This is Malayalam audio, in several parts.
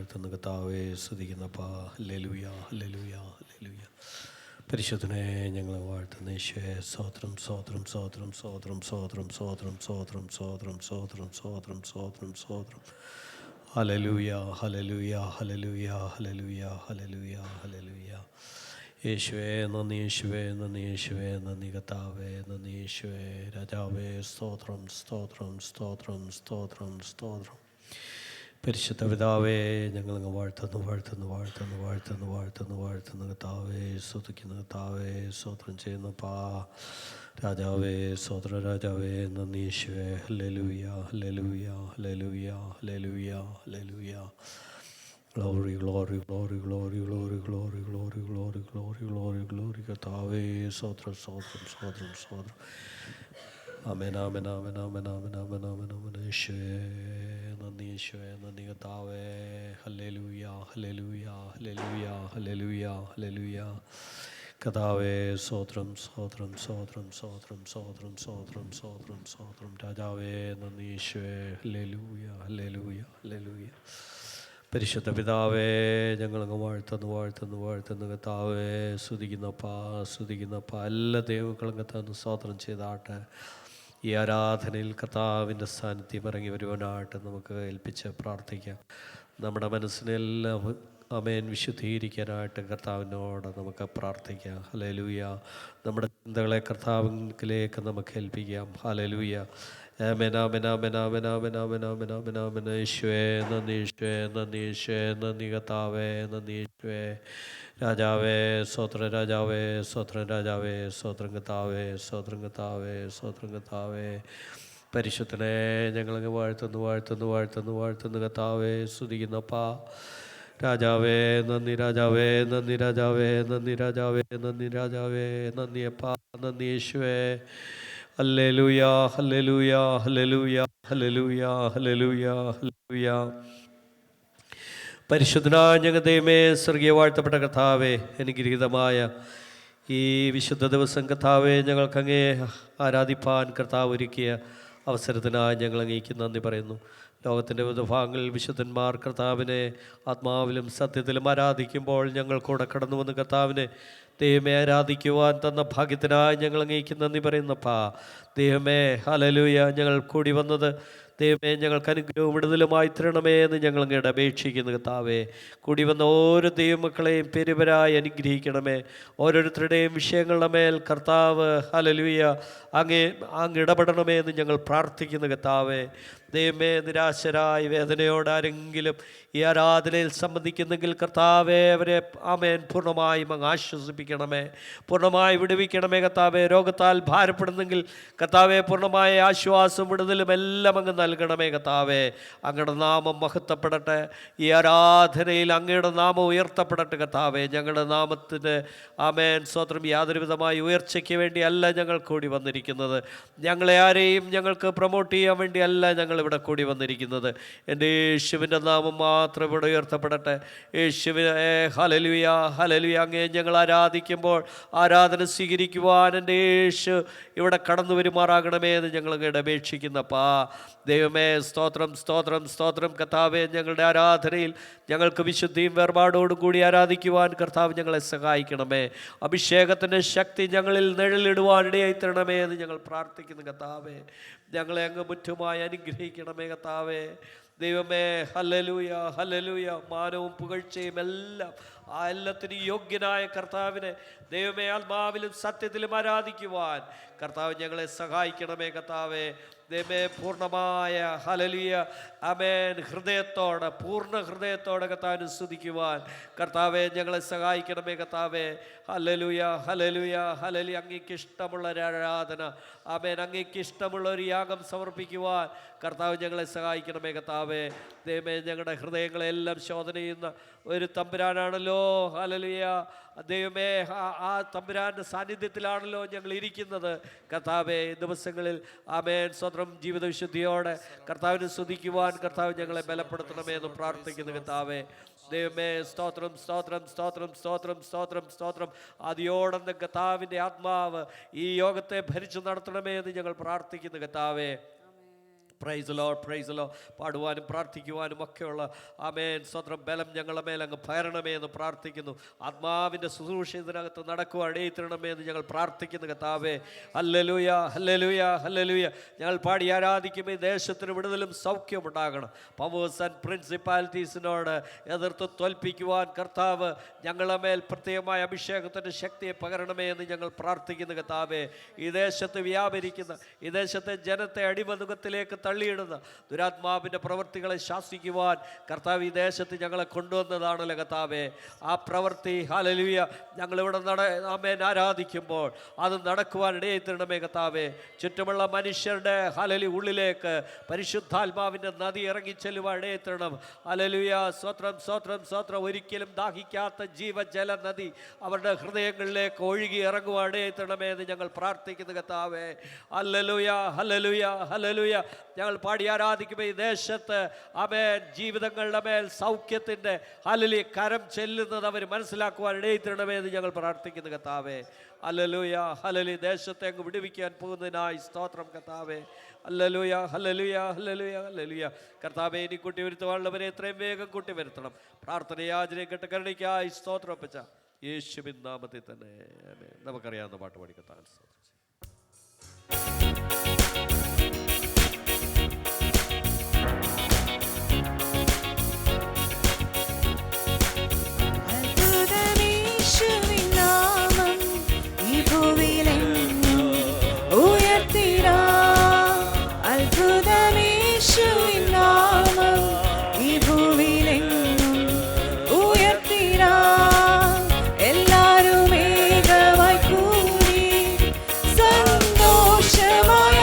കർത്താവേ സ്തുതിക്കുന്നപ്പാ. ഹല്ലേലൂയ, ഹല്ലേലൂയ, ഹല്ലേലൂയ. പരിശുദ്ധനെ ഞങ്ങൾ വാഴ്ത്തുന്ന യേശുവേ, സ്തോത്രം, സ്തോത്രം, സ്തോത്രം, സ്തോത്രം, സ്തോത്രം, സ്തോത്രം, സ്തോത്രം, സ്തോത്രം, സ്തോത്രം, സ്തോത്രം, സ്തോത്രം, സ്തോത്രം. ഹല്ലേലൂയ, ഹല്ലേലൂയ, ഹല്ലേലൂയ, ഹല്ലേലൂയ, ഹല്ലേലൂയ, ഹല്ലേലൂയ. യേശുവേ നന്ദി, യേശുവേ നന്ദി, യേശുവേ നന്ദി, കർത്താവേ നന്ദി, യേശുവേ രാജാവേ സ്തോത്രം, സ്തോത്രം, സ്തോത്രം, സ്തോത്രം, സ്തോത്രം. പരിശുദ്ധ പിതാവേ, ഞങ്ങളങ്ങ് വാഴ്ത്തുന്നു, വാഴ്ത്തുന്നു, വാഴ്ത്തുന്നു, വാഴ്ത്തുന്നു, വാഴ്ത്തുന്നു, വാഴ്ത്തുന്നു കർത്താവേ, സ്തുതിക്കുന്നു കർത്താവേ, സ്തോത്രം ചെയ്യുന്നു പാ രാജാവേ, സ്തോത്ര രാജാവേ നന്ദി യേശുവേ. ഹല്ലേലൂയ, ഹല്ലേലൂയ, ഹല്ലേലൂയ, ഹല്ലേലൂയ, hallelujah. Glory, glory, glory, glory, glory, glory, glory, glory, glory, glory, glory കർത്താവേ, സ്തോത്രം, സ്തോത്രം, സ്തോത്രം, സ്തോത്രം. ആമേൻ, ആമേൻ, ആമേൻ, ആമേൻ, ആമേൻ, ആമേൻ, ആമേൻ, ആമേൻ. യേശുവേ നന്ദി, യേശുവേ നന്ദി കർത്താവേ. ഹല്ലേലൂയ, ഹല്ലേലൂയ, ഹല്ലേലൂയ, ഹല്ലേലൂയ, ഹല്ലേലൂയ. കർത്താവേ സ്തോത്രം, സ്തോത്രം, സ്തോത്രം, സ്തോത്രം, സ്തോത്രം, സ്തോത്രം, സ്തോത്രം, സ്തോത്രം. രാജാവേ നന്ദി യേശുവേ. ഹല്ലേലൂയ, ഹല്ലേലൂയ, ഹല്ലേലൂയ. പരിശുദ്ധ പിതാവേ, ഞങ്ങളങ്ങ് വാഴ്ത്തുന്നു, വാഴ്ത്തുന്നു, വാഴ്ത്തുന്നു കർത്താവേ, സ്തുതിക്കുന്നപ്പാ, സ്തുതിക്കുന്നപ്പാ. എല്ലാ ദൈവങ്ങളും കർത്താവിന് സ്തോത്രം ചെയ്താട്ടെ. ഈ ആരാധനയിൽ കർത്താവിൻ്റെ സാന്നിധ്യം ഇറങ്ങി വരുവാനായിട്ട് നമുക്ക് ഏൽപ്പിച്ച് പ്രാർത്ഥിക്കാം. നമ്മുടെ മനസ്സിനെല്ലാം ആമേൻ വിശുദ്ധീകരിക്കാനായിട്ട് കർത്താവിനോട് നമുക്ക് പ്രാർത്ഥിക്കാം. ഹല്ലേലൂയ. നമ്മുടെ ചിന്തകളെ കർത്താവിലേക്ക് നമുക്ക് ഏൽപ്പിക്കാം. ഹല്ലേലൂയ. ആമേൻ, ആമേൻ, ആമേൻ, ആമേൻ, ആമേൻ, ആമേൻ, ആമേൻ, ആമേൻ, ആമേൻ. യേശുവേ നന്ദി, യേശുവേ നന്ദി, യേശുവേ നന്ദി കർത്താവേ, നന്ദി യേശുവേ രാജാവേ, സ്തോത്രം രാജാവേ, സ്തോത്രം രാജാവേ, സ്തോത്രം കർത്താവേ, സ്തോത്രം കർത്താവേ, സ്തോത്രം കർത്താവേ. പരിശുദ്ധനെ ഞങ്ങളങ്ങ് വാഴ്ത്തുന്നു, വാഴ്ത്തുന്നു, വാഴ്ത്തുന്നു, വാഴ്ത്തുന്നു കർത്താവേ, സ്തുതിക്കുന്നപ്പാ രാജാവേ നന്ദി, രാജാവേ നന്ദി, രാജാവേ നന്ദി, രാജാവേ നന്ദി, രാജാവേ നന്ദിയപ്പാ, നന്ദി യേശുവേ. ഹല്ലേലൂയ, ഹല്ലേലൂയ, ഹല്ലേലൂയ, ഹല്ലേലൂയ, ഹല്ലേലൂയ, ഹല്ലേലൂയ. പരിശുദ്ധനായ ഞങ്ങളുടെ ദൈവമേ, സ്വർഗീയ വാഴ്ത്തപ്പെട്ട കർത്താവേ, അനുഗ്രഹീതമായ ഈ വിശുദ്ധ ദിവസം കർത്താവേ, ഞങ്ങൾക്കങ്ങേ ആരാധിപ്പാൻ കർത്താവ് ഒരുക്കിയ അവസരത്തിനായി ഞങ്ങൾ അങ്ങേക്ക് നന്ദി പറയുന്നു. ലോകത്തിൻ്റെ വിവിധ ഭാഗങ്ങളിൽ വിശുദ്ധന്മാർ കർത്താവിനെ ആത്മാവിലും സത്യത്തിലും ആരാധിക്കുമ്പോൾ ഞങ്ങൾ കൂടെ കടന്നു വന്ന് കർത്താവിനെ ദൈവമേ ആരാധിക്കുവാൻ തന്ന ഭാഗ്യത്തിനായി ഞങ്ങൾ അങ്ങേക്ക് നന്ദി പറയുന്നപ്പാ. ദൈവമേ ഹല്ലേലൂയ. ഞങ്ങൾ കൂടി വന്നത് ദൈവമേ ഞങ്ങൾക്ക് അനുഗ്രഹവും വിടുതലുമായി തരണമേ എന്ന് ഞങ്ങൾ അങ്ങയുടെ അപേക്ഷിക്കുന്നു കർത്താവേ. കൂടി വന്ന ഓരോ ദൈവമക്കളെയും പെരുവരായി അനുഗ്രഹിക്കണമേ. ഓരോരുത്തരുടെയും വിഷയങ്ങളുടെ മേൽ കർത്താവ് ഹല്ലേലൂയ അങ്ങ് ഇടപെടണമേ എന്ന് ഞങ്ങൾ പ്രാർത്ഥിക്കുന്നു കർത്താവേ. ദൈവമേ നിരാശരായി വേദനയോട് ആരെങ്കിലും ഈ ആരാധനയിൽ സംബന്ധിക്കുന്നെങ്കിൽ കർത്താവേ അവരെ ആമേൻ പൂർണ്ണമായും അങ്ങ് ആശ്വസിപ്പിക്കണമേ, പൂർണ്ണമായി വിടുവിക്കണമേ കർത്താവേ. രോഗത്താൽ ഭാരപ്പെടുന്നെങ്കിൽ കർത്താവെ പൂർണ്ണമായ ആശ്വാസം വിടുതലും എല്ലാം അങ്ങ് നൽകണമേ കർത്താവേ. അങ്ങയുടെ നാമം മഹത്വപ്പെടട്ടെ. ഈ ആരാധനയിൽ അങ്ങയുടെ നാമം ഉയർത്തപ്പെടട്ടെ കർത്താവേ. ഞങ്ങളുടെ നാമത്തിന് ആമേൻ സ്തോത്രം. യാതൊരുവിധമായ ഉയർച്ചയ്ക്ക് വേണ്ടിയല്ല ഞങ്ങൾ കൂടി വന്നിരിക്കുന്നത്. ഞങ്ങളെ ആരെയും ഞങ്ങൾക്ക് പ്രൊമോട്ട് ചെയ്യാൻ വേണ്ടിയല്ല ഞങ്ങൾ ഇവിടെ കൂടി വന്നിരിക്കുന്നത്. എൻ്റെ യേശുവിൻ്റെ നാമം മാത്രം ഇവിടെ ഉയർത്തപ്പെടട്ടെ. യേശുവിനെ ഹല്ലേലൂയ, ഹല്ലേലൂയ. അങ്ങേ ഞങ്ങൾ ആരാധിക്കുമ്പോൾ ആരാധന സ്വീകരിക്കുവാൻ എൻ്റെ യേശു ഇവിടെ കടന്നു വരുമാറാകണമേ എന്ന് ഞങ്ങൾ അങ്ങയുടെ അപേക്ഷിക്കുന്നപ്പാ. ദൈവമേ സ്തോത്രം, സ്തോത്രം, സ്തോത്രം കർത്താവേ. ഞങ്ങളുടെ ആരാധനയിൽ ഞങ്ങൾക്ക് വിശുദ്ധിയും വേർപാടോടും കൂടി ആരാധിക്കുവാൻ കർത്താവ് ഞങ്ങളെ സഹായിക്കണമേ. അഭിഷേകത്തിൻ്റെ ശക്തി ഞങ്ങളിൽ നിഴലിടുവാൻ ഇടയായി തരണമേ എന്ന് ഞങ്ങൾ പ്രാർത്ഥിക്കുന്നു കർത്താവേ. ഞങ്ങളെ അങ്ങ് മുറ്റുമായി അനുഗ്രഹിക്കണമേ കർത്താവേ. ദൈവമേ ഹല്ലേലൂയ, ഹല്ലേലൂയ. മാനവും പുകഴ്ചയും എല്ലാം എല്ലാത്തിനും യോഗ്യനായ കർത്താവിനെ ദൈവമേ ആത്മാവിലും സത്യത്തിലും ആരാധിക്കുവാൻ കർത്താവ് ഞങ്ങളെ സഹായിക്കണമേ കർത്താവേ. ദൈവമേ പൂർണ്ണമായ ഹല്ലേലൂയ ആമേൻ ഹൃദയത്തോടെ, പൂർണ്ണ ഹൃദയത്തോടെ കർത്താവിനെ സ്തുതിക്കുവാൻ കർത്താവെ ഞങ്ങളെ സഹായിക്കണമേ കർത്താവേ. ഹല്ലേലൂയ, ഹല്ലേലൂയ, ഹല്ലേലൂയ. അങ്ങേക്ക് ഇഷ്ടമുള്ള ഒരു ആരാധന ആമേൻ, അങ്ങേക്ക് ഇഷ്ടമുള്ള ഒരു യാഗം സമർപ്പിക്കുവാൻ കർത്താവ് ഞങ്ങളെ സഹായിക്കണമേ കർത്താവേ. ദൈവമേ ഞങ്ങളുടെ ഹൃദയങ്ങളെല്ലാം ശോധന ചെയ്യുന്ന ഒരു തമ്പുരാനാണല്ലോ. ഹല്ലേലൂയ. ദൈവമേ ആ തമ്പുരാൻ്റെ സാന്നിധ്യത്തിലാണല്ലോ ഞങ്ങൾ ഇരിക്കുന്നത് കർത്താവേ. ദിവസങ്ങളിൽ ആമേൻ സ്വന്തം ജീവിത വിശുദ്ധിയോടെ കർത്താവിനെ സ്തുതിക്കുവാൻ കർത്താവ് ഞങ്ങളെ ബലപ്പെടുത്തണമേ എന്ന് പ്രാർത്ഥിക്കുന്നു കർത്താവേ. ദൈവമേ സ്തോത്രം, സ്തോത്രം, സ്തോത്രം, സ്തോത്രം, സ്തോത്രം, സ്തോത്രം. ആദിയോടന്ന് കർത്താവിൻ്റെ ആത്മാവ് ഈ യോഗത്തെ ഭരിച്ചു നടത്തണമേ എന്ന് ഞങ്ങൾ പ്രാർത്ഥിക്കുന്നു കർത്താവേ. Praise Lord, praise Lord. പാടുവാനും പ്രാർത്ഥിക്കുവാനും ഒക്കെയുള്ള ആമേൻ സ്വതന്ത്രം ബലം ഞങ്ങളുടെ മേൽ അങ്ങ് പകരണമേ എന്ന് പ്രാർത്ഥിക്കുന്നു. ആത്മാവിൻ്റെ ശുശ്രൂഷ ഇതിനകത്ത് നടക്കുവാൻ ഇടയിത്തരണമേ എന്ന് ഞങ്ങൾ പ്രാർത്ഥിക്കുന്നു കർത്താവേ. ഹല്ലേലൂയ, ഹല്ലേലൂയ, ഹല്ലേലൂയ. ഞങ്ങൾ പാടി ആരാധിക്കുമ്പോൾ ഈ ദേശത്തിന് വിടുതലും സൗഖ്യം ഉണ്ടാകണം. പവേഴ്സ് ആൻഡ് പ്രിൻസിപ്പാലിറ്റീസിനോട് എതിർത്ത് തോൽപ്പിക്കുവാൻ കർത്താവ് ഞങ്ങളുടെ മേൽ പ്രത്യേകമായ അഭിഷേകത്തിൻ്റെ ശക്തിയെ പകരണമേ എന്ന് ഞങ്ങൾ പ്രാർത്ഥിക്കുന്നു കർത്താവേ. ഈ ദേശത്ത് വ്യാപരിക്കുന്ന, ഈ ദേശത്തെ ജനത്തെ അടിമനുഖത്തിലേക്ക് തള്ളിയിടുന്ന ദുരാത്മാവിൻ്റെ പ്രവൃത്തികളെ ശാസിക്കുവാൻ കർത്താവ് ഈ ദേശത്ത് ഞങ്ങളെ കൊണ്ടുവന്നതാണല്ലോ കർത്താവേ. ആ പ്രവൃത്തി ഹല്ലേലൂയ ഞങ്ങളിവിടെ ആമേൻ ആരാധിക്കുമ്പോൾ അത് നടക്കുവാൻ ഇടയായിത്തരണമേ കർത്താവേ. ചുറ്റുമുള്ള മനുഷ്യരുടെ ഹല്ലേലൂയ ഉള്ളിലേക്ക് പരിശുദ്ധാത്മാവിൻ്റെ നദി ഇറങ്ങിച്ചെല്ലുവാൻ ഇടയായിത്തരണം. ഹല്ലേലൂയ, സ്വത്രം സ്വത്രം സ്വത്രം. ഒരിക്കലും ദാഹിക്കാത്ത ജീവജല നദി അവരുടെ ഹൃദയങ്ങളിലേക്ക് ഒഴുകി ഇറങ്ങുവാൻ ഇടയായിത്തരണമേ എന്ന് ഞങ്ങൾ പ്രാർത്ഥിക്കുന്നു കർത്താവേ. ഹല്ലേലൂയ, ഹല്ലേലൂയ, ഹല്ലേലൂയ. ഞങ്ങൾ പാടി ആരാധിക്കുമ്പോൾ ഈ ദേശത്ത് ആമേൻ ജീവിതങ്ങളുടെ മേൽ സൗഖ്യത്തിൻ്റെ ഹല്ലേലൂയ കരം ചെല്ലുന്നത് അവർ മനസ്സിലാക്കുവാൻ ഇടയായിത്തരണമേ എന്ന് ഞങ്ങൾ പ്രാർത്ഥിക്കുന്നു കർത്താവേ. Hallelujah, hallelujah. ദേശത്തെ അങ്ങ് വിടുവിക്കാൻ പോകുന്നതിനായി സ്തോത്രം കർത്താവേ. ഹല്ലേലൂയ, ഹല്ലേലൂയ, ഹല്ലേലൂയ, ഹല്ലേലൂയ. കർത്താവേ, ഇനി കൂട്ടി വരുത്തുവാനുള്ളവരെ എത്രയും വേഗം കൂട്ടി വരുത്തണം. പ്രാർത്ഥനയാചനയെ കേട്ട് കരുണയ്ക്കായി സ്തോത്രം ഒപ്പിച്ച യേശുവിൻ നാമത്തിൽ തന്നെ ആമേൻ. നമുക്കറിയാവുന്ന പാട്ട് പാടിക്കത്താൻ സ്തോത്രം. എല്ലാരും ഏകമായി കൂടി സന്തോഷമായ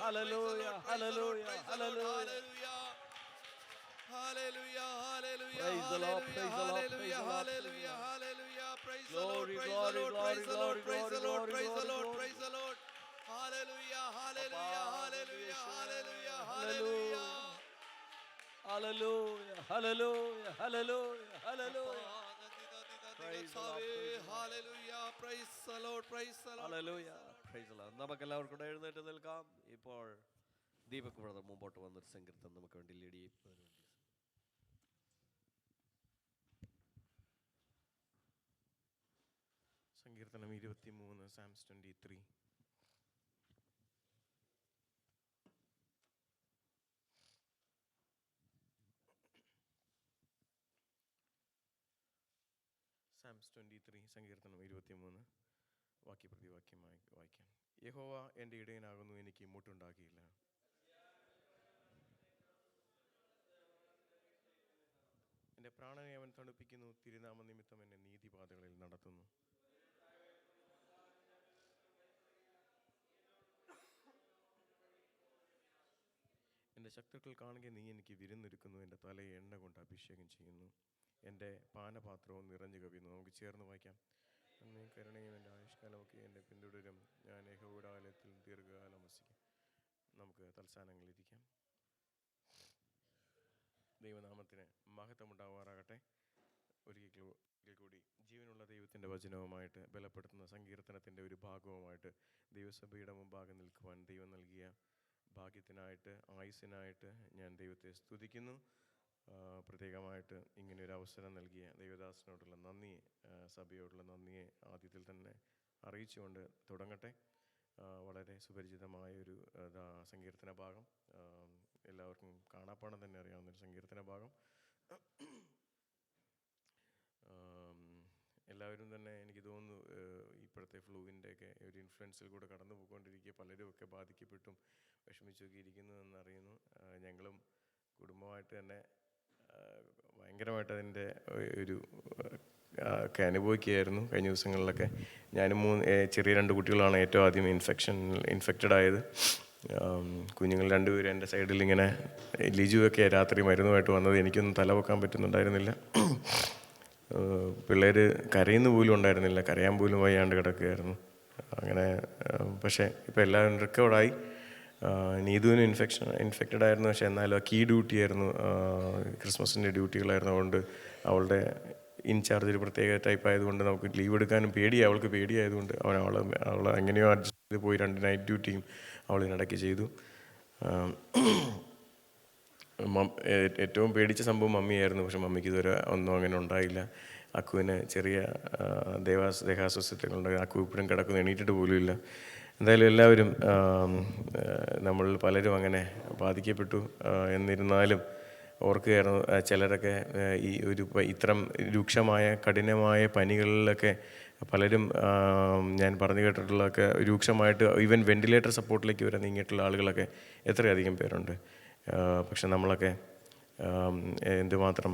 Hallelujah. Hallelujah. Hallelujah. Hallelujah, hallelujah, Praise the Lord. Praise the Lord. Praise hallelujah, the Lord. hallelujah, hallelujah. Praise the Lord, Glory, praise the glory, Lord, glory, praise the Lord, glory, praise the glory, Lord, glory, praise the glory, Lord, glory. praise the Lord. Hallelujah, hallelujah, hallelujah, hallelujah, Hallelujah. hallelujah. Hallelujah. Hallelujah. Hallelujah. Hallelujah. Praise the Lord. Praise the Lord. Hallelujah, praise the Lord, praise the Lord. Hallelujah. Praise the Lord. നമുക്കെല്ലാവർക്കും കൂടെ എഴുന്നേറ്റ് നിൽക്കാം. ഇപ്പോൾ ദീപക് ബ്രദർ മുമ്പോട്ട് വന്നൊരു സങ്കീർത്തനം നമുക്ക് വേണ്ടി ലീഡ് ചെയ്യും. സങ്കീർത്തനം 23, Psalms 23. Psalms 23, സങ്കീർത്തനം 23, വാക്യപ്രതിവാക്യമായി വായിക്കാം. യഹോവ എൻ്റെ ഇടയനാകുന്നു, എനിക്ക് മുട്ടുണ്ടാക്കിയില്ല. എൻ്റെ പ്രാണനെ അവൻ തണുപ്പിക്കുന്നു, തിരുനാമ നിമിത്തം എന്നെ നീതിപാതകളിൽ നടത്തുന്നു. എൻ്റെ ശത്രുക്കൾ കാണുക നീ എനിക്ക് വിരുന്നൊരുക്കുന്നു, എൻ്റെ തലയെ എണ്ണ കൊണ്ട് അഭിഷേകം ചെയ്യുന്നു, എൻ്റെ പാനപാത്രവും നിറഞ്ഞു കവിയുന്നു. നമുക്ക് ചേർന്ന് വായിക്കാം. നന്മയും കരുണയും എൻ്റെ ആയുഷ്കാലമൊക്കെ എന്നെ പിന്തുടരും, ഞാൻ യഹോവയുടെ ആലയത്തിൽ ദീർഘകാലം വസിക്കും. നമുക്ക് തൽസ്ഥാനങ്ങളിരിക്കാം. ദൈവനാമത്തിന് മഹത്വമുണ്ടാവാറാകട്ടെ. ഒരിക്കൽ കൂടി ജീവനുള്ള ദൈവത്തിൻ്റെ വചനവുമായിട്ട് ബലപ്പെടുത്തുന്ന സങ്കീർത്തനത്തിൻ്റെ ഒരു ഭാഗവുമായിട്ട് ദൈവസഭയുടെ മുമ്പാകെ നിൽക്കുവാൻ ദൈവം നൽകിയ ഭാഗ്യത്തിനായിട്ട്, ആയുസ്സിനായിട്ട് ഞാൻ ദൈവത്തെ സ്തുതിക്കുന്നു. പ്രത്യേകമായിട്ട് ഇങ്ങനെയൊരു അവസരം നൽകിയ ദൈവദാസനോടുള്ള നന്ദിയെ, സഭയോടുള്ള നന്ദിയെ ആദ്യത്തിൽ തന്നെ അറിയിച്ചുകൊണ്ട് തുടങ്ങട്ടെ. വളരെ സുപരിചിതമായൊരു സങ്കീർത്തന ഭാഗം, എല്ലാവർക്കും കാണാപ്പാടം തന്നെ അറിയാവുന്നൊരു സങ്കീർത്തന ഭാഗം. എല്ലാവരും തന്നെ എനിക്ക് തോന്നുന്നു ഇപ്പോഴത്തെ ഫ്ലൂവിൻ്റെയൊക്കെ ഒരു ഇൻഫ്ലുവൻസിൽ കൂടെ കടന്നു പോയിക്കൊണ്ടിരിക്കുക, പലരുമൊക്കെ ബാധിക്കപ്പെട്ടും വിഷമിച്ചൊക്കെ ഇരിക്കുന്നു എന്നറിയുന്നു. ഞങ്ങളും കുടുംബമായിട്ട് തന്നെ ഭയങ്കരമായിട്ട് അതിൻ്റെ ഒരു ഒക്കെ അനുഭവിക്കുകയായിരുന്നു കഴിഞ്ഞ ദിവസങ്ങളിലൊക്കെ. ഞാനും ചെറിയ 2 കുട്ടികളാണ് ഏറ്റവും ആദ്യം ഇൻഫെക്റ്റഡ് ആയത്. കുഞ്ഞുങ്ങൾ 2 പേരും എൻ്റെ സൈഡിൽ ഇങ്ങനെ, ലിജുവൊക്കെ രാത്രി മരുന്നുമായിട്ട് വന്നത്. എനിക്കൊന്നും തല വെക്കാൻ പറ്റുന്നുണ്ടായിരുന്നില്ല. പിള്ളേർ കരയുന്ന പോലും ഉണ്ടായിരുന്നില്ല, കരയാൻ പോലും വയ്യാണ്ട് കിടക്കുകയായിരുന്നു. അങ്ങനെ പക്ഷേ ഇപ്പോൾ എല്ലാവരും റിക്കവർഡായി. നീതുവിനും ഇൻഫെക്റ്റഡ് ആയിരുന്നു, പക്ഷേ എന്നാലും കീ ഡ്യൂട്ടി ആയിരുന്നു, ക്രിസ്മസിൻ്റെ ഡ്യൂട്ടികളായിരുന്നു. അതുകൊണ്ട് അവളുടെ ഇൻചാർജ് ഒരു പ്രത്യേക ടൈപ്പ് ആയതുകൊണ്ട് നമുക്ക് ലീവ് എടുക്കാനും അവൾക്ക് പേടിയായതുകൊണ്ട് അവൾ എങ്ങനെയോ അഡ്ജസ്റ്റ് ചെയ്ത് പോയി. 2 നൈറ്റ് ഡ്യൂട്ടിയും അവളിനിടയ്ക്ക് ചെയ്തു. ഏറ്റവും പേടിച്ച സംഭവം മമ്മിയായിരുന്നു, പക്ഷെ മമ്മിക്ക് ഇതുവരെ ഒന്നും അങ്ങനെ ഉണ്ടായില്ല. അക്കുവിന് ചെറിയ ദേഹാസ്വസ്ഥതകളുണ്ട്. അക്കു ഇപ്പോഴും കിടക്കുന്നു, എണീറ്റിട്ട് പോലും ഇല്ല. എന്തായാലും എല്ലാവരും, നമ്മൾ പലരും അങ്ങനെ ബാധിക്കപ്പെട്ടു. എന്നിരുന്നാലും ഓർക്കുകയായിരുന്നു, ചിലരൊക്കെ ഈ ഇത്തരം രൂക്ഷമായ കഠിനമായ പനികളിലൊക്കെ പലരും ഞാൻ പറഞ്ഞു കേട്ടിട്ടുള്ളതൊക്കെ രൂക്ഷമായിട്ട് ഈവൻ വെന്റിലേറ്റർ സപ്പോർട്ടിലേക്ക് വരെ നീങ്ങിയിട്ടുള്ള ആളുകളൊക്കെ എത്രയധികം പേരുണ്ട്. പക്ഷെ നമ്മളൊക്കെ എന്തുമാത്രം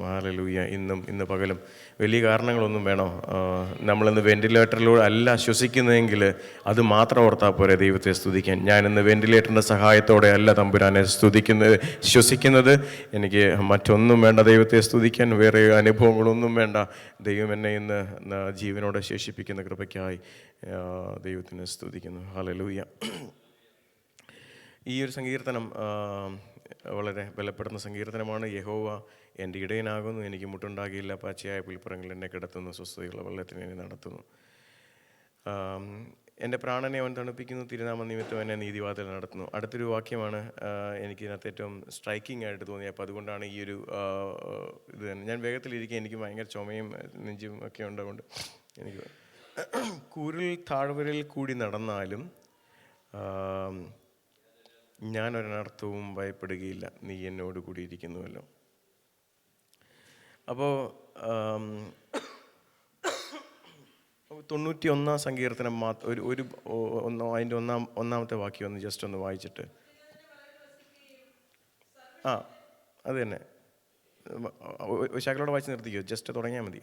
ഹല്ലേലൂയ, ഇന്ന് പകലും വലിയ കാരണങ്ങളൊന്നും വേണോ? നമ്മളിന്ന് വെന്റിലേറ്ററിലൂടെ അല്ല ശ്വസിക്കുന്നതെങ്കിൽ അത് മാത്രം ഓർത്താൽ പോരെ ദൈവത്തെ സ്തുതിക്കാൻ. ഞാനിന്ന് വെന്റിലേറ്ററിൻ്റെ സഹായത്തോടെ അല്ല തമ്പുരാനെ ശ്വസിക്കുന്നത്. എനിക്ക് മറ്റൊന്നും വേണ്ട ദൈവത്തെ സ്തുതിക്കാൻ, വേറെ അനുഭവങ്ങളൊന്നും വേണ്ട. ദൈവം എന്നെ ഇന്ന് ജീവനോടെ ശേഷിപ്പിക്കുന്ന കൃപയ്ക്കായി ദൈവത്തിനെ സ്തുതിക്കുന്നു. ഹല്ലേലൂയ. ഈ ഒരു സങ്കീർത്തനം വളരെ ബലപ്പെടുന്ന സങ്കീർത്തനമാണ്. യഹോവ എൻ്റെ ഇടയനാകുന്നു, എനിക്ക് മുട്ടുണ്ടാകിയില്ല. പച്ചയായ പുൽപ്പുറങ്ങളിൽ എന്നെ കിടത്തുന്നു, സ്വസ്ഥതയുള്ള വെള്ളത്തിന് എന്നെ നടത്തുന്നു. എൻ്റെ പ്രാണനെ അവൻ തണുപ്പിക്കുന്നു, തിരുനാമ നിമിത്തം എന്നെ നീതിപാതയിൽ നടത്തുന്നു. അടുത്തൊരു വാക്യമാണ് എനിക്കിതിനകത്ത് ഏറ്റവും സ്ട്രൈക്കിംഗ് ആയിട്ട് തോന്നിയത്. അപ്പോൾ അതുകൊണ്ടാണ് ഈ ഒരു ഇത് തന്നെ. ഞാൻ വേഗത്തിലിരിക്കുക, എനിക്ക് ഭയങ്കര ചുമയും നെഞ്ചും ഒക്കെ ഉണ്ടതുകൊണ്ട് എനിക്ക് കൂരിൽ താഴ്വരയിൽ കൂടി നടന്നാലും ഞാനൊരനർത്ഥവും ഭയപ്പെടുകയില്ല, നീ എന്നോട് കൂടിയിരിക്കുന്നുവല്ലോ. അപ്പോൾ 91 സങ്കീർത്തനം അതിൻ്റെ ഒന്നാമത്തെ വാക്യം ഒന്ന് ജസ്റ്റ് ഒന്ന് വായിച്ചിട്ട്. അത് തന്നെ ശകലോടെ വായിച്ച് നിർത്തിക്കോ, ജസ്റ്റ് തുടങ്ങിയാൽ മതി.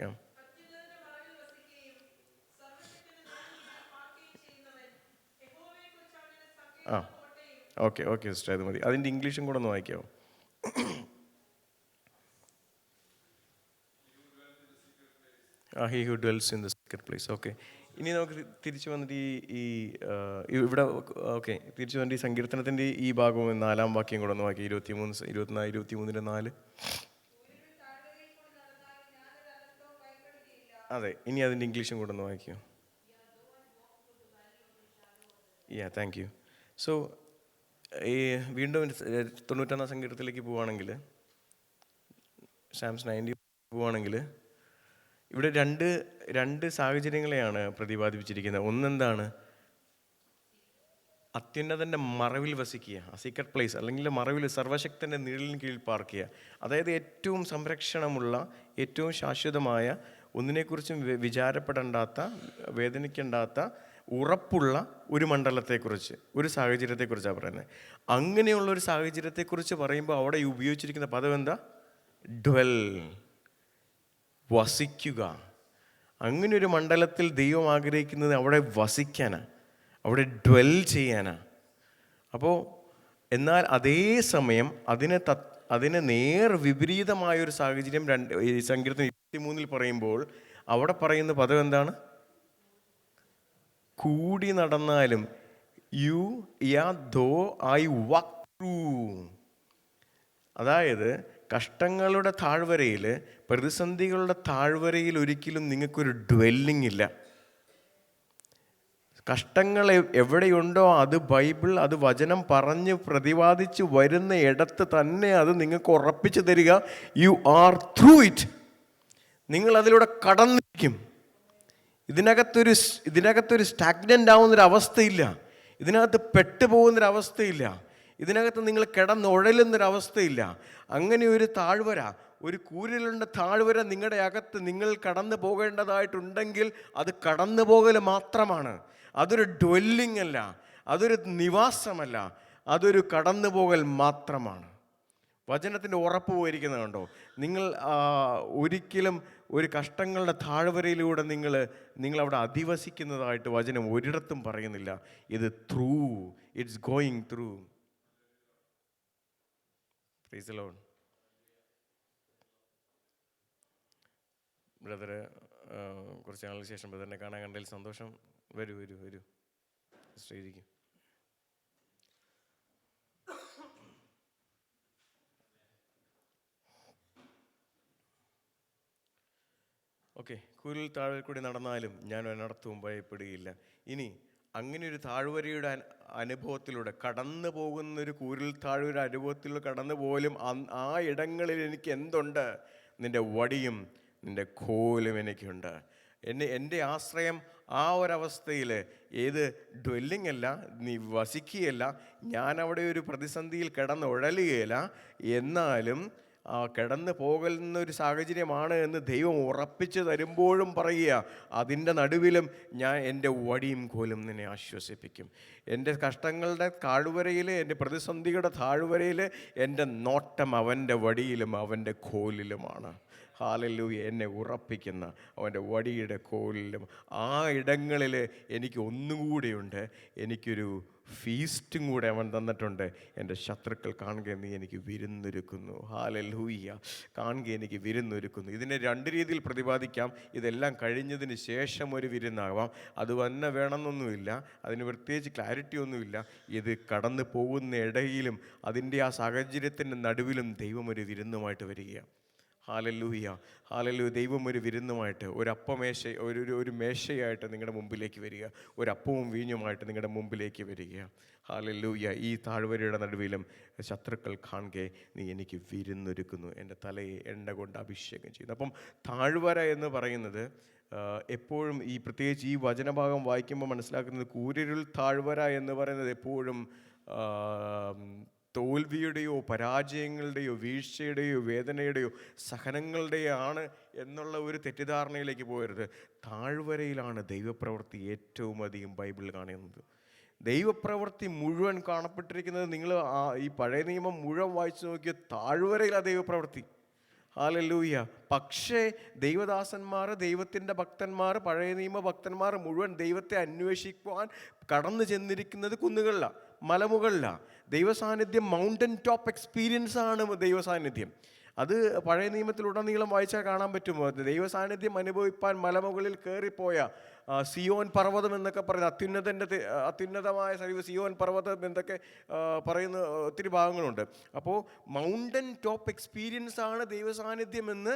ഓക്കെ ഓക്കെ സിസ്റ്റർ, അത് മതി. അതിൻ്റെ ഇംഗ്ലീഷും കൂടെ ഒന്ന് വായിക്കാമോ? He who dwells in the secret place. Okay, ഇനി നമുക്ക് തിരിച്ചു വന്നിട്ട് ഇവിടെ ഓക്കെ തിരിച്ചു വന്നിട്ട് ഈ സങ്കീർത്തനത്തിൻ്റെ ഈ ഭാഗവും 4-ാം വാക്യം കൂടെ ഒന്ന് വാക്കി. 23-4. അതെ, ഇനി അതിൻ്റെ ഇംഗ്ലീഷും കൂടെ ഒന്ന് വായിക്കോ. Thank you. സോ വീണ്ടും 91-ാം സങ്കീർത്തനത്തിലേക്ക് പോവുകയാണെങ്കിൽ, സാംസ് 90 പോവുകയാണെങ്കിൽ, ഇവിടെ രണ്ട് സാഹചര്യങ്ങളെയാണ് പ്രതിപാദിപ്പിച്ചിരിക്കുന്നത്. ഒന്നെന്താണ്? അത്യുന്നതൻ്റെ മറവിൽ വസിക്കുക, സീക്രട്ട് പ്ലേസ്, അല്ലെങ്കിൽ മറവിൽ സർവശക്തൻ്റെ നിഴലിന് കീഴിൽ പാർക്കുക. അതായത് ഏറ്റവും സംരക്ഷണമുള്ള, ഏറ്റവും ശാശ്വതമായ, ഒന്നിനെക്കുറിച്ചും വിചാരപ്പെടേണ്ടാത്ത, വേദനിക്കേണ്ടാത്ത, ഉറപ്പുള്ള ഒരു മണ്ഡലത്തെക്കുറിച്ച്, ഒരു സാഹചര്യത്തെക്കുറിച്ചാണ് പറയുന്നത്. അങ്ങനെയുള്ള ഒരു സാഹചര്യത്തെക്കുറിച്ച് പറയുമ്പോൾ അവിടെ ഉപയോഗിച്ചിരിക്കുന്ന പദം എന്താ? ഡ്വെൽ, വസിക്കുക. അങ്ങനെ ഒരു മണ്ഡലത്തിൽ ദൈവം ആഗ്രഹിക്കുന്നത് അവിടെ വസിക്കാനാണ്, അവിടെ ഡ്വെൽ ചെയ്യാനാണ്. അപ്പോൾ എന്നാൽ അതേസമയം അതിന് നേർ വിപരീതമായൊരു സാഹചര്യം സങ്കീർത്തനം 23 പറയുമ്പോൾ അവിടെ പറയുന്ന പദം എന്താണ്? കൂടി നടന്നാലും ദോ ഐ വാക്ക് ത്രൂ. അതായത് കഷ്ടങ്ങളുടെ താഴ്വരയിൽ, പ്രതിസന്ധികളുടെ താഴ്വരയിൽ ഒരിക്കലും നിങ്ങൾക്കൊരു ഡ്വെല്ലിംഗ് ഇല്ല. കഷ്ടങ്ങൾ എവിടെയുണ്ടോ അത് ബൈബിൾ, അത് വചനം പറഞ്ഞ് പ്രതിപാദിച്ച് വരുന്ന ഇടത്ത് തന്നെ അത് നിങ്ങൾക്ക് ഉറപ്പിച്ചു തരിക. You are through it. നിങ്ങൾ അതിലൂടെ കടന്നിരിക്കും. ഇതിനകത്തൊരു സ്റ്റാഗ്നൻ്റ് ആവുന്നൊരവസ്ഥയില്ല, ഇതിനകത്ത് പെട്ടുപോകുന്നൊരവസ്ഥയില്ല, ഇതിനകത്ത് നിങ്ങൾ കിടന്നുഴലുന്നൊരവസ്ഥയില്ല. അങ്ങനെ ഒരു താഴ്വര, ഒരു കൂരിലുണ്ട താഴ്വര നിങ്ങളുടെ അകത്ത് നിങ്ങൾ കടന്നു പോകേണ്ടതായിട്ടുണ്ടെങ്കിൽ അത് കടന്നു പോകൽ മാത്രമാണ്. അതൊരു ഡ്വെല്ലിംഗ് അല്ല, അതൊരു നിവാസമല്ല, അതൊരു കടന്നു പോകൽ മാത്രമാണ്. വചനത്തിൻ്റെ ഉറപ്പ് പോയിരിക്കുന്നത് കണ്ടോ? നിങ്ങൾ ഒരിക്കലും ഒരു കഷ്ടങ്ങളുടെ താഴ്വരയിലൂടെ നിങ്ങൾ അവിടെ അധിവസിക്കുന്നതായിട്ട് വചനം ഒരിടത്തും പറയുന്നില്ല. ഇത് through, it's going through. Price the Lord. Brother കുറച്ച് നാളിന് ശേഷം ബ്രദറിനെ കാണാൻ കണ്ടതിൽ സന്തോഷം. വരൂ ഇരിക്കും. ഓക്കെ, കൂരിൽ താഴ്വരയിൽ കൂടി നടന്നാലും ഞാൻ ഒരിടത്തും ഭയപ്പെടുകയില്ല. ഇനി അങ്ങനെ ഒരു താഴ്വരയുടെ അനുഭവത്തിലൂടെ കടന്നു പോകുന്നൊരു കൂരിൽ താഴ്വര അനുഭവത്തിലൂടെ കടന്നു പോലും ആ ഇടങ്ങളിൽ എനിക്ക് എന്തുണ്ട്? നിൻ്റെ വടിയും നിൻ്റെ കോലും എനിക്കുണ്ട്. എൻ്റെ ആശ്രയം ആ ഒരവസ്ഥയിൽ ഏത് ഡ്വെല്ലിംഗ് അല്ല, നീ വസിക്കുകയല്ല, ഞാനവിടെ ഒരു പ്രതിസന്ധിയിൽ കിടന്ന് ഉഴലുകയില്ല, എന്നാലും കിടന്നു പോകുന്നൊരു സാഹചര്യമാണ് എന്ന് ദൈവം ഉറപ്പിച്ച് തരുമ്പോഴും പറയുക, അതിൻ്റെ നടുവിലും ഞാൻ എൻ്റെ വടിയും കോലും നിന്നെ ആശ്വസിപ്പിക്കും. എൻ്റെ കഷ്ടങ്ങളുടെ താഴ്വരയിൽ, എൻ്റെ പ്രതിസന്ധിയുടെ താഴ്വരയിൽ എൻ്റെ നോട്ടം അവൻ്റെ വടിയിലും അവൻ്റെ കോലിലുമാണ്. ഹല്ലേലൂയ. എന്നെ ഉറപ്പിക്കുന്ന അവൻ്റെ വടിയുടെ കോലിലും ആ ഇടങ്ങളിൽ എനിക്ക് ഒന്നുകൂടെയുണ്ട്, എനിക്കൊരു ഫീസ്റ്റും കൂടെ അവൻ തന്നിട്ടുണ്ട്. എൻ്റെ ശത്രുക്കൾ കാണുക നീ എനിക്ക് വിരുന്നൊരുക്കുന്നു. ഹല്ലേലൂയ. കാണുക എനിക്ക് വിരുന്നൊരുക്കുന്നു. ഇതിനെ രണ്ട് രീതിയിൽ പ്രതിപാദിക്കാം. ഇതെല്ലാം കഴിഞ്ഞതിന് ശേഷം ഒരു വിരുന്നാവാം, അത് തന്നെ വേണമെന്നൊന്നുമില്ല, അതിന് പ്രത്യേകിച്ച് ക്ലാരിറ്റി ഒന്നുമില്ല. ഇത് കടന്നു പോകുന്ന ഇടയിലും അതിൻ്റെ ആ സാഹചര്യത്തിൻ്റെ നടുവിലും ദൈവം ഒരു വിരുന്നുമായിട്ട് വരികയാണ്. ഹല്ലേലൂയ. ദൈവം ഒരു വിരുന്നുമായിട്ട്, ഒരു മേശയായിട്ട് നിങ്ങളുടെ മുമ്പിലേക്ക് വരിക, ഒരപ്പവും വീഞ്ഞുമായിട്ട് നിങ്ങളുടെ മുമ്പിലേക്ക് വരിക. ഹല്ലേലൂയ. ഈ താഴ്വരയുടെ നടുവിലും ശത്രുക്കൾ കാണുകെ നീ എനിക്ക് വിരുന്നൊരുക്കുന്നു, എൻ്റെ തലയെ എണ്ണ കൊണ്ട് അഭിഷേകം ചെയ്യുന്നു. അപ്പം താഴ്വര എന്ന് പറയുന്നത് എപ്പോഴും പ്രത്യേകിച്ച് ഈ വചനഭാഗം വായിക്കുമ്പോൾ മനസ്സിലാക്കുന്നത്, കൂരിരുൾ താഴ്വര എന്ന് പറയുന്നത് എപ്പോഴും തോൽവിയുടെയോ പരാജയങ്ങളുടെയോ വീഴ്ചയുടെയോ വേദനയുടെയോ സഹനങ്ങളുടെയോ ആണ് എന്നുള്ള ഒരു തെറ്റിദ്ധാരണയിലേക്ക് പോകരുത്. താഴ്വരയിലാണ് ദൈവപ്രവൃത്തി ഏറ്റവും അധികം ബൈബിളിൽ കാണുന്നത്. ദൈവപ്രവൃത്തി മുഴുവൻ കാണപ്പെട്ടിരിക്കുന്നത്, നിങ്ങൾ ഈ പഴയ നിയമം മുഴുവൻ വായിച്ചു നോക്കിയ താഴ്വരയിലാണ് ദൈവപ്രവൃത്തി. ഹല്ലേലൂയ. പക്ഷേ ദൈവദാസന്മാർ, ദൈവത്തിൻ്റെ ഭക്തന്മാർ, പഴയ നിയമ ഭക്തന്മാർ മുഴുവൻ ദൈവത്തെ അന്വേഷിക്കുവാൻ കടന്നു ചെന്നിരിക്കുന്നത് കുന്നുകളിലാണ്, മലമുകളിലാണ്. ദൈവസാന്നിധ്യം മൗണ്ടൻ ടോപ്പ് എക്സ്പീരിയൻസ് ആണ് ദൈവസാന്നിധ്യം. അത് പഴയ നിയമത്തിലുടനീളം വായിച്ചാൽ കാണാൻ പറ്റുമോ? ദൈവസാന്നിധ്യം അനുഭവിപ്പാൻ മലമുകളിൽ കയറിപ്പോയ സിയോൻ പർവ്വതം എന്നൊക്കെ പറയുന്ന അത്യുന്നതമായ സിയോൻ പർവ്വതം എന്നൊക്കെ പറയുന്ന ഒത്തിരി ഭാഗങ്ങളുണ്ട്. അപ്പോൾ മൗണ്ടൻ ടോപ്പ് എക്സ്പീരിയൻസ് ആണ് ദൈവസാന്നിധ്യം എന്ന്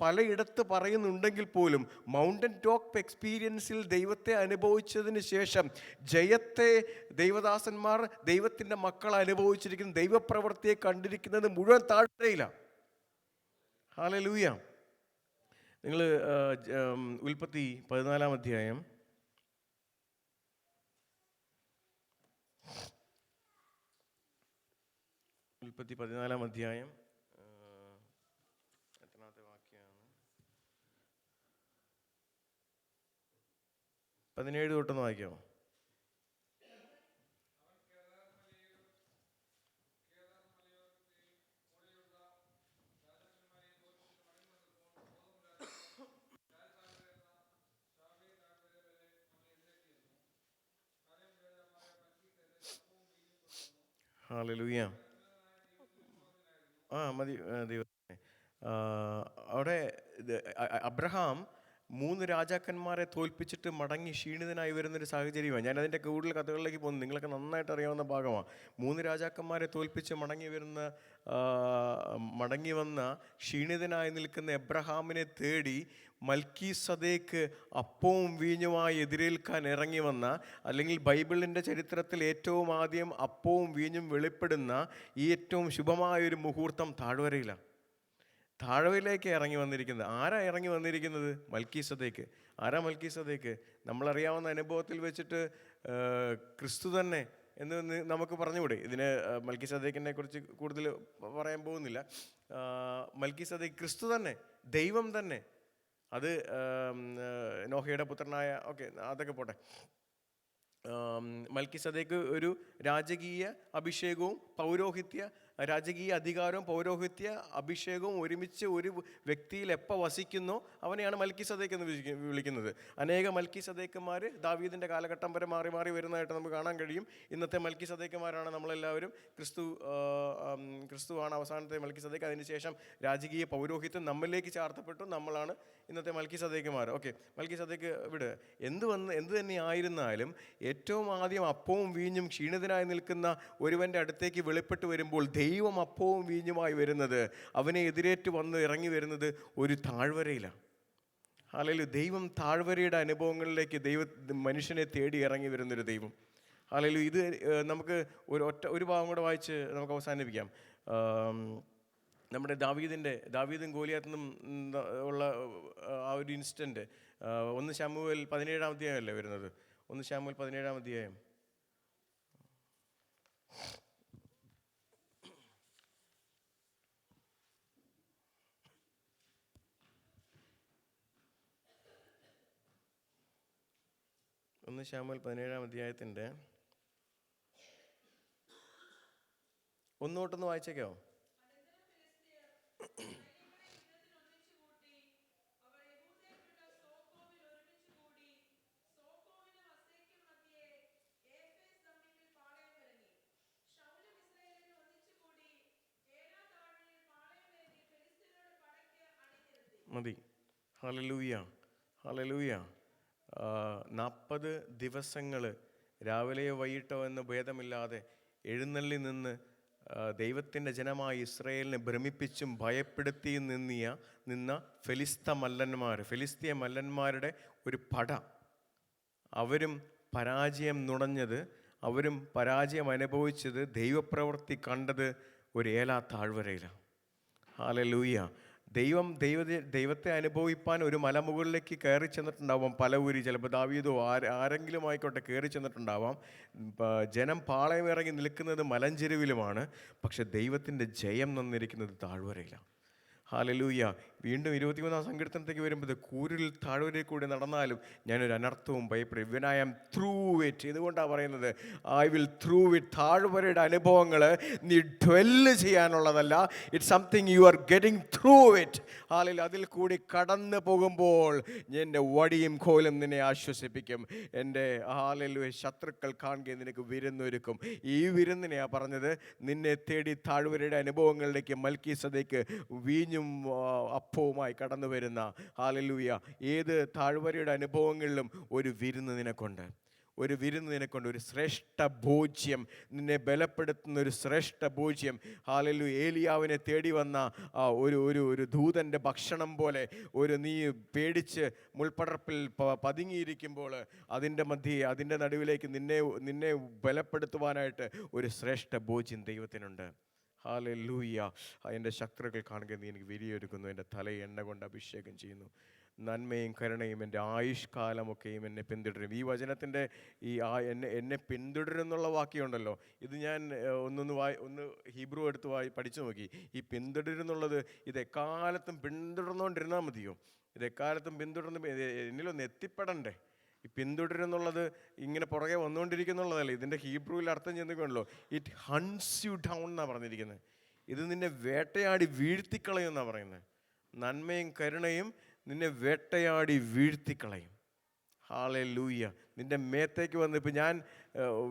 പലയിടത്ത് പറയുന്നുണ്ടെങ്കിൽ പോലും മൗണ്ടൻ ടോപ്പ് എക്സ്പീരിയൻസിൽ ദൈവത്തെ അനുഭവിച്ചതിന് ശേഷം ജയത്തെ ദൈവദാസന്മാർ, ദൈവത്തിൻ്റെ മക്കൾ അനുഭവിച്ചിരിക്കുന്ന ദൈവപ്രവൃത്തിയെ കണ്ടിരിക്കുന്നത് മുഴുവൻ താഴ്വരയിലാണ്. ഹല്ലേലൂയ. നിങ്ങൾ ഉൽപ്പത്തി 14-ാം അധ്യായം എത്രാമത്തെ വാക്യമാണ്? 17 തൊട്ടൊന്ന് വായിക്കാമോ? ഹല്ലേലൂയ. മതി ദൈവമേ. അവിടെ അബ്രഹാം 3 രാജാക്കന്മാരെ തോൽപ്പിച്ചിട്ട് മടങ്ങി ക്ഷീണിതനായി വരുന്നൊരു സാഹചര്യമാണ്. ഞാൻ അതിൻ്റെ കൂടുതൽ കഥകളിലേക്ക് പോകുന്നു, നിങ്ങളൊക്കെ നന്നായിട്ട് അറിയാവുന്ന ഭാഗമാണ്. 3 രാജാക്കന്മാരെ തോൽപ്പിച്ച് മടങ്ങി വന്ന ക്ഷീണിതനായി നിൽക്കുന്ന എബ്രഹാമിനെ തേടി മൽക്കീസദേക്ക് അപ്പവും വീഞ്ഞുമായി എതിരേൽക്കാൻ ഇറങ്ങി വന്ന, അല്ലെങ്കിൽ ബൈബിളിൻ്റെ ചരിത്രത്തിൽ ഏറ്റവും ആദ്യം അപ്പവും വീഞ്ഞും വെളിപ്പെടുന്ന ഈ ഏറ്റവും ശുഭമായൊരു മുഹൂർത്തം താഴ്വരയിലാണ്. താഴ്വരയിലേക്ക് ഇറങ്ങി വന്നിരിക്കുന്നത് ആരാ? ഇറങ്ങി വന്നിരിക്കുന്നത് മൽക്കീസദേക്ക്. ആരാ മൽക്കീസദേക്ക്? നമ്മളറിയാവുന്ന അനുഭവത്തിൽ വെച്ചിട്ട് ക്രിസ്തു തന്നെ എന്ന് നമുക്ക് പറഞ്ഞുകൂടെ? ഇതിന് മൽക്കീസദേക്കിനെ കുറിച്ച് കൂടുതൽ പറയാൻ പോകുന്നില്ല. മൽക്കീസദേക്ക് ക്രിസ്തു തന്നെ, ദൈവം തന്നെ. അത് നോഹയുടെ പുത്രനായ, ഓക്കെ അതൊക്കെ പോട്ടെ. മൽക്കീസദേക്ക് ഒരു രാജകീയ അഭിഷേകവും രാജകീയ അധികാരവും പൗരോഹിത്യ അഭിഷേകവും ഒരുമിച്ച് ഒരു വ്യക്തിയിൽ എപ്പോൾ വസിക്കുന്നോ അവനെയാണ് മൽക്കീസദേക്ക് എന്ന് വിളിക്കുന്നത്. അനേക മൽക്കീസദേക്കന്മാർ ദാവീദിൻ്റെ കാലഘട്ടം വരെ മാറി മാറി വരുന്നതായിട്ട് നമുക്ക് കാണാൻ കഴിയും. ഇന്നത്തെ മൽക്കീസദേക്കന്മാരാണ് നമ്മളെല്ലാവരും. ക്രിസ്തുവാണ് അവസാനത്തെ മൽക്കീസദേക്ക്. അതിനുശേഷം രാജകീയ പൗരോഹിത്യം നമ്മളിലേക്ക് ചാർത്തപ്പെട്ടു. നമ്മളാണ് ഇന്നത്തെ മൽക്കീസദേക്കന്മാർ. ഓക്കെ, മൽക്കീസദേക്ക് വിട്. എന്ത് തന്നെ ആയിരുന്നാലും ഏറ്റവും ആദ്യം അപ്പവും വീഞ്ഞും ക്ഷീണിതനായി നിൽക്കുന്ന ഒരുവൻ്റെ അടുത്തേക്ക് വെളിപ്പെട്ട് വരുമ്പോൾ ദൈവം അപ്പവും വീഞ്ഞുമായി വരുന്നത്, അവനെ എതിരേറ്റ് വന്ന് ഇറങ്ങി വരുന്നത് ഒരു താഴ്വരയിലാണ്. ഹല്ലേലൂയ. ദൈവം താഴ്വരയുടെ അനുഭവങ്ങളിലേക്ക് മനുഷ്യനെ തേടി ഇറങ്ങി വരുന്നൊരു ദൈവം. ഹല്ലേലൂയ. ഇത് നമുക്ക് ഒരു ഭാഗം കൂടെ വായിച്ച് നമുക്ക് അവസാനിപ്പിക്കാം. നമ്മുടെ ദാവീദും ഗോലിയാത്തും ഉള്ള ആ ഒരു ഇൻസ്റ്റൻറ്റ് 1 ശമൂവേൽ 17-ാം അധ്യായമല്ലേ വരുന്നത്? 1 ശമൂവേൽ 17-ാം അധ്യായം. ശമൂവേൽ 17-ാം അധ്യായത്തിൻ്റെ 1 തൊട്ടൊന്ന് വായിച്ചേക്കാവോ? മതി. Hallelujah, hallelujah. 40 ദിവസങ്ങൾ രാവിലെയോ വൈകിട്ടോ എന്ന് ഭേദമില്ലാതെ എഴുന്നള്ളി നിന്ന് ദൈവത്തിൻ്റെ ജനമായ ഇസ്രായേലിനെ ഭ്രമിപ്പിച്ചും ഭയപ്പെടുത്തിയും നിന്ന ഫെലിസ്തീയ മല്ലന്മാരുടെ ഒരു പട. അവരും പരാജയം നുണഞ്ഞത്, അവരും പരാജയം അനുഭവിച്ചത്, ദൈവപ്രവൃത്തി കണ്ടത് ഒരു ഏലാ താഴ്വരയിലാണ്. ഹല്ലേലൂയ. ദൈവത്തെ അനുഭവിപ്പാൻ ഒരു മലമുകളിലേക്ക് കയറി ചെന്നിട്ടുണ്ടാവാം. പലവൂരി, ചിലപ്പോൾ ദാവീദോ ആരെങ്കിലും ആയിക്കോട്ടെ കയറി ചെന്നിട്ടുണ്ടാവാം. ജനം പാളയം ഇറങ്ങി നിൽക്കുന്നത് മലഞ്ചെരുവിലുമാണ്. പക്ഷെ ദൈവത്തിൻ്റെ ജയം നിന്നിരിക്കുന്നത് താഴ്വരയിലാണ്. ഹല്ലേലൂയ. വീണ്ടും 23-ാം സങ്കീർത്തനത്തേക്ക് വരുമ്പോൾ കൂരിൽ താഴ്വരയിൽ കൂടി നടന്നാലും ഞാനൊരു അനർത്ഥവും ഭയപ്പെടും. When I am through it, ഇതുകൊണ്ടാണ് പറയുന്നത് ഐ വിൽ ത്രൂ ഇറ്റ്. താഴ്വരയുടെ അനുഭവങ്ങൾ നീ ഡ്വെല്ല് ചെയ്യാനുള്ളതല്ല, it's something you are getting through it. അതിൽ കൂടി കടന്നു പോകുമ്പോൾ എൻ്റെ വടിയും കോലും നിന്നെ ആശ്വസിപ്പിക്കും. എൻ്റെ ശത്രുക്കൾ കാണുകയും നിനക്ക് വിരുന്നൊരുക്കും. ഈ വിരുന്നിനെയാണ് പറഞ്ഞത്, നിന്നെ തേടി താഴ്വരയുടെ അനുഭവങ്ങളിലേക്ക് മൽക്കീസദേക്ക് വീഞ്ഞും അപ്പവുമായി കടന്നു വരുന്ന. ഹല്ലേലൂയ. ഏത് താഴ്വരയുടെ അനുഭവങ്ങളിലും ഒരു വിരുന്ന് നിനക്കുണ്ട്, ഒരു വിരുന്ന് നിനക്കുണ്ട്, ഒരു ശ്രേഷ്ഠ ഭോജ്യം, നിന്നെ ബലപ്പെടുത്തുന്ന ഒരു ശ്രേഷ്ഠ ഭോജ്യം. ഹല്ലേലൂയ. ഏലിയാവിനെ തേടി വന്ന ഒരു ദൂതൻ്റെ ഭക്ഷണം പോലെ നീ പേടിച്ച് മുൾപ്പടർപ്പിൽ പതുങ്ങിയിരിക്കുമ്പോൾ അതിൻ്റെ മധ്യേ, അതിൻ്റെ നടുവിലേക്ക് നിന്നെ ബലപ്പെടുത്തുവാനായിട്ട് ഒരു ശ്രേഷ്ഠ ഭോജ്യം ദൈവത്തിനുണ്ട്. ഹല്ലേലൂയ. എൻ്റെ ശത്രുക്കൾ കാണുക നീ എനിക്ക് വിരിയൊരുക്കുന്നു, എൻ്റെ തലയെ എണ്ണ കൊണ്ട് അഭിഷേകം ചെയ്യുന്നു. നന്മയും കരുണയും എൻ്റെ ആയുഷ്കാലമൊക്കെയും എന്നെ പിന്തുടരും. ഈ വചനത്തിൻ്റെ എന്നെ പിന്തുടരും എന്നുള്ള വാക്യമുണ്ടല്ലോ, ഇത് ഞാൻ ഒന്ന് ഹീബ്രു എടുത്ത് പഠിച്ചു നോക്കി. ഈ പിന്തുടരുന്നുള്ളത് ഇത് എക്കാലത്തും പിന്തുടർന്നുകൊണ്ടിരുന്നാൽ മതിയോ? ഇത് എക്കാലത്തും എന്നിലൊന്ന് എത്തിപ്പെടണ്ടേ? ഈ പിന്തുടരുന്നുള്ളത് ഇങ്ങനെ പുറകെ വന്നുകൊണ്ടിരിക്കുന്നുള്ളതല്ലേ. ഇതിൻ്റെ ഹീബ്രുവിൽ അർത്ഥം ചെന്നിട്ടുണ്ടല്ലോ, ഇറ്റ് ഹൺസ് യു ഡൗൺ എന്നാണ് പറഞ്ഞിരിക്കുന്നത്. ഇത് നിന്നെ വേട്ടയാടി വീഴ്ത്തിക്കളയും എന്നാണ് പറയുന്നത്. നന്മയും കരുണയും നിന്നെ വേട്ടയാടി വീഴ്ത്തിക്കളയും. ഹല്ലേലൂയ. നിൻ്റെ മേത്തേക്ക് വന്ന് ഇപ്പം ഞാൻ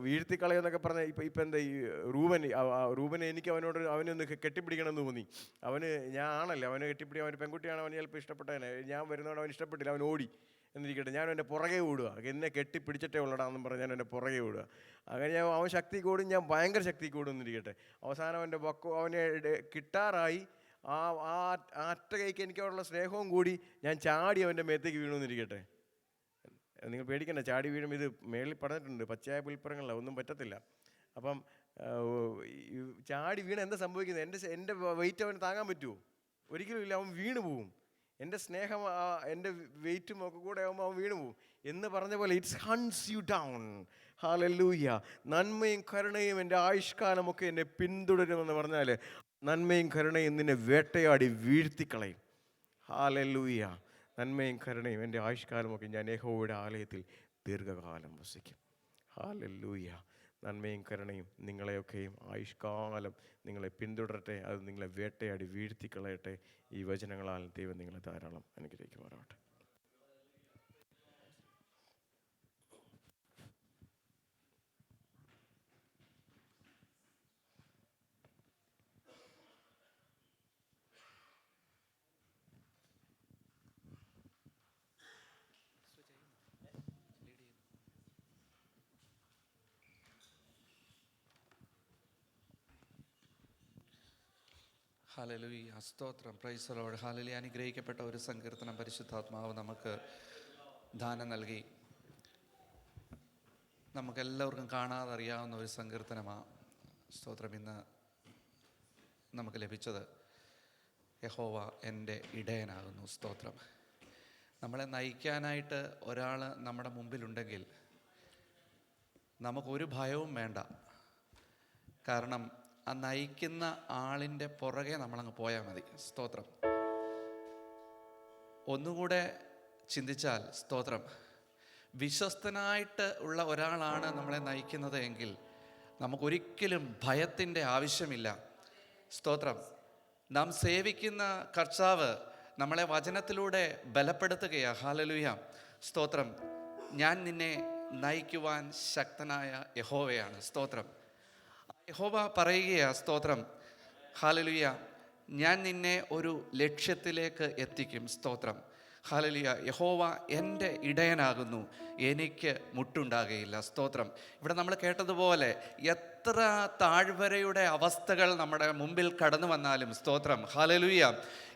വീഴ്ത്തിക്കളയെന്നൊക്കെ പറഞ്ഞാൽ ഇപ്പം എന്താ, ഈ റൂബനെ എനിക്ക് അവനൊന്ന് കെട്ടിപ്പിടിക്കണമെന്ന് തോന്നി. ഞാൻ ആണല്ലേ, അവനെ കെട്ടിപ്പിടിക്കാൻ, അവൻ പെൺകുട്ടിയാണ്, അവന് ചിലപ്പോൾ ഇഷ്ടപ്പെട്ടതിനെ. ഞാൻ വരുന്നതുകൊണ്ട് അവൻ ഇഷ്ടപ്പെട്ടില്ല, അവൻ ഓടി എന്നിരിക്കട്ടെ, ഞാൻ എൻ്റെ പുറകെ ഓടുക, എന്നെ കെട്ടിപ്പിടിച്ചിട്ടേ ഉള്ളടാന്നും പറഞ്ഞ് ഞാൻ എൻ്റെ പുറകെ ഓടുക. അങ്ങനെ അവൻ ശക്തി കൂടും, ഞാൻ ഭയങ്കര ശക്തി കൂടും എന്നിരിക്കട്ടെ. അവസാനം അവനെ കിട്ടാറായി. അറ്റ കൈക്ക് എനിക്ക് അവരുള്ള സ്നേഹവും കൂടി ഞാൻ ചാടി അവൻ്റെ മേത്തേക്ക് വീണമെന്നിരിക്കട്ടെ. നിങ്ങൾ പേടിക്കണ്ട, ചാടി വീഴും. ഇത് മേളിൽ പറഞ്ഞിട്ടുണ്ട്, പച്ചയായ പുൽപ്പുറങ്ങളിലാണ്, ഒന്നും പറ്റത്തില്ല. അപ്പം ചാടി വീണ് എന്താ സംഭവിക്കുന്നത്? എൻ്റെ വെയിറ്റ് അവന് താങ്ങാൻ പറ്റുമോ? ഒരിക്കലും ഇല്ല, അവൻ വീണ് പോവും. എൻ്റെ സ്നേഹം, എൻ്റെ വെയിറ്റും ഒക്കെ കൂടെ ആകുമ്പോൾ അവൻ വീണ് പോവും എന്ന് പറഞ്ഞ പോലെ it's Hund's you down. Hallelujah. നന്മയും കരുണയും എൻ്റെ ആയുഷ്കാലമൊക്കെ എന്നെ പിന്തുടരുമെന്ന് പറഞ്ഞാൽ നന്മയും കരുണയും നിന്നെ വേട്ടയാടി വീഴ്ത്തിക്കളയും. ഹല്ലേലൂയ. നന്മയും കരുണയും എൻ്റെ ആയുഷ്കാലമൊക്കെ ഞാൻ യഹോവയുടെ ആലയത്തിൽ ദീർഘകാലം വസിക്കും. ഹല്ലേലൂയ. നന്മയും കരുണയും നിങ്ങളെയൊക്കെയും ആയുഷ്കാലം നിങ്ങളെ പിന്തുടരട്ടെ. അത് നിങ്ങളെ വേട്ടയാടി വീഴ്ത്തിക്കളയട്ടെ. ഈ വചനങ്ങളാൽ ദൈവം നിങ്ങളെ ധാരാളം അനുഗ്രഹിക്കുമാറാവട്ടെ. ഹല്ലേലൂയ. സ്തോത്രം. Price the Lord. ഹല്ലേലൂയ. അനുഗ്രഹിക്കപ്പെട്ട ഒരു സങ്കീർത്തനം പരിശുദ്ധാത്മാവ് നമുക്ക് ദാനം നൽകി. നമുക്കെല്ലാവർക്കും കാണാതെ അറിയാവുന്ന ഒരു സങ്കീർത്തനമാണ്. സ്തോത്രം. ഇന്ന് നമുക്ക് ലഭിച്ചത് യഹോവ എൻ്റെ ഇടയനാകുന്നു. സ്തോത്രം. നമ്മളെ നയിക്കാനായിട്ട് ഒരാൾ നമ്മുടെ മുമ്പിലുണ്ടെങ്കിൽ നമുക്കൊരു ഭയവും വേണ്ട. കാരണം ആ നയിക്കുന്ന ആളിൻ്റെ പുറകെ നമ്മളങ്ങ് പോയാൽ മതി. സ്തോത്രം. ഒന്നുകൂടെ ചിന്തിച്ചാൽ, സ്തോത്രം, വിശ്വസ്തനായിട്ട് ഉള്ള ഒരാളാണ് നമ്മളെ നയിക്കുന്നത് എങ്കിൽ നമുക്കൊരിക്കലും ഭയത്തിൻ്റെ ആവശ്യമില്ല. സ്തോത്രം. നാം സേവിക്കുന്ന കർത്താവ് നമ്മളെ വചനത്തിലൂടെ ബലപ്പെടുത്തുകയാണ്. ഹല്ലേലൂയ. സ്തോത്രം. ഞാൻ നിന്നെ നയിക്കുവാൻ ശക്തനായ യഹോവയാണ്. സ്തോത്രം. യഹോവ പറയുകയാണ്. സ്തോത്രം. ഹല്ലേലൂയ. ഞാൻ നിന്നെ ഒരു ലക്ഷ്യത്തിലേക്ക് എത്തിക്കും. സ്തോത്രം. ഹല്ലേലൂയ. യഹോവ എൻ്റെ ഇടയനാകുന്നു, എനിക്ക് മുട്ടുണ്ടാകുകയില്ല. സ്തോത്രം. ഇവിടെ നമ്മൾ കേട്ടതുപോലെ എത്ര താഴ്വരയുടെ അവസ്ഥകൾ നമ്മുടെ മുമ്പിൽ കടന്നു വന്നാലും, സ്തോത്രം, ഹല്ലേലൂയ,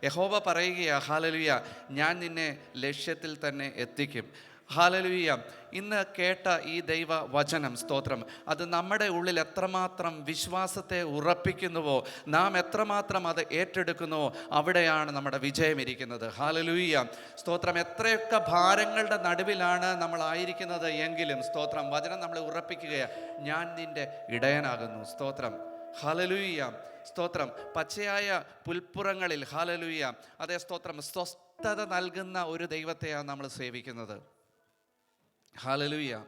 യഹോവ പറയുകയാണ്, ഹല്ലേലൂയ, ഞാൻ നിന്നെ ലക്ഷ്യത്തിൽ തന്നെ എത്തിക്കും. ഹല്ലേലൂയ. ഇന്ന് കേട്ട ഈ ദൈവ വചനം, സ്തോത്രം, അത് നമ്മുടെ ഉള്ളിൽ എത്രമാത്രം വിശ്വാസത്തെ ഉറപ്പിക്കുന്നുവോ, നാം എത്രമാത്രം അത് ഏറ്റെടുക്കുന്നുവോ, അവിടെയാണ് നമ്മുടെ വിജയം ഇരിക്കുന്നത്. ഹല്ലേലൂയ. സ്തോത്രം. എത്രയൊക്കെ ഭാരങ്ങളുടെ നടുവിലാണ് നമ്മളായിരിക്കുന്നത് എങ്കിലും, സ്തോത്രം, വചനം നമ്മളെ ഉറപ്പിക്കുകയാണ്, ഞാൻ നിൻ്റെ ഇടയനാകുന്നു. സ്തോത്രം. ഹല്ലേലൂയ. സ്തോത്രം. പച്ചയായ പുൽപ്പുറങ്ങളിൽ ഹല്ലേലൂയ, അതേ സ്തോത്രം, സ്വസ്ഥത നൽകുന്ന ഒരു ദൈവത്തെയാണ് നമ്മൾ സേവിക്കുന്നത്. ഹല്ലേലൂയ.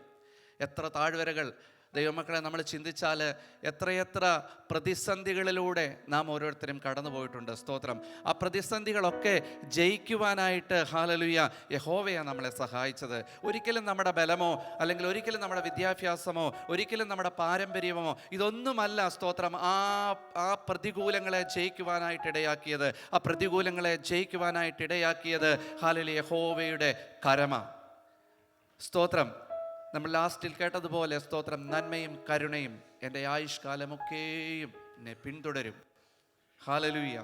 എത്ര താഴ്വരകൾ ദൈവമക്കളെ നമ്മൾ ചിന്തിച്ചാൽ എത്രയെത്ര പ്രതിസന്ധികളിലൂടെ നാം ഓരോരുത്തരും കടന്നു പോയിട്ടുണ്ട്. സ്തോത്രം. ആ പ്രതിസന്ധികളൊക്കെ ജയിക്കുവാനായിട്ട് ഹല്ലേലൂയ യഹോവയാണ് നമ്മളെ സഹായിച്ചത്. ഒരിക്കലും നമ്മുടെ ബലമോ അല്ലെങ്കിൽ ഒരിക്കലും നമ്മുടെ വിദ്യാഭ്യാസമോ ഒരിക്കലും നമ്മുടെ പാരമ്പര്യമോ ഇതൊന്നുമല്ല സ്തോത്രം ആ പ്രതികൂലങ്ങളെ ജയിക്കുവാനായിട്ട് ഇടയാക്കിയത്. ആ പ്രതികൂലങ്ങളെ ജയിക്കുവാനായിട്ട് ഇടയാക്കിയത് ഹല്ലേലൂയ യഹോവയുടെ കരമ. സ്തോത്രം. നമ്മൾ ലാസ്റ്റിൽ കേട്ടതുപോലെ സ്തോത്രം, നന്മയും കരുണയും എൻ്റെ ആയുഷ്കാലമൊക്കെയും എന്നെ പിന്തുടരും. ഹല്ലേലൂയ.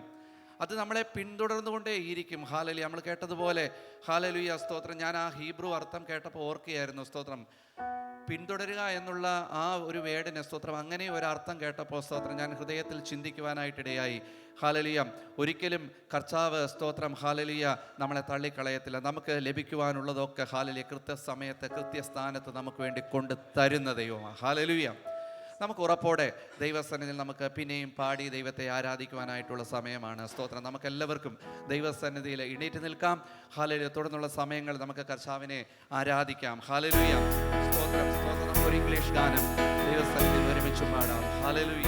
അത് നമ്മളെ പിന്തുടർന്നുകൊണ്ടേയിരിക്കും. ഹല്ലേലൂയ. നമ്മൾ കേട്ടതുപോലെ ഹല്ലേലൂയ സ്തോത്രം. ഞാൻ ആ ഹീബ്രു അർത്ഥം കേട്ടപ്പോൾ ഓർക്കുകയായിരുന്നു. സ്തോത്രം, പിന്തുടരുക എന്നുള്ള ആ ഒരു വേർഡിന് സ്തോത്രം അങ്ങനെ ഒരർത്ഥം കേട്ടപ്പോൾ സ്തോത്രം ഞാൻ ഹൃദയത്തിൽ ചിന്തിക്കുവാനായിട്ടിടയായി. ഹല്ലേലൂയ. ഒരിക്കലും കർത്താവ് സ്തോത്രം ഹല്ലേലൂയ നമ്മളെ തള്ളിക്കളയത്തില്ല. നമുക്ക് ലഭിക്കുവാനുള്ളതൊക്കെ ഹല്ലേലൂയ കൃത്യസമയത്ത് കൃത്യസ്ഥാനത്ത് നമുക്ക് വേണ്ടി കൊണ്ട് തരുന്ന ദൈവമാണ്. ഹല്ലേലൂയ. നമുക്ക് ഉറപ്പോടെ ദൈവസന്നിധിയിൽ നമുക്ക് പിന്നെയും പാടി ദൈവത്തെ ആരാധിക്കുവാനായിട്ടുള്ള സമയമാണ്. സ്തോത്രം. നമുക്കെല്ലാവർക്കും ദൈവസന്നിധിയിൽ എണീറ്റ് നിൽക്കാം. ഹല്ലേലൂയ. തുടർന്നുള്ള സമയങ്ങൾ നമുക്ക് കർത്താവിനെ ആരാധിക്കാം. ഹല്ലേലൂയ. സ്തോത്രം. സ്തോത്രം. നമുക്കൊരു ഇംഗ്ലീഷ് ഗാനം ദൈവസന്നിധിയിൽ ഒരുമിച്ച് പാടാം. Hallelujah.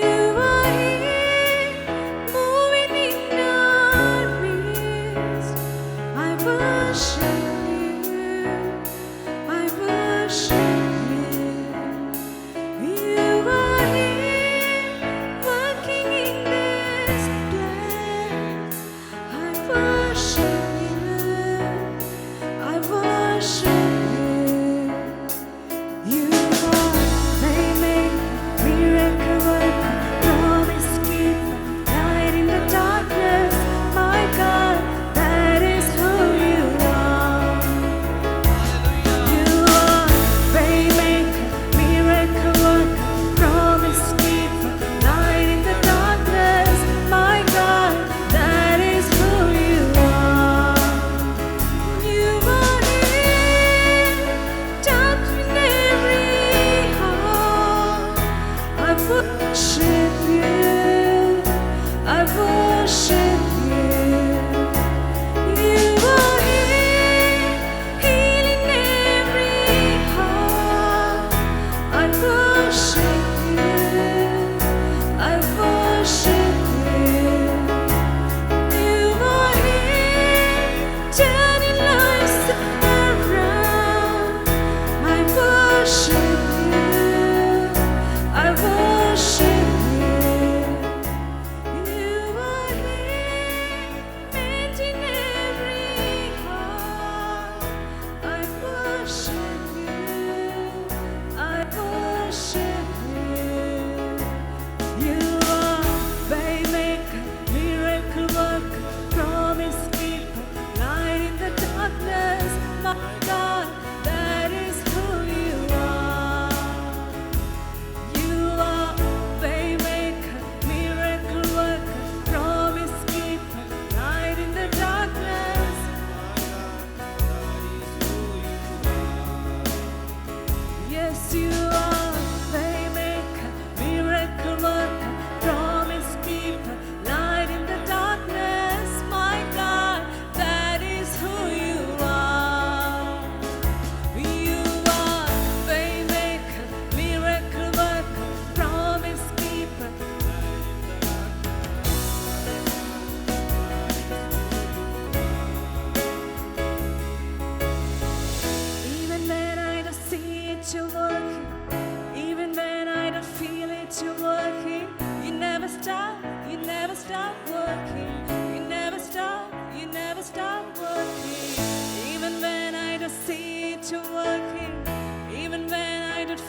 You are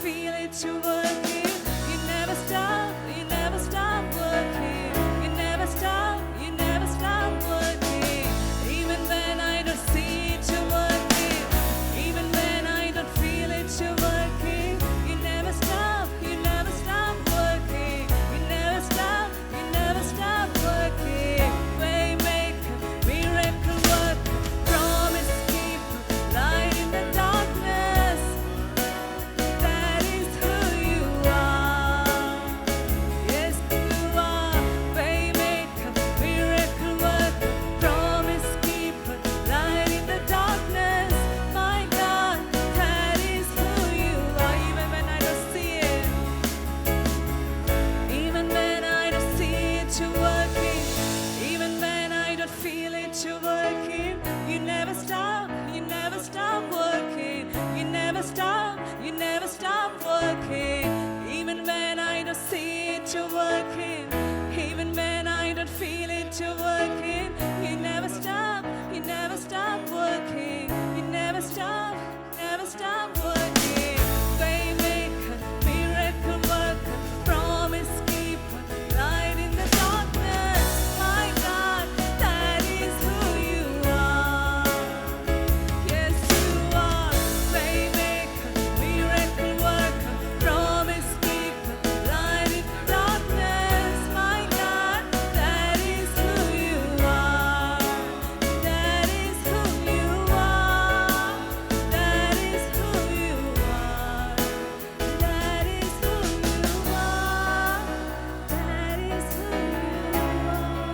feel it, you're working. You never stop working. You never stop working. Even when I don't see it, you're working. Even when I don't feel it, you're working. You never stop working. You never stop working. Waymaker, miracle worker, promise keeper, light in the darkness. That is who you are. Yes, you are. Waymaker, miracle worker, promise keeper, light in the darkness. My God, that is who you are. Even when I don't see it, even when I don't see it, you're working. Even when I don't feel it, you're working. You never stop working. You never stop working. Even when I don't see it, you're working. Even when I don't feel it, you're working. You never stop working. You never stop working. Waymaker, miracle worker, promise keeper, light in the darkness. My God, that is who you are. Yes, you are. Waymaker, miracle worker, promise keeper, light in the darkness. My God, that is who you are. That is who you are. That is who you are. That is who you are. That is who you are.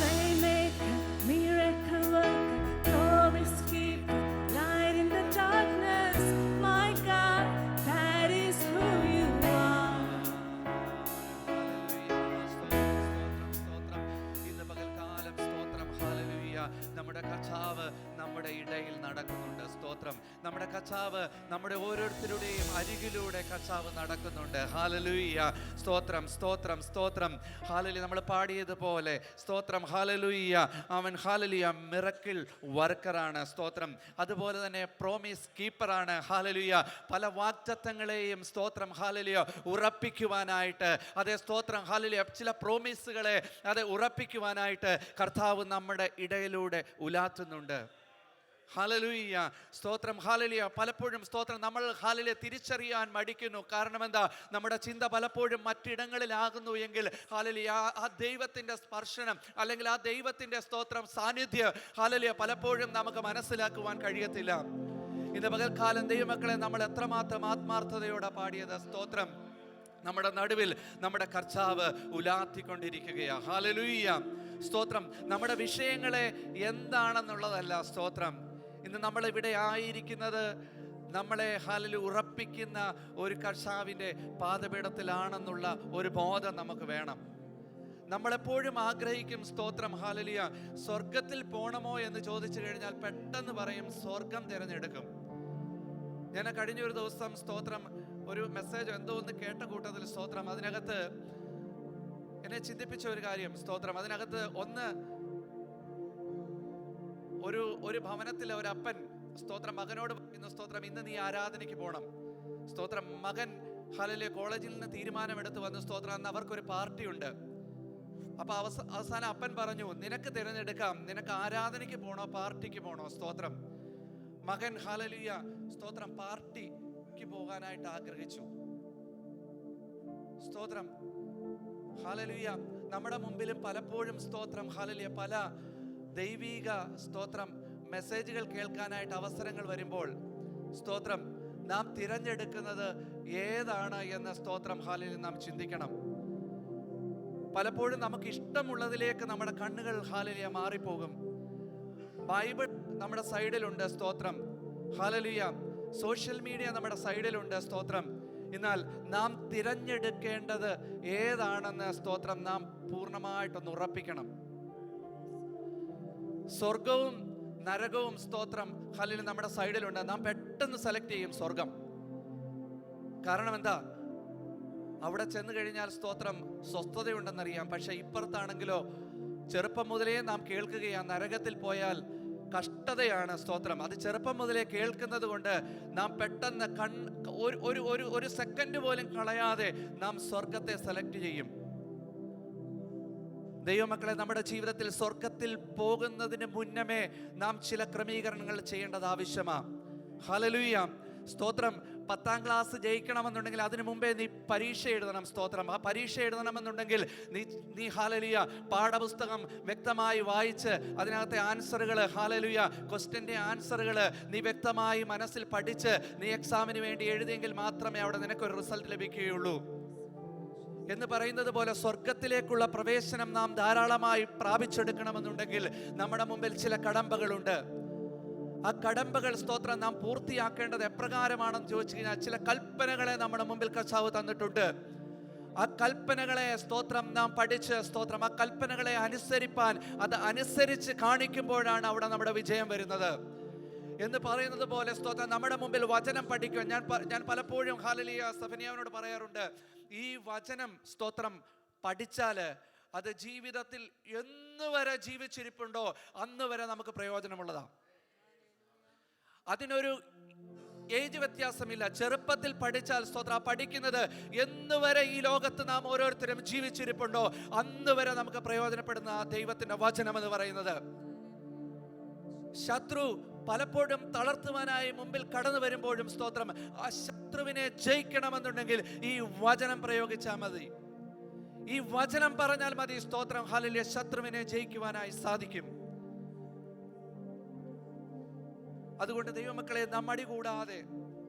Waymaker, miracle worker, promise keeper, light in the darkness. My God, that is who you are. ഇന്ന് പകൽക്കാലം സ്തോത്രം, ഹല്ലേലൂയ. നമ്മുടെ കർത്താവ് നമ്മുടെ ഇടയിൽ നടക്കുന്നുണ്ട്. സ്തോത്രം. നമ്മുടെ കർത്താവ് നമ്മുടെ ഓരോരുത്തരുടെയും അരികിലൂടെ കർത്താവ് നടക്കുന്നുണ്ട്. ഹല്ലേലൂയ. സ്തോത്രം, സ്തോത്രം, സ്തോത്രം. ഹല്ലേലൂയ. നമ്മൾ പാടിയതുപോലെ സ്തോത്രം, ഹല്ലേലൂയ. അവൻ ഹല്ലേലൂയ മിറക്കിൾ വർക്കറാണ്. സ്തോത്രം. അതുപോലെ തന്നെ പ്രോമിസ് കീപ്പറാണ്. ഹല്ലേലൂയ. പല വാഗ്ദത്തങ്ങളെയും സ്തോത്രം, ഹല്ലേലൂയ, ഉറപ്പിക്കുവാനായിട്ട്, അതേ സ്തോത്രം, ഹല്ലേലൂയ, ചില പ്രോമിസുകളെ അത് ഉറപ്പിക്കുവാനായിട്ട് കർത്താവ് നമ്മുടെ ഇടയിലൂടെ ഉലാത്തുന്നുണ്ട്. ഹല്ലേലൂയ. സ്തോത്രം, ഹല്ലേലൂയ. പലപ്പോഴും സ്തോത്രം നമ്മൾ ഹല്ലേലൂയ തിരിച്ചറിയാൻ മടിക്കുന്നു. കാരണം എന്താ? നമ്മുടെ ചിന്ത പലപ്പോഴും മറ്റിടങ്ങളിലാകുന്നു എങ്കിൽ ഹല്ലേലൂയ ആ ദൈവത്തിൻ്റെ സ്പർശനം അല്ലെങ്കിൽ ആ ദൈവത്തിൻ്റെ സ്തോത്രം സാന്നിധ്യം ഹല്ലേലൂയ പലപ്പോഴും നമുക്ക് മനസ്സിലാക്കുവാൻ കഴിയത്തില്ല. ഇന്ന് പകൽക്കാലം ദൈവമക്കളെ നമ്മൾ എത്രമാത്രം ആത്മാർത്ഥതയോടെ പാടിയത്. സ്തോത്രം. നമ്മുടെ നടുവിൽ നമ്മുടെ കർത്താവ് ഉലാത്തിക്കൊണ്ടിരിക്കുകയാ. ഹല്ലേലൂയ. സ്തോത്രം. നമ്മുടെ വിഷയങ്ങളെ എന്താണെന്നുള്ളതല്ല. സ്തോത്രം. ഇന്ന് നമ്മൾ ഇവിടെ ആയിരിക്കുന്നത് നമ്മളെ ഹല്ലേലൂയ ഉറപ്പിക്കുന്ന ഒരു കർത്താവിൻ്റെ പാദപീഠത്തിലാണെന്നുള്ള ഒരു ബോധം നമുക്ക് വേണം. നമ്മളെപ്പോഴും ആഗ്രഹിക്കും സ്തോത്രം, ഹല്ലേലൂയ, സ്വർഗത്തിൽ പോകണമോ എന്ന് ചോദിച്ചു കഴിഞ്ഞാൽ പെട്ടെന്ന് പറയും സ്വർഗം തിരഞ്ഞെടുക്കും. ഞാൻ കഴിഞ്ഞൊരു ദിവസം സ്തോത്രം ഒരു മെസ്സേജ് എന്തോ ഒന്ന് കേട്ട കൂട്ടത്തിൽ സ്തോത്രം അതിനകത്ത് എന്നെ ചിന്തിപ്പിച്ച ഒരു കാര്യം. സ്തോത്രം. അതിനകത്ത് ഒന്ന് ഒരു ഭവനത്തിലെ ഒരു അപ്പൻ സ്തോത്രം മകനോട് പറയുന്നു, സ്തോത്രം, ഇന്ന് നീ ആരാധനയ്ക്ക് പോകണം. സ്തോത്രം. മകൻ ഹല്ലേലൂയ കോളേജിൽ നിന്ന് തീരുമാനമെടുത്ത് വന്നു. സ്തോത്രം. അന്ന് അവർക്കൊരു പാർട്ടി ഉണ്ട്. അപ്പൊ അവസാനം അപ്പൻ പറഞ്ഞു, നിനക്ക് തിരഞ്ഞെടുക്കാം, നിനക്ക് ആരാധനയ്ക്ക് പോണോ പാർട്ടിക്ക് പോണോ. സ്തോത്രം. മകൻ ഹല്ലേലൂയ സ്തോത്രം പാർട്ടിക്ക് പോകാനായിട്ട് ആഗ്രഹിച്ചു. സ്തോത്രം. ഹല്ലേലൂയ. നമ്മുടെ മുമ്പിലും പലപ്പോഴും സ്തോത്രം ഹല്ലേലൂയ പല ദൈവിക സ്തോത്രം മെസ്സേജുകൾ കേൾക്കാനായിട്ട് അവസരങ്ങൾ വരുമ്പോൾ സ്തോത്രം നാം തിരഞ്ഞെടുക്കുന്നത് ഏതാണ് എന്ന സ്തോത്രം ഹല്ലേലൂയ നാം ചിന്തിക്കണം. പലപ്പോഴും നമുക്ക് ഇഷ്ടമുള്ളതിലേക്ക് നമ്മുടെ കണ്ണുകൾ ഹല്ലേലൂയ മാറിപ്പോകും. ബൈബിൾ നമ്മുടെ സൈഡിലുണ്ട്. സ്തോത്രം. ഹല്ലേലൂയ. സോഷ്യൽ മീഡിയ നമ്മുടെ സൈഡിലുണ്ട്. സ്തോത്രം. എന്നാൽ നാം തിരഞ്ഞെടുക്കേണ്ടത് ഏതാണെന്ന് സ്തോത്രം നാം പൂർണ്ണമായിട്ടൊന്ന് ഉറപ്പിക്കണം. സ്വർഗവും നരകവും സ്തോത്രം ഹല്ലേലൂയ നമ്മുടെ സൈഡിലുണ്ട്. നാം പെട്ടെന്ന് സെലക്ട് ചെയ്യും സ്വർഗം. കാരണം എന്താ? അവിടെ ചെന്ന് കഴിഞ്ഞാൽ സ്തോത്രം സ്വസ്ഥതയുണ്ടെന്നറിയാം. പക്ഷെ ഇപ്പുറത്താണെങ്കിലോ ചെറുപ്പം മുതലേ നാം കേൾക്കുകയാണ്, നരകത്തിൽ പോയാൽ കഷ്ടതയാണ്. സ്തോത്രം. അത് ചെറുപ്പം മുതലേ കേൾക്കുന്നത് കൊണ്ട് നാം പെട്ടെന്ന് ഒരു സെക്കൻഡ് പോലും കളയാതെ നാം സ്വർഗത്തെ സെലക്ട് ചെയ്യും. ദൈവമക്കളെ, നമ്മുടെ ജീവിതത്തിൽ സ്വർഗത്തിൽ പോകുന്നതിന് മുന്നമേ നാം ചില ക്രമീകരണങ്ങൾ ചെയ്യേണ്ടത് ആവശ്യമാണ്. ഹല്ലേലൂയ, സ്തോത്രം. 10ാം ക്ലാസ് ജയിക്കണമെന്നുണ്ടെങ്കിൽ അതിനു മുമ്പേ നീ പരീക്ഷ എഴുതണം. സ്തോത്രം. ആ പരീക്ഷ എഴുതണമെന്നുണ്ടെങ്കിൽ നീ ഹല്ലേലൂയ പാഠപുസ്തകം വ്യക്തമായി വായിച്ച് അതിനകത്തെ ആൻസറുകൾ, ഹല്ലേലൂയ ക്വസ്റ്റ്യൻ്റെ ആൻസറുകൾ നീ വ്യക്തമായി മനസ്സിൽ പഠിച്ച് നീ എക്സാമിന് വേണ്ടി എഴുതിയെങ്കിൽ മാത്രമേ അവിടെ നിനക്കൊരു റിസൾട്ട് ലഭിക്കുകയുള്ളൂ. എന്ന് പറയുന്നത് പോലെ സ്വർഗത്തിലേക്കുള്ള പ്രവേശനം നാം ധാരാളമായി പ്രാപിച്ചെടുക്കണമെന്നുണ്ടെങ്കിൽ നമ്മുടെ മുമ്പിൽ ചില കടമ്പകളുണ്ട്. ആ കടമ്പകൾ, സ്തോത്രം, നാം പൂർത്തിയാക്കേണ്ടത് എപ്രകാരമാണെന്ന് ചോദിച്ചു കഴിഞ്ഞാൽ ചില കൽപ്പനകളെ നമ്മുടെ മുമ്പിൽ കർത്താവ് തന്നിട്ടുണ്ട്. ആ കൽപ്പനകളെ, സ്തോത്രം, നാം പഠിച്ച്, സ്തോത്രം, ആ കൽപ്പനകളെ അനുസരിപ്പാൻ, അത് അനുസരിച്ച് കാണിക്കുമ്പോഴാണ് അവിടെ നമ്മുടെ വിജയം വരുന്നത്. എന്ന് പറയുന്നത് പോലെ, സ്തോത്രം, നമ്മുടെ മുമ്പിൽ വചനം പഠിക്കുക. ഞാൻ പലപ്പോഴും ഹല്ലേലൂയ സഫനിയാവിനോട് പറയാറുണ്ട്, ഈ വചനം, സ്തോത്രം, പഠിച്ചാല് അത് ജീവിതത്തിൽ എന്ന് വരെ ജീവിച്ചിരിപ്പുണ്ടോ അന്ന് വരെ നമുക്ക് പ്രയോജനമുള്ളതാണ്. അതിനൊരു ഏജ് വ്യത്യാസമില്ല. ചെറുപ്പത്തിൽ പഠിച്ചാൽ, സ്തോത്രം, പഠിക്കുന്നത് എന്ന് വരെ ഈ ലോകത്ത് നാം ഓരോരുത്തരും ജീവിച്ചിരിപ്പുണ്ടോ അന്ന് വരെ നമുക്ക് പ്രയോജനപ്പെടുന്ന ദൈവത്തിന്റെ വചനം എന്ന് പറയുന്നത്. ശത്രു പലപ്പോഴും തളർത്തുവാനായി മുമ്പിൽ കടന്നു വരുമ്പോഴും, സ്തോത്രം, ആ ശത്രുവിനെ ജയിക്കണമെന്നുണ്ടെങ്കിൽ ഈ വചനം പ്രയോഗിച്ചാൽ മതി, ഈ വചനം പറഞ്ഞാൽ മതി. സ്തോത്രം, ഹല്ലേലൂയ, ശത്രുവിനെ ജയിക്കുവാനായി സാധിക്കും. അതുകൊണ്ട് ദൈവമക്കളെ, നാം മടി കൂടാതെ,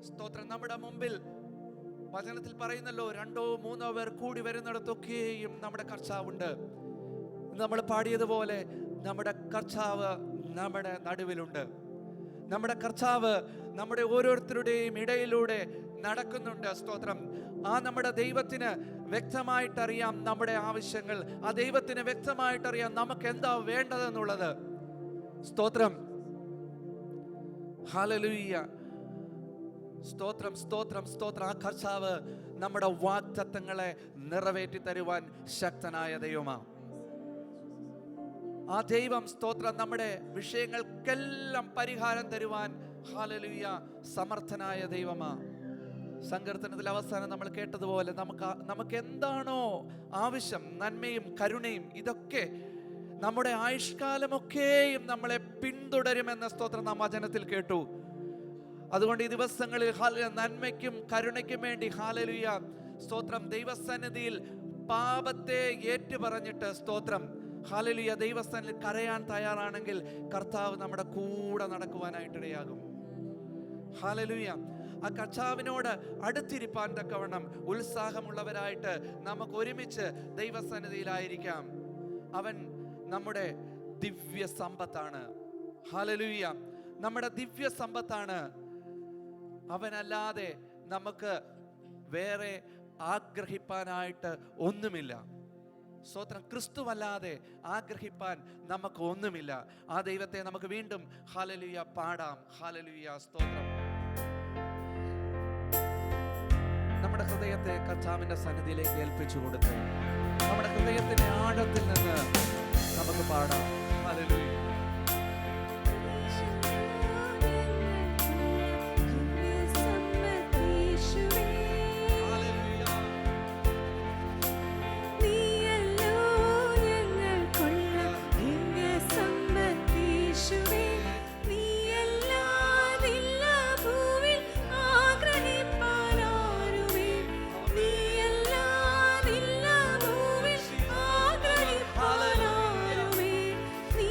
സ്തോത്രം, നമ്മുടെ മുമ്പിൽ വചനത്തിൽ പറയുന്നല്ലോ, 2 or 3 പേർ കൂടി വരുന്നിടത്തൊക്കെയും നമ്മുടെ കർത്താവുണ്ട്. നമ്മൾ പാടിയതുപോലെ നമ്മുടെ കർത്താവ് നമ്മുടെ നടുവിലുണ്ട്. നമ്മുടെ കർത്താവ് നമ്മുടെ ഓരോരുത്തരുടെയും ഇടയിലൂടെ നടക്കുന്നുണ്ട്. സ്തോത്രം. ആ നമ്മുടെ ദൈവത്തിന് വ്യക്തമായിട്ടറിയാം നമ്മുടെ ആവശ്യങ്ങൾ. ആ ദൈവത്തിന് വ്യക്തമായിട്ടറിയാം നമുക്ക് എന്താ വേണ്ടതെന്നുള്ളത്. സ്തോത്രം, ഹല്ലേലൂയ, സ്തോത്രം, സ്തോത്രം, സ്തോത്രം. ആ കർത്താവ് നമ്മുടെ വാഗ്ദത്തങ്ങളെ നിറവേറ്റി തരുവാൻ ശക്തനായ ദൈവമാണ്. ആ ദൈവം, സ്തോത്രം, നമ്മുടെ വിഷയങ്ങൾക്കെല്ലാം പരിഹാരം തരുവാൻ, ഹല്ലേലൂയ, സമർത്ഥനായ ദൈവമാണ്. സങ്കീർത്തനത്തിൽ അവസാനം നമ്മൾ കേട്ടതുപോലെ നമുക്ക് എന്താണോ ആവശ്യം, നന്മയും കരുണയും, ഇതൊക്കെ നമ്മുടെ ആയുഷ്കാലമൊക്കെയും നമ്മളെ പിന്തുടരുമെന്ന, സ്തോത്രം, നാം വചനത്തിൽ കേട്ടു. അതുകൊണ്ട് ഈ ദിവസങ്ങളിൽ നന്മയ്ക്കും കരുണയ്ക്കും വേണ്ടി, ഹല്ലേലൂയ, സ്തോത്രം, ദൈവസന്നിധിയിൽ പാപത്തെ ഏറ്റുപറഞ്ഞിട്ട്, സ്തോത്രം, ഹല്ലേലൂയ, ദൈവസന്നിധിയിൽ കരയാൻ തയ്യാറാണെങ്കിൽ കർത്താവ് നമ്മുടെ കൂടെ നടക്കുവാനായിട്ടിടയാകും. ഹല്ലേലൂയ. ആ കർത്താവിനോട് അടുത്തിരിപ്പാൻ തക്കവണ്ണം ഉത്സാഹമുള്ളവരായിട്ട് നമുക്ക് ഒരുമിച്ച് ദൈവസന്നിധിയിലായിരിക്കാം. അവൻ നമ്മുടെ ദിവ്യ സമ്പത്താണ്. ഹല്ലേലൂയ, നമ്മുടെ ദിവ്യ സമ്പത്താണ്. അവനല്ലാതെ നമുക്ക് വേറെ ആഗ്രഹിപ്പാനായിട്ട് ഒന്നുമില്ല. സ്തോത്രം, ക്രിസ്തുവല്ലാതെ ആഗ്രഹിപ്പാൻ നമുക്ക് ഒന്നുമില്ല. ആ ദൈവത്തെ നമുക്ക് വീണ്ടും ഹല്ലേലൂയ പാടാം. ഹല്ലേലൂയ, സ്തോത്രം. നമ്മുടെ ഹൃദയത്തെ കർത്താവിന്റെ സന്നിധിയിലേക്ക് ഏൽപ്പിച്ചു കൊടുത്ത് നമ്മുടെ ഹൃദയത്തിന്റെ ആഴത്തിൽ നിന്ന് നമുക്ക് പാടാം. ഹല്ലേലൂയ. നീ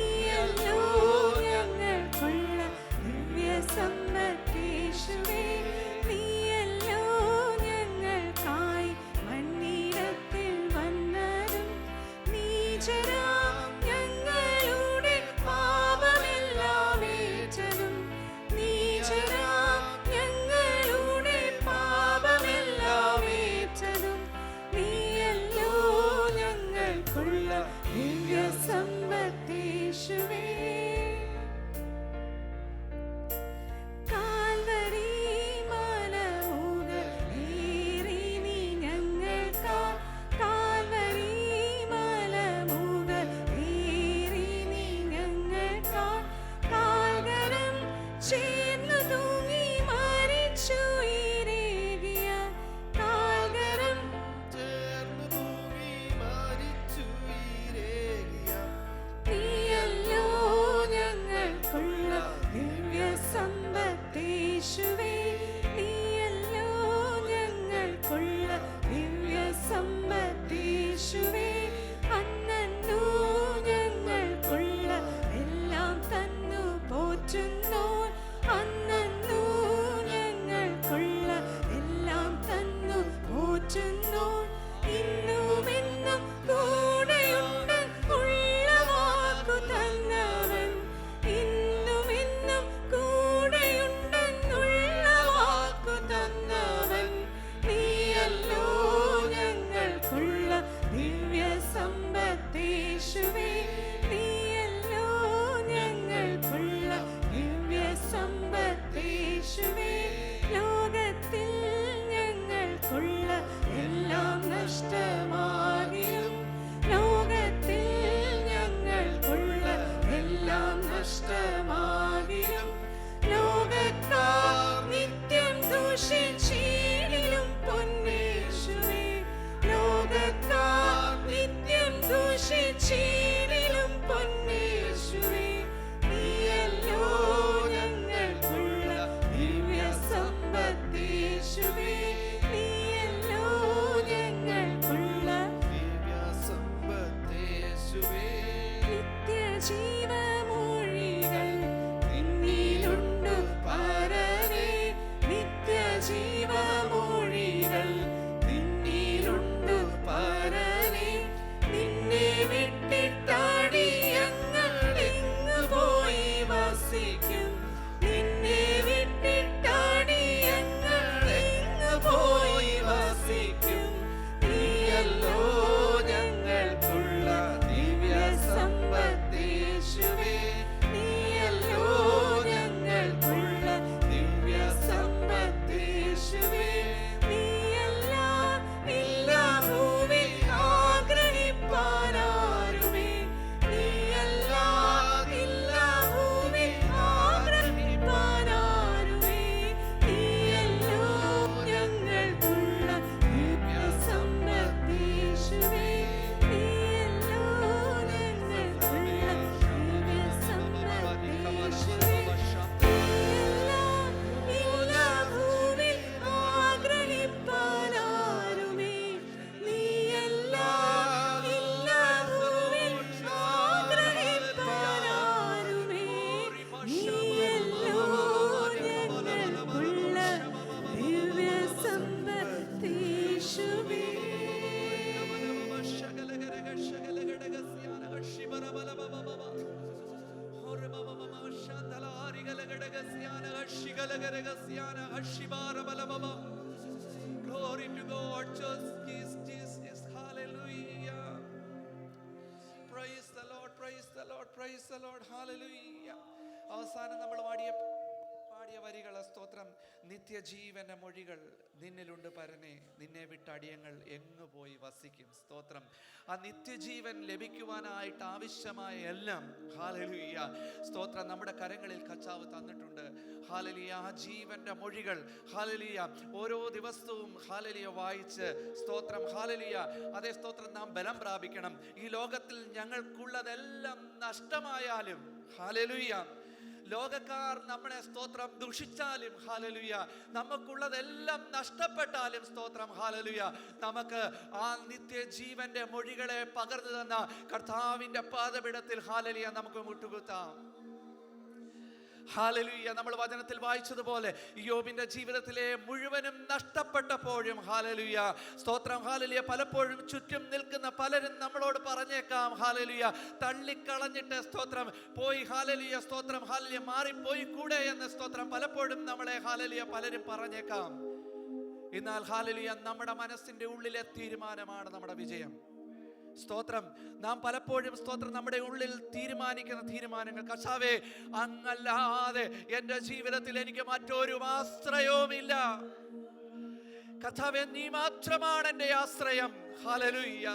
Glory to God. Jesus. Hallelujah. Praise the Lord. Praise the Lord. Praise the Lord. Hallelujah. അവസാനം നമ്മൾ പാടിയ വരികൾ സ്തോത്രം. നിത്യജീവന്റെ മൊഴികൾ നിന്നിലുണ്ട് പരനെ, നിന്നെ വിട്ട അടിയങ്ങൾ എങ്ങു പോയി വസിക്കും. സ്തോത്രം. ആ നിത്യജീവൻ ലഭിക്കുവാനായിട്ട് ആവശ്യമായ എല്ലാം ഹല്ലേലൂയ സ്തോത്രം നമ്മുടെ കരങ്ങളിൽ കർത്താവ് തന്നിട്ടുണ്ട്. ഹല്ലേലൂയ. ആ ജീവന്റെ മൊഴികൾ ഹല്ലേലൂയ ഓരോ ദിവസവും ഹല്ലേലൂയ വായിച്ച് സ്തോത്രം ഹല്ലേലൂയ അതേ സ്തോത്രം നാം ബലം പ്രാപിക്കണം. ഈ ലോകത്തിൽ ഞങ്ങൾക്കുള്ളതെല്ലാം നഷ്ടമായാലും ഹല്ലേലൂയ, ലോകക്കാർ നമ്മളെ സ്തോത്രം ദുഷിച്ചാലും ഹല്ലേലൂയ, നമുക്കുള്ളതെല്ലാം നഷ്ടപ്പെട്ടാലും സ്തോത്രം ഹല്ലേലൂയ, നമുക്ക് ആ നിത്യജീവന്റെ മൊഴികളെ പകർന്നു തന്ന കർത്താവിന്റെ പാദപീഠത്തിൽ ഹല്ലേലൂയ നമുക്ക് മുട്ടുകുത്താം. ഹല്ലേലൂയ. നമ്മൾ വചനത്തിൽ വായിച്ചതുപോലെ യോബിന്റെ ജീവിതത്തിലെ മുഴുവനും നഷ്ടപ്പെട്ടപ്പോഴും ഹല്ലേലൂയ സ്തോത്രം ഹല്ലേലൂയ പലപ്പോഴും ചുറ്റും നിൽക്കുന്ന പലരും നമ്മളോട് പറഞ്ഞേക്കാം ഹല്ലേലൂയ തള്ളിക്കളഞ്ഞിട്ട് സ്തോത്രം പോയി ഹല്ലേലൂയ സ്തോത്രം ഹല്ലേലൂയ മാറിപ്പോയി കൂടെ എന്ന് സ്തോത്രം പലപ്പോഴും നമ്മളെ ഹല്ലേലൂയ പലരും പറഞ്ഞേക്കാം. എന്നാൽ ഹല്ലേലൂയ നമ്മുടെ മനസ്സിന്റെ ഉള്ളിലെ തീരുമാനമാണ് നമ്മുടെ വിജയം. സ്തോത്രം. നാം പലപ്പോഴും സ്തോത്രം നമ്മുടെ ഉള്ളിൽ തീരുമാനിക്കുന്ന തീരുമാനങ്ങൾ കർത്താവേ അങ്ങല്ലാതെ എൻ്റെ ജീവിതത്തിൽ എനിക്ക് മറ്റൊരു ആശ്രയവുമില്ല. കർത്താവേ നീ മാത്രമാണ് എൻ്റെ ആശ്രയം. ഹല്ലേലൂയ.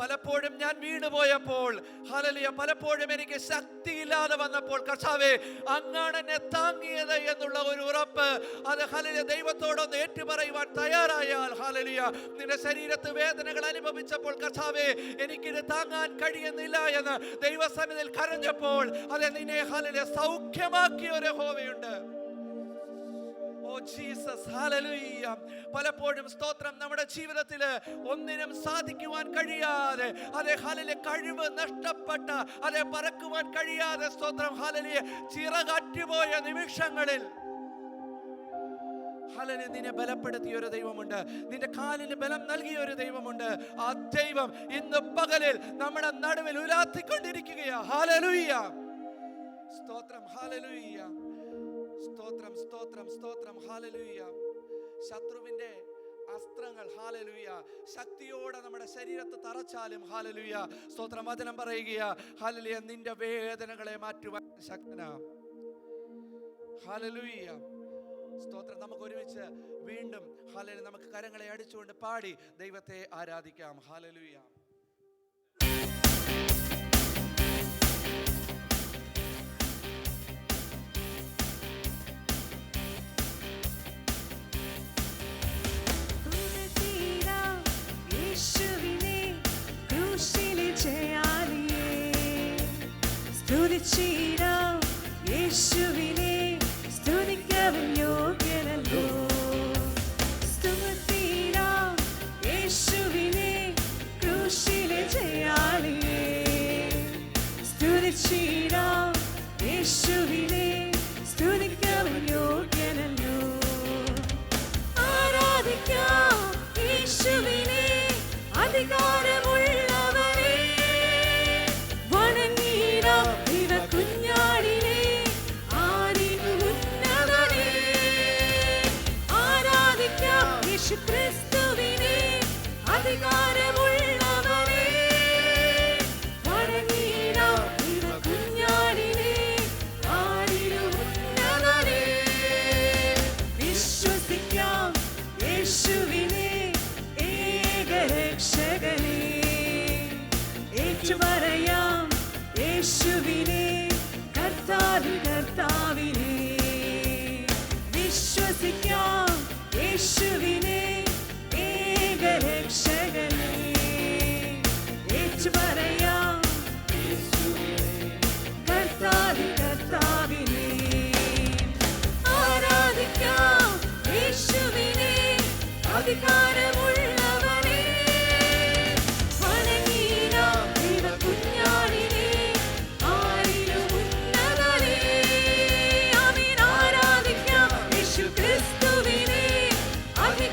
പലപ്പോഴും ഞാൻ വീണുപോയപ്പോൾ ഹല്ലേലൂയ പലപ്പോഴും എനിക്ക് ശക്തിയില്ലാതെ വന്നപ്പോൾ കർത്താവേ അങ്ങാണ് എന്നെ താങ്ങിയത് എന്നുള്ള ഒരു ഉറപ്പ് അത് ഹല്ലേലൂയ ദൈവത്തോടൊന്ന് ഏറ്റുപറയുവാൻ തയ്യാറായാൽ ഹല്ലേലൂയ നിന്റെ ശരീരത്ത് വേദനകൾ അനുഭവിച്ചപ്പോൾ കർത്താവേ എനിക്കിത് താങ്ങാൻ കഴിയുന്നില്ല എന്ന് ദൈവസന്നിധിയിൽ കരഞ്ഞപ്പോൾ അത് നിന്നെ ഹല്ലേലൂയ സൗഖ്യമാക്കിയ ഒരു യഹോവയുണ്ട്. Oh Jesus hallelujah. പലപ്പോഴും സ്തോത്രം നമ്മുടെ ജീവിതത്തിൽ ഒന്നിനും സാധിക്കുവാൻ കഴിയാതെ അതേ ഹല്ലേലൂയ കഴിവ് നഷ്ടപ്പെട്ട അതേ പറക്കുവാൻ കഴിയാതെ സ്തോത്രം ഹല്ലേലൂയ ചിറകറ്റുപോയ നിമിഷങ്ങളിൽ ഹല്ലേലൂയ നിന്നെ ബലപ്പെടുത്തിയ ഒരു ദൈവമുണ്ട്. നിന്റെ കാലിന് ബലം നൽകിയ ഒരു ദൈവമുണ്ട്. ആ ദൈവം ഇന്ന് പകലിൽ നമ്മുടെ നടുവിൽ ഉലാത്തിക്കൊണ്ടിരിക്കുകയാ. ഹല്ലേലൂയ. സ്തോത്രം ഹല്ലേലൂയ. സ്തോത്രം സ്തോത്രം സ്തോത്രം ഹല്ലേലൂയ. ശത്രുവിന്റെ അസ്ത്രങ്ങൾ ഹല്ലേലൂയ ശക്തിയോടെ നമ്മുടെ ശരീരത്തെ തറച്ചാലും ഹല്ലേലൂയ സ്തോത്രം വചനം പറയുകയാ ഹല്ലേലൂയ നിന്റെ വേദനകളെ മാറ്റുവാൻ ശക്തനാ. ഹല്ലേലൂയ. സ്തോത്രം. നമുക്ക് ഒരുമിച്ച് വീണ്ടും ഹല്ലേലൂയ നമുക്ക് കരങ്ങളെ അടിച്ചുകൊണ്ട് പാടി ദൈവത്തെ ആരാധിക്കാം. ഹല്ലേലൂയ. സ്തുതിച്ചിടാം യേശുവിനെ, സ്തുതിക്കവൻ യോഗ്യനല്ലോ. സ്തുതിച്ചിടാം യേശുവിനെ, ക്രൂശിലെ ജയാളിയെ. സ്തുതിച്ചിടാം യേശുവിനെ, സ്തുതിക്കവൻ യോഗ്യനല്ലോ. ആരാധിക്കാം യേശുവിനെ, അധികാരമുള്ളവരെ. വണങ്ങിടാം കുഞ്ഞാടിനെ, ആരിനു ഉന്നതനെ. ആരാധിക്കാം യേശുക്രിസ്തുവിനെ, അധികാരമുള്ളവരെ. വണങ്ങിടാം കുഞ്ഞാടിനെ, ആരിനു ഉന്നതനെ. വിശ്വസിക്കാം യേശുവിനെ, ഏകരക്ഷകനെ. ഏറ്റുപറയാം യേശുവിനെ, കർത്താവിനെ. വിശ്വസിക്കാം യേശുവിനെ, ഏകരക്ഷകനെ. ഏറ്റുപറയാം കർത്താവിനെ. ആരാധിക്കാം യേശുവിനെ, അധികാരമുള്ളവനെ. വണങ്ങിടാം കുഞ്ഞാടിനെ, ക്രിസ്തുവിനെ, അധികാരമുള്ളവനെ.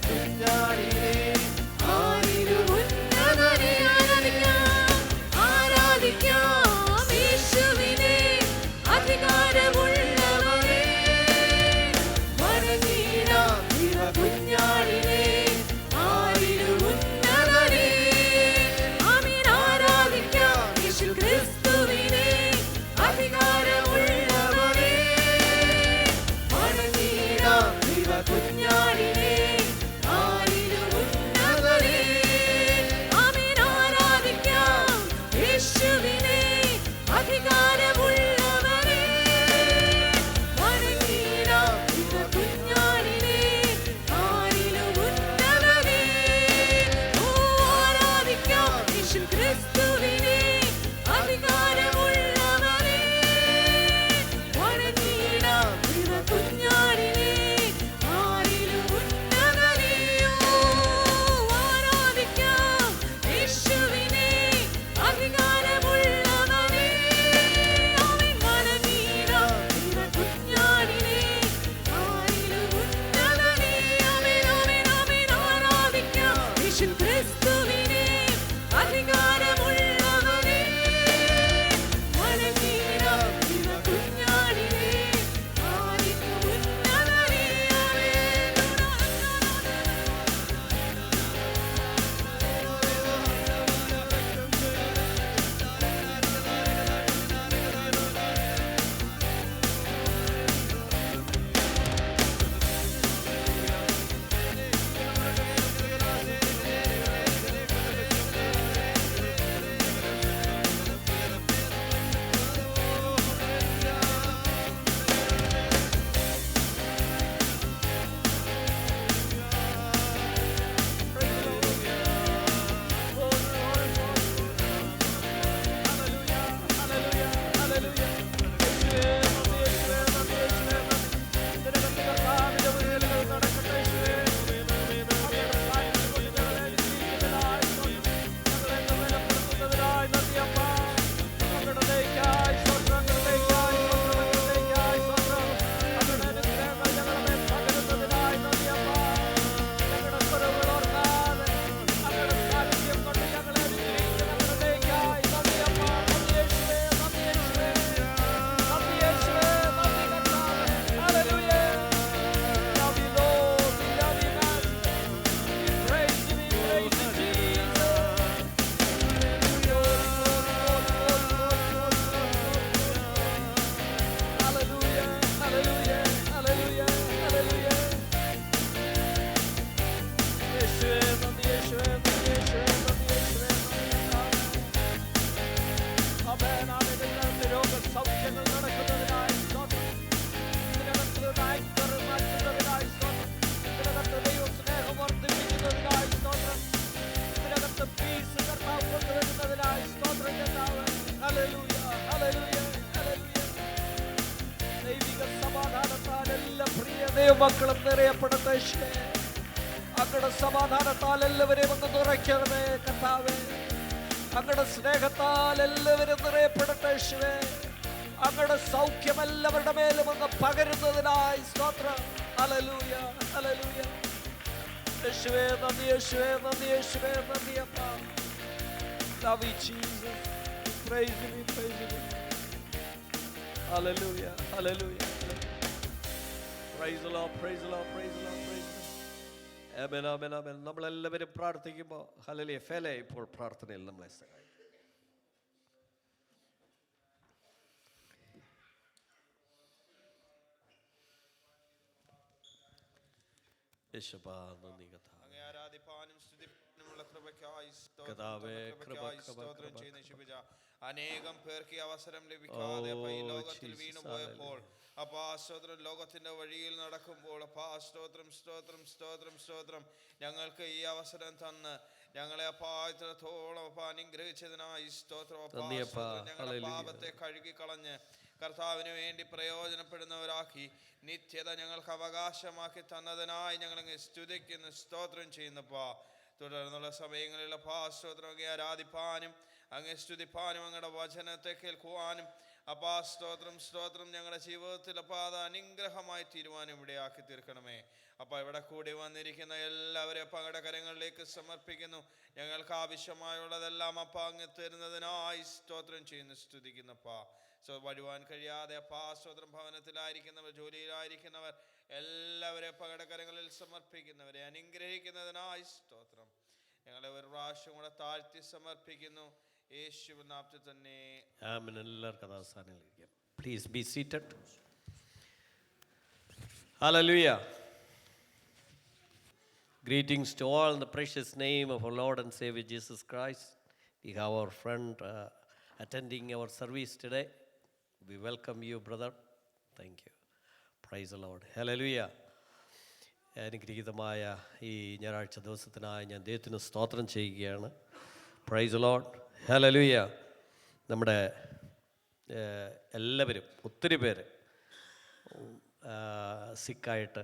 കുഞ്ഞാടിനെ ആരിലും ഉന്നതനെ ആരാധിക്കാം യേശുവിനെ അധികാരമുള്ളവരെ വണങ്ങിടാം കുഞ്ഞാടിനെ ആരിലും ഉന്നതനെ ആമേൻ ആരാധിക്കാം യേശു ക്രിസ്തുവിനെ അധികാരമുള്ളവരെ വണങ്ങിടാം കുഞ്ഞാടിനെ ആരിലും ഉന്നതനെ ആമേൻ ആരാധിക്കാം യേശുവിനെ അധികാരമുള്ളവരെ വണങ്ങിടാം കുഞ്ഞാടിനെ ആരിലും ഉന്നതനെ ഓ ആരാധിക്കാം യേശു ക്രിസ്തുവിനെ അധികാരമുള്ളവരെ വണങ്ങിടാം കുഞ്ഞാടിനെ ആരിലും ഉന്നതനെ ഓ ആരാധിക്കാം യേശുവിനെ അധികാരമുള്ളവരെ ആമേൻ വണങ്ങിടാം കുഞ്ഞാടിനെ ആരിലും ഉന്നതനെ ആമേൻ ആമേൻ ആമേൻ ആരാധിക്കാം യേശു ക്രിസ്തുവിനെ അധികാരമുള്ളവരെ വണങ്ങിടാം കുഞ്ഞാടിനെ ആരിലും ഉന്നതനെ ദൈവമക്കളും നിറയപ്പെടട്ടെ. അങ്ങയുടെ സമാധാനത്താൽ എല്ലാവരെയും ഒന്ന് നിറയ്ക്കണമേ കർത്താവേ. അങ്ങയുടെ സ്നേഹത്താൽ എല്ലാവരും നിറയപ്പെടട്ടെ യേശുവേ. അങ്ങയുടെ സൗഖ്യം എല്ലാവരുടെ മേലും അങ്ങ് പകരുന്നതിനായി സ്തോത്രം. Hallelujah hallelujah. യേശുവേ നന്ദി, യേശുവേ നന്ദി, യേശുവേ നന്ദി അപ്പാ. Love you, Jesus. Praise you, praise you. Hallelujah, hallelujah. Praise the Lord, praise the Lord, praise the Lord, praise the Lord. Amen, amen, amen. നമ്മളെല്ലാവരും പ്രാർത്ഥിക്കുമ്പോൾ ഹല്ലേലൂയ ഫെലെ ഇപ്പോൾ പ്രാർത്ഥനയിൽ നമ്മളെ സഹായിക്കും. യേശുവാ നന്ദി കർത്താവേ. അങ്ങേ ആരാധിപ്പാനും സ്തുതിപ്പാനുമുള്ള കൃപയ്ക്കായി കർത്താവേ, സ്തോത്രം ചെയ്യുന്ന യേശുവേ. അനേകം പേർക്ക് ഈ അവസരം ലഭിക്കാതെ അപ്പ ഈ ലോകത്തിൽ വീണുപോയപ്പോൾ അപ്പാ സ്തോത്രം, ലോകത്തിന്റെ വഴിയിൽ നടക്കുമ്പോൾ അപ്പാ സ്തോത്രം സ്തോത്രം സ്തോത്രം സ്തോത്രം ഞങ്ങൾക്ക് ഈ അവസരം തന്ന് ഞങ്ങളെ അപ്പാ ഇത്രത്തോളം അപ്പാ അനുഗ്രഹിച്ചതിനായി സ്തോത്രം. അപ്പാ ഞങ്ങളുടെ പാപത്തെ കഴുകിക്കളഞ്ഞ് കർത്താവിന് വേണ്ടി പ്രയോജനപ്പെടുന്നവരാക്കി നിത്യത ഞങ്ങൾക്ക് അവകാശമാക്കി തന്നതിനായി ഞങ്ങളങ്ങ് സ്തുതിക്കുന്നു, സ്തോത്രം ചെയ്യുന്നപ്പാ. തുടർന്നുള്ള സമയങ്ങളിൽ അപ്പാ സ്തോത്രം അങ്ങേ ആരാധിപ്പാനും അങ്ങേ സ്തുതിപ്പാനും അങ്ങയുടെ വചനത്തെ കേൾക്കുവാനും അപ്പാ സ്തോത്രം സ്തോത്രം. ഞങ്ങളുടെ ജീവിതത്തിൽ അപ്പാ അത് അനുഗ്രഹമായി തീരുവാനും ഇവിടെയാക്കി തീർക്കണമേ. അപ്പം ഇവിടെ കൂടി വന്നിരിക്കുന്ന എല്ലാവരെയും അപ്പം അങ്ങയുടെ കരങ്ങളിലേക്ക് സമർപ്പിക്കുന്നു. ഞങ്ങൾക്ക് ആവശ്യമായുള്ളതെല്ലാം അപ്പം അങ്ങ് തരുന്നതിനായി സ്തോത്രം ചെയ്യുന്നു, സ്തുതിക്കുന്നപ്പാ. വരുവാൻ കഴിയാതെ അപ്പാ സ്തോത്രം ഭവനത്തിലായിരിക്കുന്നവർ, ജോലിയിലായിരിക്കുന്നവർ എല്ലാവരെയും അപ്പം അങ്ങയുടെ കരങ്ങളിൽ സമർപ്പിക്കുന്നവരെ അനുഗ്രഹിക്കുന്നതിനായി സ്തോത്രം. ഞങ്ങളെ ഒരു പ്രാവശ്യം കൂടെ താഴ്ത്തി സമർപ്പിക്കുന്നു, യേശുവിൻ നാമത്തിൽ തന്നെ. ആമേൻ. എല്ലാവർക്കും കഥാസ്ഥാനങ്ങളിരിക്കാം. Please be seated. ഹല്ലേലൂയ. Greetings to all in the precious name of our Lord and Savior Jesus Christ. We have our friend attending our service today. We welcome you, brother. Thank you. Praise the Lord. Hallelujah. അനുഗ്രഹീതമായ ഈ ഞായറാഴ്ച ദിവസത്തിനായി ഞാൻ ദൈവത്തിന് സ്തോത്രം ചെയ്യുകയാണ്. Praise the Lord. ഹല്ലേലൂയ. നമ്മുടെ എല്ലാവരും ഒത്തിരി പേര് സിക്കായിട്ട്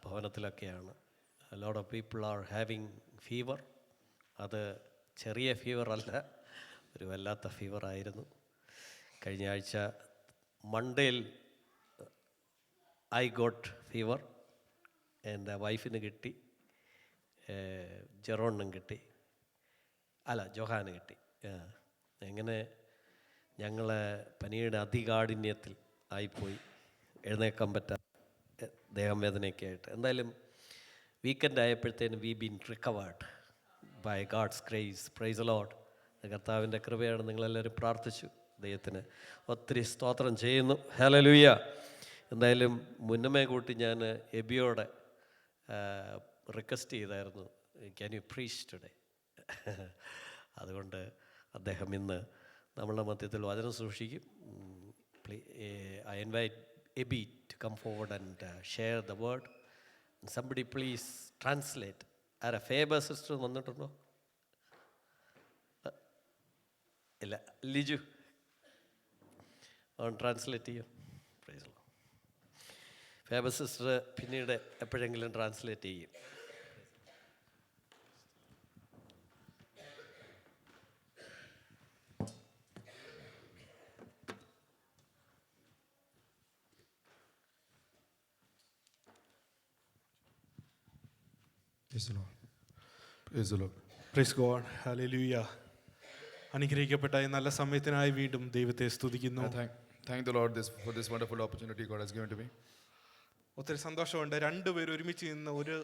ഭവനത്തിലൊക്കെയാണ്. Lot of people are having fever. അത് ചെറിയ ഫീവർ അല്ല, ഒരു വല്ലാത്ത ഫീവറായിരുന്നു. കഴിഞ്ഞ ആഴ്ച മൺഡേയിൽ ഐ ഗോട്ട് ഫീവർ. എൻ്റെ വൈഫിന് കിട്ടി, ജെറോണിനും കിട്ടി, ജോഹാന് കിട്ടി. എങ്ങനെ ഞങ്ങളെ പനിയുടെ അതികാഠിന്യത്തിൽ ആയിപ്പോയി, എഴുന്നേക്കാൻ പറ്റാത്ത ദേഹം വേദനയൊക്കെ ആയിട്ട്. എന്തായാലും വീക്കെൻഡ് ആയപ്പോഴത്തേനും we been recovered by God's grace. Praise the Lord. കർത്താവിൻ്റെ കൃപയാണ്. നിങ്ങളെല്ലാവരും പ്രാർത്ഥിച്ചു. ദൈവത്തിന് ഒത്തിരി സ്തോത്രം ചെയ്യുന്നു. ഹല്ലേലൂയ. എന്തായാലും മുന്നമേ കൂട്ടി ഞാൻ എബിയോടെ റിക്വസ്റ്റ് ചെയ്തായിരുന്നു, ക്യാൻ യു പ്രീച്ച് ടുഡേ. അതുകൊണ്ട് അദ്ദേഹം ഇന്ന് നമ്മളുടെ മധ്യത്തിൽ വചനം സൂക്ഷിക്കും. I invite Aby to come forward and share the word. Somebody please translate. ആരാ ഫേബർ സിസ്റ്റർ വന്നിട്ടുണ്ടോ? ഇല്ല. ലിജു അവൻ ട്രാൻസ്ലേറ്റ് ചെയ്യും. Praise the lord. Faber sister പിന്നീട് എപ്പോഴെങ്കിലും ട്രാൻസ്ലേറ്റ് ചെയ്യും. Praise the Lord. Praise the Lord. Praise God. Hallelujah. അനുഗ്രഹിക്കപ്പെട്ട ഈ നല്ല സമയത്തിനായി വീണ്ടും ദൈവത്തെ സ്തുതിക്കുന്നു. Thank the Lord for this wonderful opportunity God has given to me. ഒത്തിരി സന്തോഷമുണ്ട്. രണ്ടുപേരും ഒരുമിച്ച് നിന്ന് ഒരു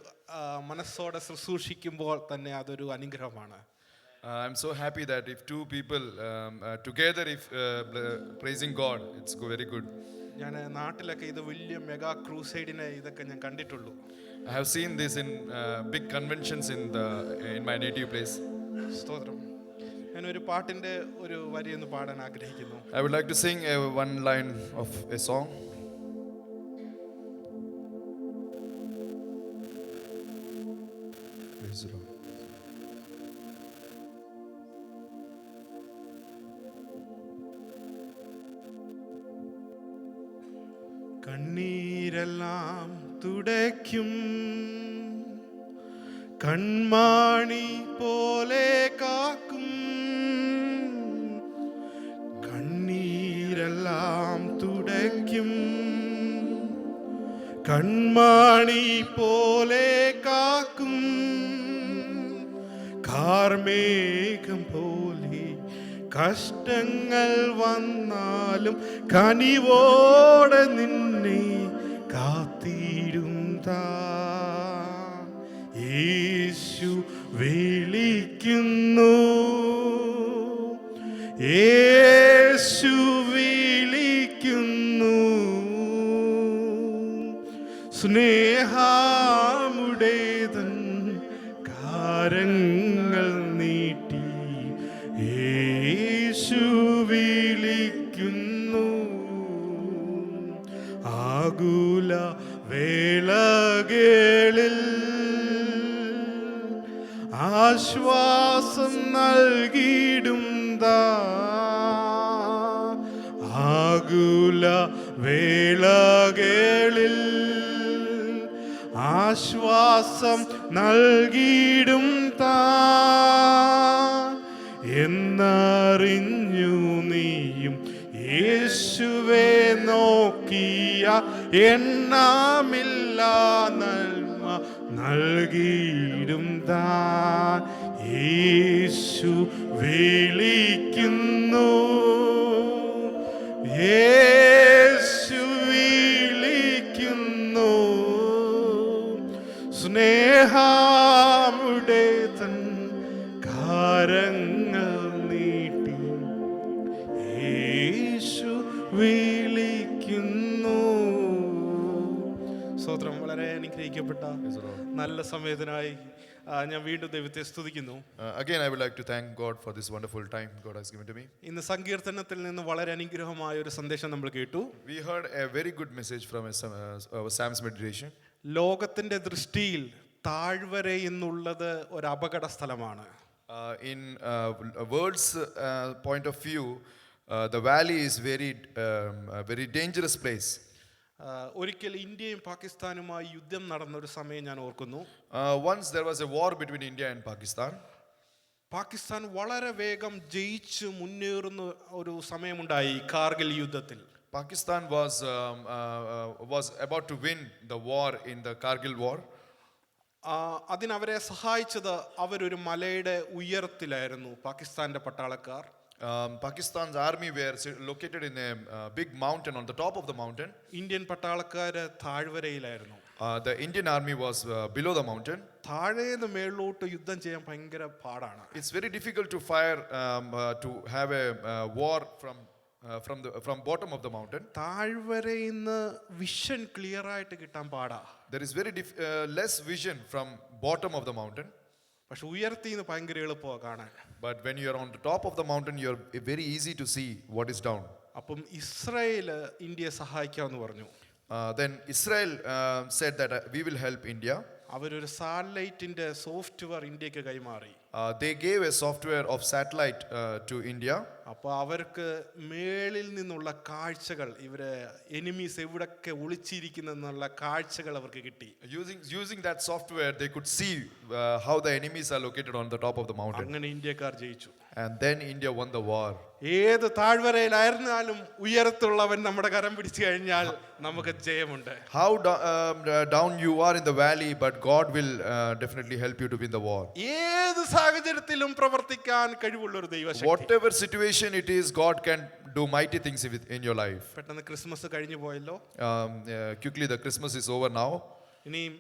മനസ്സോടെ ശുശ്രൂഷിക്കുമ്പോൾ തന്നെ അതൊരു അനുഗ്രഹമാണ്. I'm so happy that if two people together, if praising God, it's very good. ഞാൻ നാട്ടിലൊക്കെ ഇത് വലിയ മെഗാ ക്രൂസൈഡിനെ ഇതൊക്കെ ഞാൻ കണ്ടിട്ടുള്ളൂ. I have seen this in big conventions in my native place. സ്തോത്രം. ഞാനൊരു പാട്ടിൻ്റെ ഒരു വരി ഒന്ന് പാടാൻ ആഗ്രഹിക്കുന്നു. I would like to sing one line of a song. Praise the Lord. കണ്ണീരെല്ലാം തുടയ്ക്കും കൺമാണി പോലെ കാക്കും. കണ്ണീരെല്ലാം തുടയ്ക്കും കൺമാണി പോലെ കാക്കും. കാർമേഘം പോലെ കഷ്ടങ്ങൾ വന്നാലും കനിവോടെ നിന്നെ കാത്തിടും താൻ. യേശു വിളിക്കുന്നു, യേശു വിളിക്കുന്നു. സ്നേഹമുടേതൻ കാരങ്ങൾ നീട്ടി യേശു വിളിക്കുന്നു. ആകുല വേളകളിൽ ആശ്വാസം നൽകിടും ആകുല വേളകളിൽ ആശ്വാസം നൽകിടും എന്നറിഞ്ഞു നീയും യേശുവേ നോക്കിയ എണ്ണമില്ല നന്മ നൽകിയിടും താൻ. യേശു വിളിക്കുന്നു, യേശു വിളിക്കുന്നു, സ്നേഹമുടെ തൻ കരങ്ങൾ നീട്ടി യേശു വിളിക്കുന്നു. സ്തോത്രം. വളരെ അനുഗ്രഹിക്കപ്പെട്ട നല്ല സമയത്തിനായി ഞാൻ വീണ്ടും ദൈവത്തെ സ്തുതിക്കുന്നു. Again, I would like to thank God for this wonderful time God has given to me. ഇന്ന് സങ്കീർത്തനത്തിൽ നിന്ന് വളരെ അനുഗ്രഹമായ ഒരു സന്ദേശം നമ്മൾ കേട്ടു. We heard a very good message from our Psalms meditation. ലോകത്തിന്റെ ദൃഷ്ടിയിൽ താഴ്വര എന്നുള്ളത് ഒരു അപകട സ്ഥലമാണ്. In a world's point of view, the valley is a very dangerous place. ഒരിക്കൽ ഇന്ത്യയും പാകിസ്ഥാനുമായി യുദ്ധം നടന്ന ഒരു സമയം ഞാൻ ഓർക്കുന്നു. Once there was a war between India and Pakistan. Pakistan വളരെ വേഗം ജയിച്ച് മുന്നേറുന്ന ഒരു സമയമുണ്ടായി കാർഗിൽ യുദ്ധത്തിൽ. Pakistan was about to win the war in the Kargil war. അതിനവരെ സഹായിച്ചത് അവരൊരു മലയുടെ ഉയരത്തിലായിരുന്നു. പാകിസ്ഥാന്റെ പട്ടാളക്കാർ Pakistan's army were located in a big mountain, on the top of the mountain. Indian പട്ടാളക്കാര് താഴ്വരയിലായിരുന്നു. The Indian army was below the mountain. താഴേന്ന് മേളിലോട്ട് യുദ്ധം ചെയ്യാൻ ഭയങ്കര പാടാണ്. It's very difficult to fire to have a war from bottom of the mountain. താഴ്വരയിന്ന് വിഷൻ ക്ലിയർ ആയിട്ട് കിട്ടാൻ പാടാ. There is very less vision from bottom of the mountain. പക്ഷെ ഉയർത്തിന്ന് ഭയങ്കര എളുപ്പമാണ് കാണാൻ. But when you are on the top of the mountain, you are very easy to see what is down. അപ്പം ഇസ്രായേൽ ഇന്ത്യയെ സഹായിക്കാമെന്ന് പറഞ്ഞു. Then Israel said that we will help India. അവരൊരു സാറ്റലൈറ്റിന്റെ സോഫ്റ്റ്വെയർ ഇന്ത്യക്ക് കൈമാറി. They gave a software of satellite to India. അപ്പോൾ അവർക്ക് മേളിൽ നിന്നുള്ള കാഴ്ചകൾ, ഇവരെ എനിമീസ് എവിടൊക്കെ ഒളിച്ചിരിക്കുന്നുള്ള കാഴ്ചകൾ അവർക്ക് കിട്ടി. Using that software, they could see how the enemies are located on the top of the mountain. അങ്ങനെ ഇന്ത്യക്കാർ ജയിച്ചു. And then India won the war. ഏത് താഴ്വരയിലായിരുന്നാലും ഉയരത്തുള്ളവൻ നമ്മുടെ കരം പിടിച്ചു കഴിഞ്ഞാൽ നമുക്ക് ജയമുണ്ട്. How down you are in the valley, but God will definitely help you to win the war. ഏത് സാഹചര്യത്തിലും പ്രവർത്തിക്കാൻ കഴിവുള്ള ഒരു ദൈവശക്തി. Whatever situation it is, God can do mighty things in your life. പെട്ടെന്ന് ക്രിസ്മസ് കഴിഞ്ഞു പോയല്ലോ. Quickly, the Christmas is over now. ഇനിയും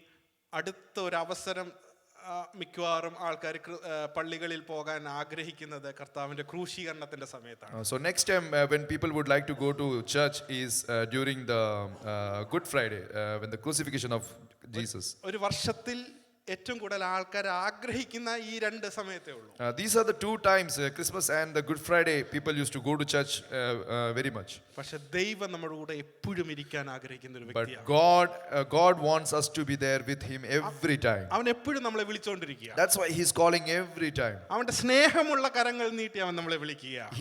അടുത്ത ഒരു അവസരം മിക്കവാറും ആൾക്കാർ പള്ളികളിൽ പോകാൻ ആഗ്രഹിക്കുന്നത് കർത്താവിന്റെ ക്രൂശീകരണത്തിന്റെ സമയത്താണ്. So next time when people would like to go to church is during the Good Friday, when the crucifixion of Jesus. ഒരു വർഷത്തിൽ ഏറ്റവും കൂടുതൽ ആൾക്കാർ ആഗ്രഹിക്കുന്ന ഈ രണ്ട് സമയത്തേ ഉള്ളൂ. These are the two times, Christmas and the Good Friday, people used to go to church very much. പക്ഷെ ദൈവം നമ്മുടെ കൂടെ എപ്പോഴും ഇരിക്കാൻ ആഗ്രഹിക്കുന്ന ഒരു But വ്യക്തിയാണ്. God wants us to be there with him every time. അവൻ എപ്പോഴും നമ്മളെ വിളിച്ചുകൊണ്ടിരിക്കുക. That's why he's calling every time. അവന്റെ സ്നേഹമുള്ള കരങ്ങൾ നീട്ടി അവൻ നമ്മളെ വിളിക്കുക.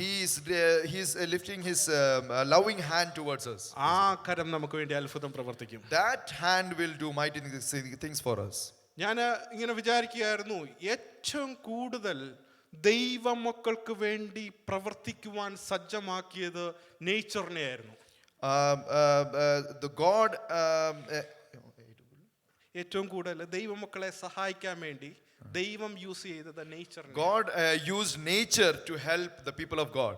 He's lifting his loving hand towards us. ആ കരം നമുക്ക് വേണ്ടി അത്ഭുതം പ്രവർത്തിക്കും. That hand will do mighty things for us. ഞാൻ ഇങ്ങനെ വിചാരിക്കുകയായിരുന്നു, ഏറ്റവും കൂടുതൽ ദൈവമക്കൾക്ക് വേണ്ടി പ്രവർത്തിക്കുവാൻ സജ്ജമാക്കിയത് നേച്ചറിനെ ആയിരുന്നു. ഏറ്റവും കൂടുതൽ ദൈവമക്കളെ സഹായിക്കാൻ വേണ്ടി ദൈവം യൂസ് ചെയ്തത് നേച്ചറിനെ. God used nature to help the people of God,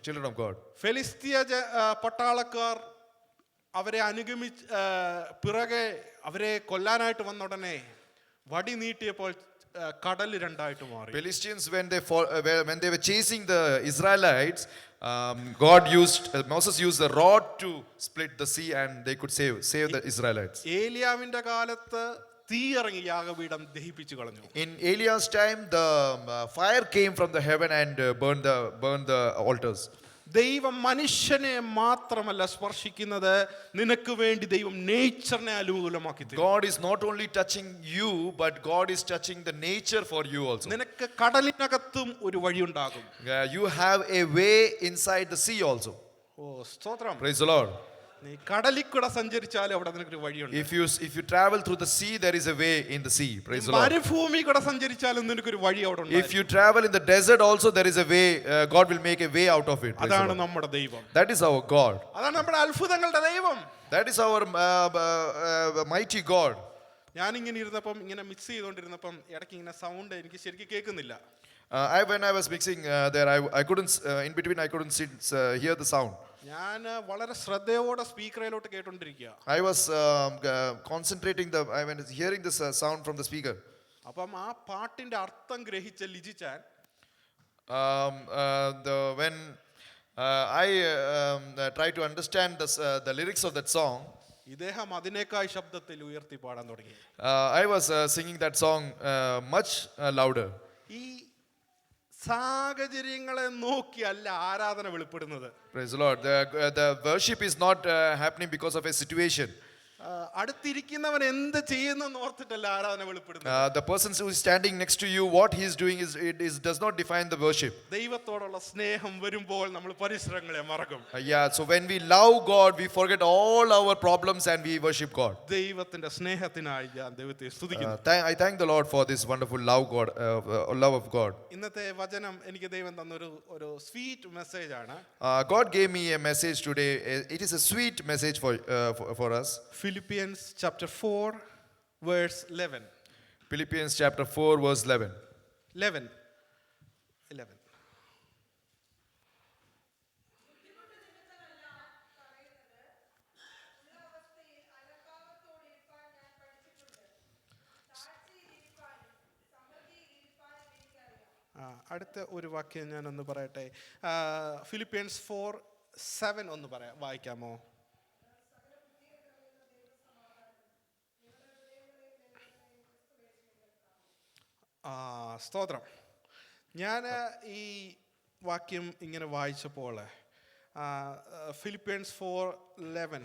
children of God. ഫെലിസ്തീയ പട്ടാളക്കാർ അവരെ അനുഗമിച്ച് പിറകെ അവരെ കൊല്ലാനായിട്ട് വന്ന ഉടനെ വടി നീട്ടിയപ്പോൾ കടൽ രണ്ടായിട്ട് മാറി. Philistines, when they were chasing the Israelites, Moses used the rod to split the sea and they could save the Israelites. ഏലിയാവിന്റെ കാലത്ത് തീ ഇറങ്ങി യാഗപീഠം ദഹിപ്പിച്ചു കളഞ്ഞു. In Elias' time, the fire came from the heaven and burned the altars. ദൈവം മനുഷ്യനെ മാത്രമല്ല സ്പർശിക്കുന്നത്, നിനക്ക് വേണ്ടി ദൈവം നേച്ചറിനെ അനുകൂലമാക്കി തരും. God is not only touching you, but God is touching the nature for you also. നിനക്ക് കടലിനകത്തും ഒരു വഴിയുണ്ടാകും. You have a way inside the sea also. ഓ സ്തോത്രം. Praise the Lord. നീ കടലിൽ കൂടെ സഞ്ചരിച്ചാലും അവിടെ നിനക്കൊരു വഴിയുണ്ട്. If you travel through the sea, there is a way in the sea. Praise the Lord. മരുഭൂമി കൂടെ സഞ്ചരിച്ചാലും നിനക്കൊരു വഴി അവിടെ ഉണ്ട്. If you travel in the desert also, there is a way. God will make a way out of it. Praise the അതാണ് Lord. നമ്മുടെ ദൈവം. That is our God. അതാണ് നമ്മുടെ അത്ഭുതങ്ങളുടെ ദൈവം. That is our mighty God. ഞാനിങ്ങനെ ഇരുന്നപ്പം ഇങ്ങനെ മിക്സ് ചെയ്തുകൊണ്ടിരുന്നപ്പം ഇടയ്ക്ക് ഇങ്ങനെ സൗണ്ട് എനിക്ക് ശരിക്കും കേൾക്കുന്നില്ല. When I was mixing there, I couldn't in between. I couldn't hear the sound. ഞാൻ വളരെ ശ്രദ്ധയോടെ സ്പീക്കറിലോട്ട് കേട്ടോണ്ടിരിക്കുക. I was concentrating. I was hearing this sound from the speaker. അപ്പം ആ പാട്ടിന്റെ അർത്ഥം ഗ്രഹിച്ച ലിജിച്ചാൻ When I tried to understand the lyrics of that song, ഇദ്ദേഹം അതിനേക്കാൾ ശബ്ദത്തിൽ ഉയർത്തി പാടാൻ തുടങ്ങി. I was singing that song much louder. ഈ സാഹചര്യങ്ങളെ നോക്കിയല്ല ആരാധന വെളിപ്പെടുന്നത്. Praise the Lord. The worship is not happening because of a situation. അടുത്തിരിക്കുന്നവൻ എന്ത് ചെയ്യുന്നെന്ന് ഓർത്തിട്ടല്ല ആരാധന വെളിപ്പെടുന്നത്. The person who is standing next to you, what he is doing does not define the worship. ദൈവത്തോടുള്ള സ്നേഹം വരുമ്പോൾ നമ്മൾ പരിസരങ്ങളെ മറക്കും. So when we love God, we forget all our problems and we worship God. ദൈവത്തിന്റെ സ്നേഹത്തിനായി ഞാൻ ദൈവത്തെ സ്തുതിക്കുന്നു. I thank the Lord for this wonderful love of God. ഇന്നത്തെ വചനം എനിക്ക് ദൈവം തന്നൊരു സ്വീറ്റ് മെസ്സേജ് ആണ്. God gave me a message today. It is a sweet message for us. Philippians chapter 4 verse 11. Philippians chapter 4 verse 11. 11. അടുത്ത ഒരു വാക്യം ഞാനൊന്ന് പറയട്ടെ. ഫിലിപ്പിയൻസ് 4:7 ഒന്ന് വായിക്കാമോ? സ്തോത്രം. ഞാൻ ഈ വാക്യം ഇങ്ങനെ വായിച്ചപ്പോൾ Philippians 4:11,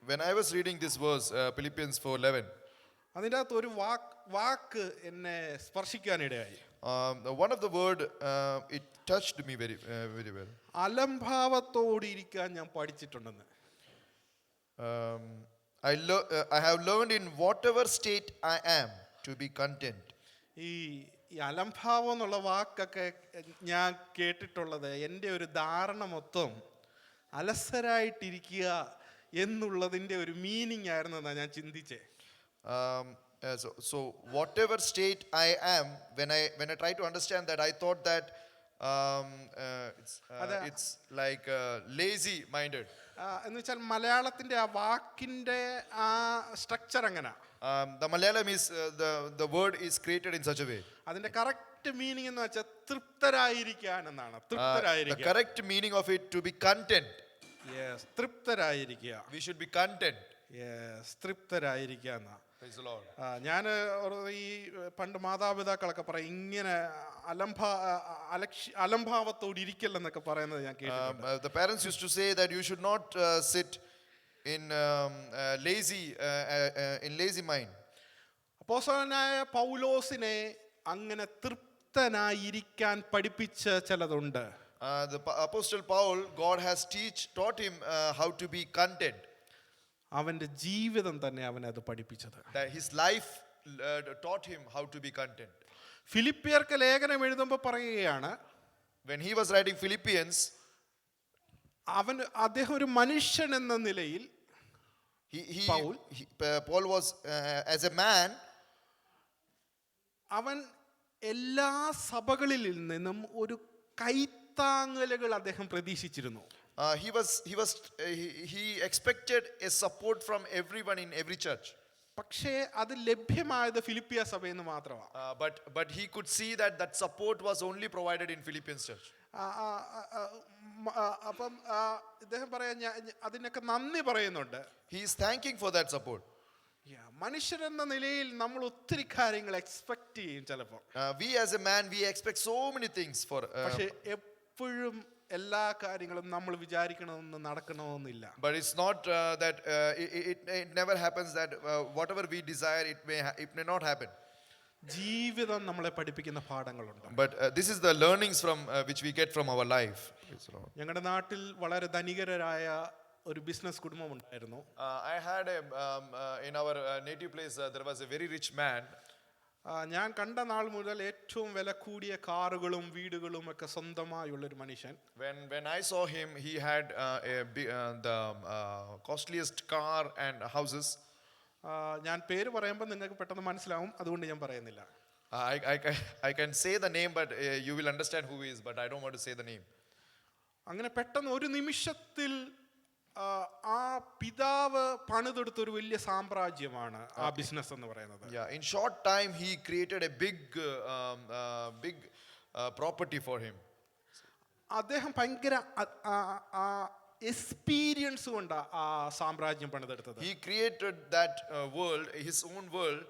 When I was reading this verse, Philippians 4:11, അതിൻ്റെ അകത്ത് ഒരു വാക്ക് എന്നെ സ്പർശിക്കാനിടയായി. one of the word, it touched me very well. അലംഭാവത്തോടിരിക്കാൻ ഞാൻ പഠിച്ചിട്ടുണ്ടെന്ന്. I have learned in whatever state I am to be content. ഈ അലംഭാവം എന്നുള്ള വാക്കൊക്കെ ഞാൻ കേട്ടിട്ടുള്ളത് എൻ്റെ ഒരു ധാരണ മൊത്തം അലസരായിട്ടിരിക്കുക എന്നുള്ളതിൻ്റെ ഒരു മീനിങ് ആയിരുന്നെന്നാണ് ഞാൻ ചിന്തിച്ചേ. So whatever state I am, when I try to understand that, I thought that it's like lazy minded. എന്ന് വെച്ചാൽ മലയാളത്തിന്റെ ആ വാക്കിന്റെ ആ സ്ട്രക്ചർ അങ്ങനെ. The Malayalam is the word is created in such a way. അതിന്റെ കറക്റ്റ് മീനിങ് എന്ന് വെച്ചാൽ തൃപ്തരായിരിക്കാൻ എന്നാണ്. The correct meaning of it to be content. Yes, തൃപ്തരായിരിക്കുക. We should be content. Yes, തൃപ്തരായിരിക്കുക എന്നാ. Praise the Lord. ഞാൻ ഈ പണ്ട് മാതാപിതാക്കളൊക്കെ പറയും ഇങ്ങനെ അലംഭാവത്തോട് ഇരിക്കല്ലെന്നൊക്കെ പറയുന്നത് ഞാൻ കേട്ടിട്ടുണ്ട്. The parents used to say that you should not sit in lazy mind. അപ്പോസ്തലനായ പൗലോസിനെ അങ്ങനെ തൃപ്തനായിരിക്കാൻ പഠിപ്പിച്ച ചിലതുണ്ട്. The Apostle Paul, God has taught him how to be content. അവന്റെ ജീവിതം തന്നെ അവനെ അത് പഠിപ്പിച്ചത്. That his life taught him how to be content. ഫിലിപ്പിയർക്ക് ലേഖനം എഴുതുമ്പോൾ പറയുകയാണ്, When he was writing Philippians, അദ്ദേഹം ഒരു മനുഷ്യൻ എന്ന നിലയിൽ Paul was as a man. അവൻ എല്ലാ സഭകളിൽ നിന്നും ഒരു കൈത്താങ്ങലുകൾ അദ്ദേഹം പ്രതീക്ഷിച്ചിരുന്നു. He expected a support from everyone in every church. പക്ഷേ അത് ലഭ്യമായത് ഫിലിപ്പിയ സഭയിൽ നിന്ന് മാത്രമാണ്. But he could see that support was only provided in Philippians church. അപ്പം ഇദ്ദേഹം പറയാൻ അതിനൊക്കെ നന്ദി പറയുന്നുണ്ട്. He is thanking for that support. മനുഷ്യരെന്ന നിലയിൽ നമ്മൾ ഒത്തിരി കാര്യങ്ങൾ എക്സ്പെക്ട് ചെയ്യും ചിലപ്പോൾ. We as a man, we expect so many things for. പക്ഷേ എപ്പോഴും എല്ലാ കാര്യങ്ങളും നമ്മൾ വിചാരിക്കണമെന്ന് നടക്കണമെന്നില്ല. But it's not that it never happens that whatever we desire it may not happen. ജീവിതം നമ്മളെ പഠിപ്പിക്കുന്ന പാഠങ്ങളുണ്ട്. But this is the learnings from which we get from our life. ഞങ്ങളുടെ നാട്ടിൽ വളരെ ധനികരായ ഒരു ബിസിനസ് കുടുംബം ഉണ്ടായിരുന്നു. I had in our native place, there was a very rich man. ഞാൻ കണ്ട നാൾ മുതൽ ഏറ്റവും വില കൂടിയ കാറുകളും വീടുകളും ഒക്കെ സ്വന്തമായുള്ളൊരു മനുഷ്യൻ. When I saw him, he had the costliest car and houses. ഞാൻ പേര് പറയുമ്പോൾ നിങ്ങൾക്ക് പെട്ടെന്ന് മനസ്സിലാവും, അതുകൊണ്ട് ഞാൻ പറയുന്നില്ല. I can say the name, but you will understand who he is, but I don't want to say the name. അങ്ങനെ പെട്ടെന്ന് ഒരു നിമിഷത്തിൽ ആ പിതാവ് പണിതെടുത്ത ഒരു വലിയ സാമ്രാജ്യമാണ് ആ ബിസിനസ് എന്ന് പറയുന്നത്. Yeah, in short time he created a big property for him. അദ്ദേഹം ഭയങ്കര എക്സ്പീരിയൻസ് കൊണ്ട് ആ സാമ്രാജ്യം പണിതെടുത്തത്. He created that world, his own world,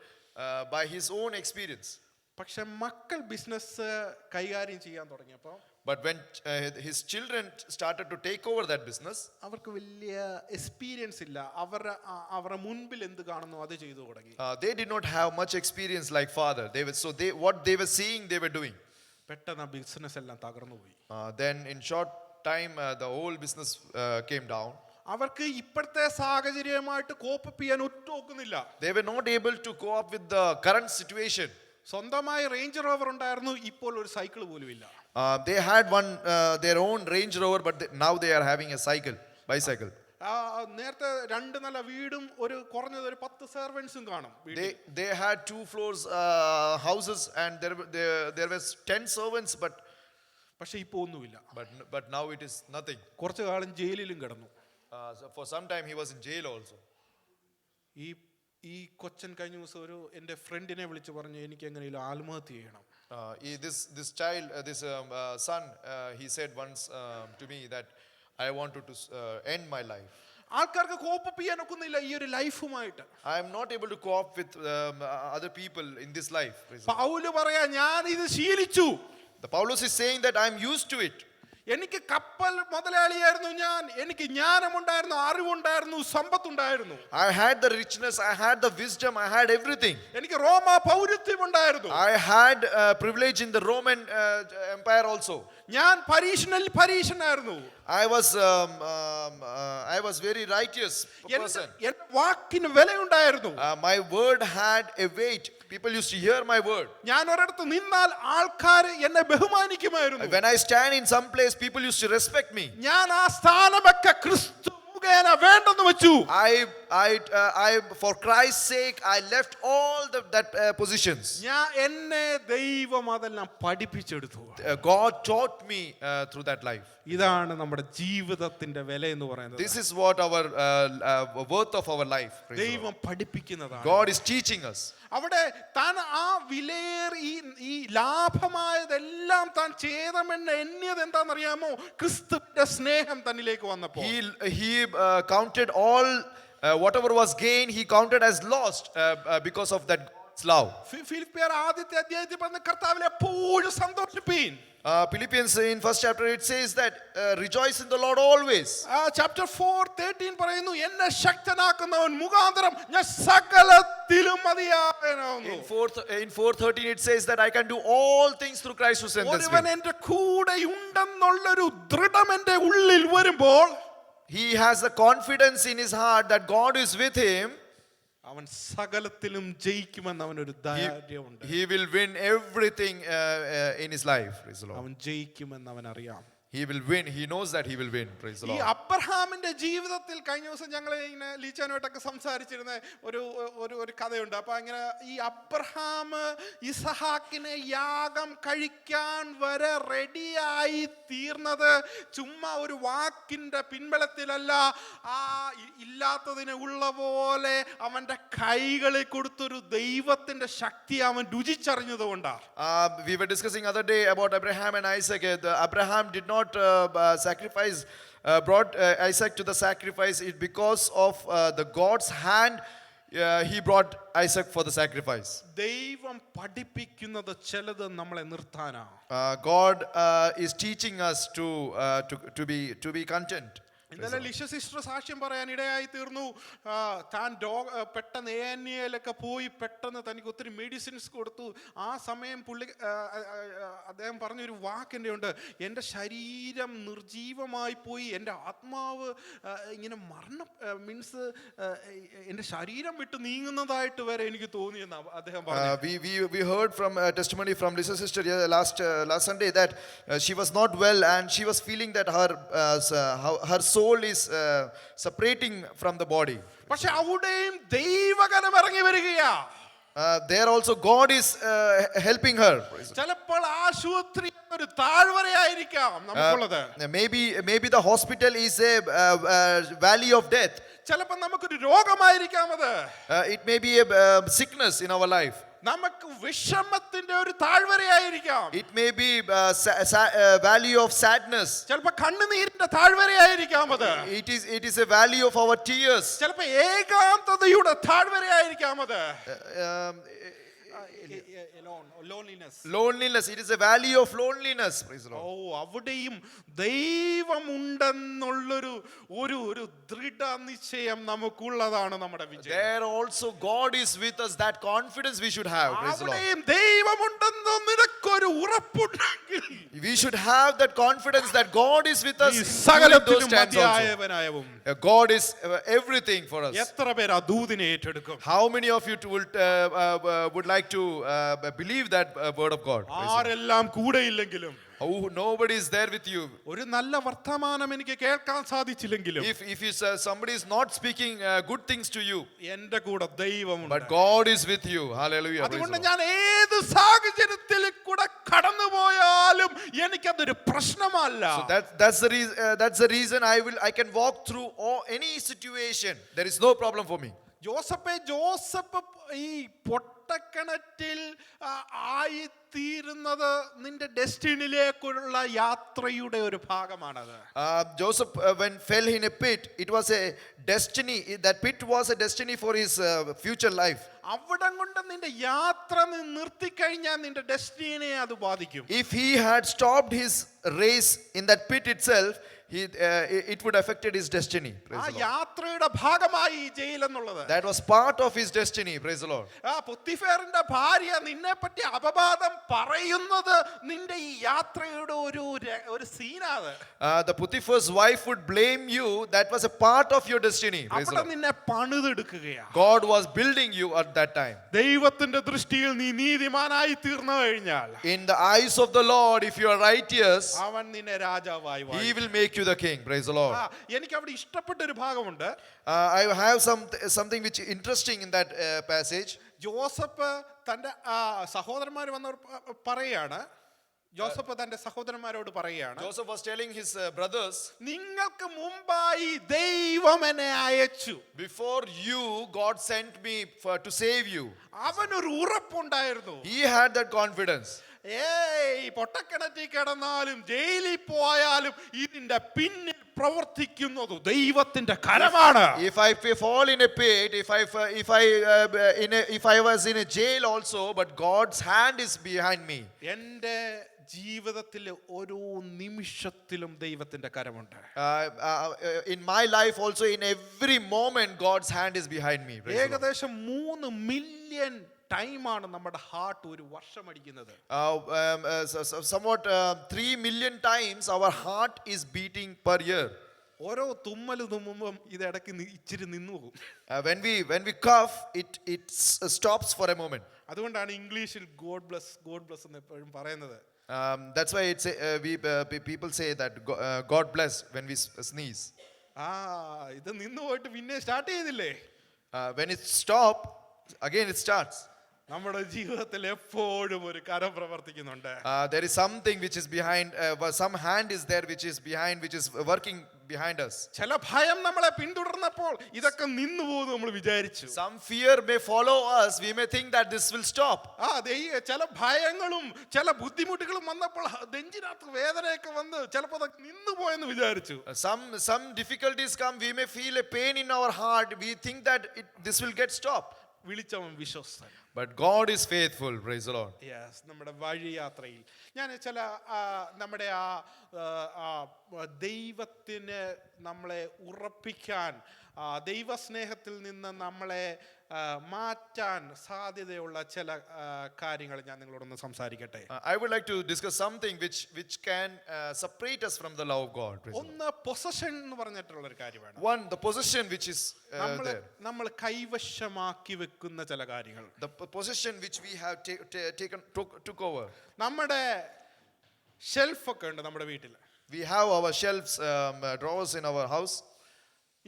by his own experience. പക്ഷെ മക്കൾ ബിസിനസ് കൈകാര്യം ചെയ്യാൻ തുടങ്ങിയപ്പോൾ, But when his children started to take over that business, അവർക്ക് വലിയ എക്സ്പീരിയൻസ് ഇല്ല. അവരുടെ മുൻപിൽ എന്ത് കാണുന്നു അത് ചെയ്തു തുടങ്ങി. they did not have much experience like father. What they were seeing, they were doing. പെട്ടെന്ന് ബിസിനസ് എല്ലാം തകർന്നു പോയി. Then in short time, the whole business came down. അവർക്ക് ഇപ്പോഴത്തെ സാഹചര്യമായിട്ട് കോപ്പ് ചെയ്യാൻ ഒട്ടുമൊക്കുന്നില്ല. They were not able to cope up with the current situation. സ്വന്തമായി റേഞ്ച് റോവർ ഉണ്ടായിരുന്നു, ഇപ്പോൾ ഒരു സൈക്കിൾ പോലും ഇല്ല. They had their own Range Rover, but now they are having a bicycle. നേരത്തെ 2 നില വീടും ഒരു കുറഞ്ഞത് ഒരു 10 സെർവൻസും കാണും. They had 2 floors houses, and there was 10 servants, പക്ഷെ ഇപ്പൊ ഒന്നുമില്ല. but now it is nothing. കുറച്ചു കാലം ജയിലിലും കിടന്നു. So for some time he was in jail also. ഈ കൊച്ചൻ കഴിഞ്ഞ ദിവസം ഒരു എൻ്റെ ഫ്രണ്ടിനെ വിളിച്ച് പറഞ്ഞു, എനിക്ക് എങ്ങനെയും ആത്മഹത്യ ചെയ്യണം. This child, this son, he said once to me that I wanted to end my life. ആൾക്കാർക്ക് കോപ്പ് ചെയ്യാൻ ഒക്കുന്നില്ല ഈ ഒരു ലൈഫുമായിട്ട്. I am not able to cope with other people in this life. പൗല് പറയാ, ഞാൻ ഇത് ശീലിച്ചു. The Paulus is saying that I am used to it. എനിക്ക് കപ്പൽ മുതലാളിയായിരുന്നു ഞാൻ, എനിക്ക് ജ്ഞാനമുണ്ടായിരുന്നു, അറിവുണ്ടായിരുന്നു, സമ്പത്തുണ്ടായിരുന്നു. I had the richness, I had the wisdom, I had everything. എനിക്ക് റോമ പൗരത്വം ഉണ്ടായിരുന്നു. I had privilege in the Roman Empire also. ഞാൻ പരീക്ഷനായിരുന്നു. I was very righteous person. എൻ്റെ വാക്കിന് വിലയുണ്ടായിരുന്നു. My word had a weight. People used to hear my word. ഞാൻ ഒരിടത്ത് നിന്നാൽ ആൾക്കാർ എന്നെ ബഹുമാനിക്കുമായിരുന്നു. When I stand in some place, people used to respect me. ഞാൻ ആ സ്ഥാനമൊക്കെ ക്രിസ്തു മുഖേന വേണ്ടെന്ന് വെച്ചു. I for Christ's sake I left all that positions. ഞാൻ എന്നെ ദൈവം അതെല്ലാം പഠിപ്പിച്ചെടുത്തു. God taught me through that life. ഇതാണ് നമ്മുടെ ജീവിതത്തിന്റെ വില എന്ന് പറയുന്നത്. This is what our worth of our life. ദൈവം പഠിപ്പിക്കുന്നതാണ്. God is teaching us. അവിടെ താൻ ആ ഈ ലാഭമായതെല്ലാം താൻ ചെയ്തമെന്ന് എണ്ണിയത് എന്താണെന്നറിയാമോ? ക്രിസ്തുവിന്റെ സ്നേഹം തന്നിലേക്ക് വന്നപ്പോൾ. He counted all whatever was gained, he counted as lost because of that God's love. ഫിലിപ്പിയർ ആദ്യത്തെ അധ്യായത്തിൽ പറഞ്ഞ കർത്താവിൽ എപ്പോഴും സന്തോഷിപ്പീൻ. Philippians in first chapter it says that rejoice in the Lord always. Chapter 4:13 പറയുന്നു, എന്നെ ശക്തനാക്കുന്നവൻ മുഖാന്തരം ഞാൻ സകലത്തിലും മതിയായവനാകുന്നു. In 4:13 it says that I can do all things through Christ who strengthens me. ഒരുവൻ എൻ്റെ കൂടെ ഉണ്ടെന്നുള്ളൊരു ദൃഢം എൻ്റെ ഉള്ളിൽ വരുമ്പോൾ, he has the confidence in his heart that God is with him. അവൻ സകലത്തിലും ജയിക്കുമെന്ന് അവനൊരു ധൈര്യമുണ്ട്. He will win everything in his life. Praise the Lord. അവൻ ജയിക്കുമെന്ന് അവൻ അറിയാം. He will win. He knows that he will win. Praise the ഈ Lord. അബ്രഹാമിന്റെ ജീവിതത്തിൽ കഴിഞ്ഞ ദിവസം ഞങ്ങൾ ഇങ്ങനെ ലീച്ചാനുമായിട്ടൊക്കെ സംസാരിച്ചിരുന്ന ഒരു കഥയുണ്ട്. അപ്പൊ അങ്ങനെ ഈ അബ്രഹാം ഇസഹാക്കിനെ യാഗം കഴിക്കാൻ വരെ റെഡിയായി തീർന്നത് ചുമ്മാ ഒരു വാക്കിന്റെ പിൻബലത്തിലല്ല, ആ ഇല്ലാത്തതിനെ ഉള്ള പോലെ അവന്റെ കൈകളിൽ കൊടുത്തൊരു ദൈവത്തിന്റെ ശക്തി അവൻ രുചിച്ചറിഞ്ഞതുകൊണ്ടാണ്. We were discussing other day about Abraham and Isaac. Abraham did not brought Isaac to the sacrifice. It because of the God's hand he brought Isaac for the sacrifice. ദൈവം പഠിപ്പിക്കുന്നത് ചിലത് നമ്മളെ നിർത്താനാ. God is teaching us to be content. ഇന്നലെ ലിഷ സിസ്റ്റർ സാക്ഷ്യം പറയാൻ ഇടയായി തീർന്നു. താൻ പെട്ടെന്ന് ANAയിലൊക്കെ പോയി പെട്ടെന്ന് തനിക്ക് ഒത്തിരി മെഡിസിൻസ് കൊടുത്തു. ആ സമയം അദ്ദേഹം പറഞ്ഞൊരു വാക്കെൻ്റെ ഉണ്ട്, എൻ്റെ ശരീരം നിർജീവമായി പോയി, എൻ്റെ ആത്മാവ് ഇങ്ങനെ മീൻസ് എൻ്റെ ശരീരം വിട്ട് നീങ്ങുന്നതായിട്ട് വരെ എനിക്ക് തോന്നിയെന്ന് അദ്ദേഹം പറഞ്ഞു. We heard from a testimony from Lisa sister last Sunday that she was not well and she was feeling that her soul is separating from the body. പക്ഷെ അവിടെയും ദൈവകരം ഇറങ്ങി വരികയാ. There also God is helping her. ചിലപ്പോൾ ആശുപത്രി ഒരു താഴ്വരയായിരിക്കാം നമുക്കുള്ളത്. Maybe the hospital is a valley of death. ചിലപ്പോൾ നമുക്കൊരു രോഗമായിരിക്കാം അത്. It may be a sickness in our life. നമുക്ക് വിഷമത്തിന്റെ ഒരു താഴ്വരയായിരിക്കാം. It may be valley of sadness. ചിലപ്പോൾ കണ്ണുനീരിന്റെ താഴ്വരയായിരിക്കാം അത്. It is a valley of our tears. ചിലപ്പോൾ ഏകാന്തതയുടെ താഴ്വരയായിരിക്കാം അത്. Loneliness. It is a valley of loneliness. Praise the Lord. അവിടെയും ദൈവമുണ്ടെന്നുള്ളൊരു ഒരു ദൃഢനിശ്ചയം നമുക്കുള്ളതാണ് നമ്മുടെ വിജയം. There also God is with us. That confidence we should have. Praise the Lord. അവിടെയും ദൈവമുണ്ടെന്ന് നിനക്കൊരു ഉറപ്പുണ്ടെങ്കിൽ We should have that confidence that God is with us. ഈ during those സകലത്തിലും times also. മതിയായവനായവും. God is everything for us. എത്ര പേർ ആ ദൂതിനെ ഏറ്റെടുക്കും? How many of you would like to believe that word of God? ആരെല്ലാം കൂടെയില്ലെങ്കിലും, Nobody is there with you. ഒരു നല്ല വർത്തമാനം എനിക്ക് കേൾക്കാൻ സാധിച്ചില്ലെങ്കിലും, If somebody is not speaking good things to you, എന്റെ കൂടെ ദൈവമുണ്ട്. but God is with you. Hallelujah. Praise the അതുകൊണ്ട് Lord. ഞാൻ ഏത് സാഹചര്യത്തിൽ കൂടെ കടന്നുപോയാലും എനിക്കതൊരു പ്രശ്നമല്ല. So that's the reason I can walk through any situation. There is no problem for me. Joseph ഈ പൊട്ടക്കിണറ്റിൽ ആയിത്തീരുന്നത് നിന്റെ ഡെസ്റ്റിനിയിലേക്കുള്ള യാത്രയുടെ ഒരു ഭാഗമാണത്. Joseph when fell in a pit, it was a destiny. That pit was a destiny for his future life. അവിടം കൊണ്ട് നിന്റെ യാത്ര നിർത്തിക്കഴിഞ്ഞാൽ നിന്റെ ഡെസ്റ്റിനെ അത് ബാധിക്കും. If he had stopped his race in that pit itself, it would affected his destiny. Praise ആ the Lord. യാത്രയുടെ ഭാഗമായി ഈ ജയിൽ എന്നുള്ളത്. That was part of his destiny. Praise the Lord. പൊത്തിഫേറിന്റെ ഭാര്യ നിന്നെ പറ്റി അപവാദം പറയുന്നത് നിന്റെ ഈ യാത്രയുടെ ഒരു സീനാണ്. The Potiphar's wife would blame you. That was a part of your destiny. Praise the അവിടെ Lord. നിന്നെ പണിതെടുക്കുകയാണ്. God was building you at that time. ദൈവത്തിന്റെ ദൃഷ്ടിയിൽ നീ നീതിമാനായി തീർന്നു കഴിഞ്ഞാൽ, In the eyes of the Lord, if you are righteous, അവൻ നിന്നെ രാജാവായി He will make you the king. Praise the Lord. എനിക്ക് അവിടെ ഇഷ്ടപ്പെട്ട ഒരു ഭാഗമുണ്ട്. I have something which is interesting in that passage. Joseph തന്റെ സഹോദരന്മാർ വന്നവർ പറയാണ്, ജോസഫ് തന്റെ സഹോദരന്മാരോട് പറയുകയാണ്, Joseph was telling his brothers, നിങ്ങൾക്ക് മുമ്പായി ദൈവം എന്നെ അയച്ചു. before you, God sent me to save you. അവനൊരു ഉറപ്പുണ്ടായിരുന്നു. He had that confidence. പൊട്ടക്കിണറ്റിൽ കിടന്നാലും ജയിലിൽ പോയാലും ഇതിന്റെ പിന്നിൽ പ്രവർത്തിക്കുന്നത് ദൈവത്തിന്റെ കരമാണ്. If I fall in a pit, if I was in a jail also, but God's hand is behind me. എന്റെ ജീവിതത്തിലെ ഓരോ നിമിഷത്തിലും ദൈവത്തിന്റെ കരമുണ്ട്. In my life also, in every moment, God's hand is behind me. Praise the Lord. ഏകദേശം 3 മില്യൺ ടൈമാണ് നമ്മുടെ ഹാർട്ട് ഒരു വർഷം അടിക്കുന്നത്. Somewhat 3 million times our heart is beating per year. ഓരോ തുമ്മല് തുമ്മുമ്പം ഇത് ഇടയ്ക്ക് ഇച്ചിരി നിന്നു പോകും. When we cough, it stops for a moment. അതുകൊണ്ടാണ് ഇംഗ്ലീഷിൽ ഗോഡ് ബ്ലസ് എന്ന് എപ്പോഴും പറയുന്നത്. That's why people say that God bless when we sneeze. ഇത് നിന്നു പോയിട്ട് പിന്നെ സ്റ്റാർട്ട് ചെയ്തില്ലേ? When it stop, again it starts. നമ്മുടെ ജീവിതത്തിൽ എപ്പോഴും ഒരു കരം പ്രവർത്തിക്കുന്നുണ്ട്. There is something which is behind, some hand is there which is working behind us. ചില ഭയം നമ്മളെ പിന്തുടർന്നപ്പോൾ ഇതൊക്കെ നിന്നു പോകും നമ്മൾ വിചാരിച്ചു. Some fear may follow us. We may think that this will stop. ചില ഭയങ്ങളും ചില ബുദ്ധിമുട്ടുകളും വന്നപ്പോൾ നെഞ്ചിനകത്ത് വേദനയൊക്കെ വന്ന് ചിലപ്പോൾ അതൊക്കെ നിന്നു പോയെന്ന് വിചാരിച്ചു. Some difficulties come. We may feel a pain in our heart. We think that this will get stopped. വിളിച്ചവൻ വിശ്വസ്തൻ. But God is faithful, praise the Lord. Yes, നമ്മുടെ വഴിയാത്രയിൽ ഞാൻ ചില നമ്മുടെ ദൈവത്തിന് നമ്മളെ ഉറപ്പിക്കാൻ, ദൈവസ്നേഹത്തിൽ നിന്ന് നമ്മളെ മാറ്റാൻ സാധ്യതയുള്ള ചില കാര്യങ്ങൾ ഞാൻ നിങ്ങളോടൊന്ന് സംസാരിക്കട്ടെ. I would like to discuss something which can separate us from the love of God. Praise the Lord. ഒന്ന് പൊസഷൻ എന്ന് പറഞ്ഞിട്ടുള്ള ഒരു കാര്യമാണ്. One, the possession which is there. നമ്മൾ കൈവശമാക്കി വെക്കുന്ന ചില കാര്യങ്ങൾ. The possession which we have took over. നമ്മുടെ ഷെൽഫൊക്കെ ഉണ്ട് നമ്മുടെ വീട്ടിൽ. We have our shelves, drawers in our house.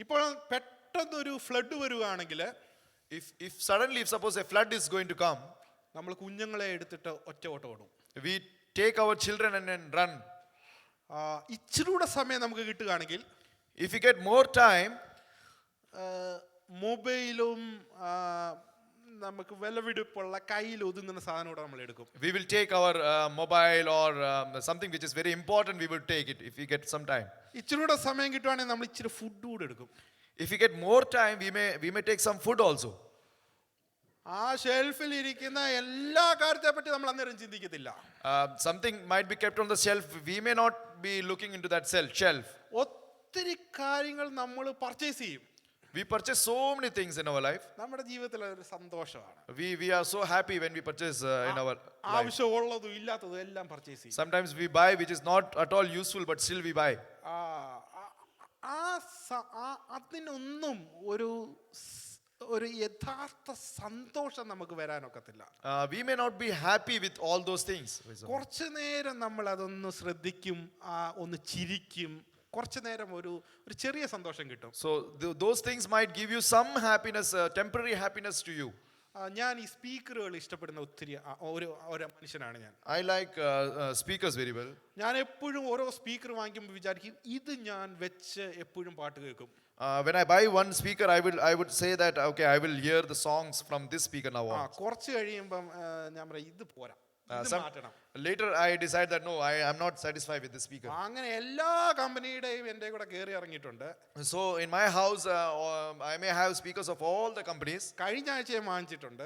ഇപ്പോൾ പെട്ടെന്നൊരു ഫ്ലഡ് വരുവാണെങ്കിൽ, If suddenly, if suppose a flood is going to come, നമ്മൾ കുഞ്ഞുങ്ങളെ എടുത്തിട്ട് ഒറ്റ ഓട്ടം ഓടും. we take our children and then run. ഇച്ചിരൂടെ സമയം നമുക്ക് കിട്ടുകയാണെങ്കിൽ, If we get more time, മൊബൈലും നമുക്ക് വിലപിടിപ്പുള്ള കയ്യിൽ ഒതുങ്ങുന്ന സാധനം കൂടെ നമ്മൾ എടുക്കും. we will take our mobile or something which is very important, we will take it if we get some time. ഇച്ചിരൂടെ സമയം കിട്ടുവാണെങ്കിൽ നമ്മൾ ഇച്ചിരി ഫുഡ് കൂടെ എടുക്കും. If we get more time, we may take some food also. ആ ഷെൽഫിൽ ഇരിക്കുന്ന എല്ലാ കാര്യത്തെ പറ്റി നമ്മൾ അന്നേരം ചിന്തിക്കത്തില്ല. Something might be kept on the shelf, we may not be looking into that shelf. ഒത്തിരി കാര്യങ്ങൾ നമ്മൾ പർച്ചേസ് ചെയ്യും. We purchase so many things in our life. നമ്മുടെ ജീവിതത്തിൽ ഒരു സന്തോഷമാണ്. We are so happy when we purchase in our life. ആവശ്യമുള്ളതും ഇല്ലാത്തതും എല്ലാം പർച്ചേസ് ചെയ്യും. Sometimes we buy which is not at all useful, but still we buy. അതിനൊന്നും ഒരു യഥാർത്ഥ സന്തോഷം നമുക്ക് വരാനൊക്കത്തില്ല. We may not be happy with all those things. കുറച്ചു നേരം നമ്മൾ അതൊന്ന് ശ്രദ്ധിക്കും, ഒന്ന് ചിരിക്കും, കുറച്ചു നേരം ഒരു ചെറിയ സന്തോഷം കിട്ടും. So those things might give you some happiness, temporary happiness to you. ഞാൻ ഈ സ്പീക്കറുകൾ ഇഷ്ടപ്പെടുന്ന ഒത്തിരി ഒരു മനുഷ്യനാണ് ഞാൻ. I like speakers very well. ഞാൻ എപ്പോഴും ഓരോ സ്പീക്കർ വാങ്ങിക്കുമ്പോൾ വിചാരിക്കും, ഇത് ഞാൻ വെച്ച് എപ്പോഴും പാട്ട് കേൾക്കും. When I buy one speaker, I would say that okay, I will hear the songs from this speaker now on. കുറച്ച് കഴിയുമ്പം ഞാൻ പറയും, ഇത് പോരാ, ഇത് മാറ്റണം. Later I decide that no, I am not satisfied with this speaker. അങ്ങനെ എല്ലാ കമ്പനിയുടെയും എൻ്റെ കൂടെ കയറി ഇറങ്ങിയിട്ടുണ്ട്. So in my house, I may have speakers of all the companies. കഴിഞ്ഞ ആഴ്ച ഞാൻ വാങ്ങിച്ചിട്ടുണ്ട്.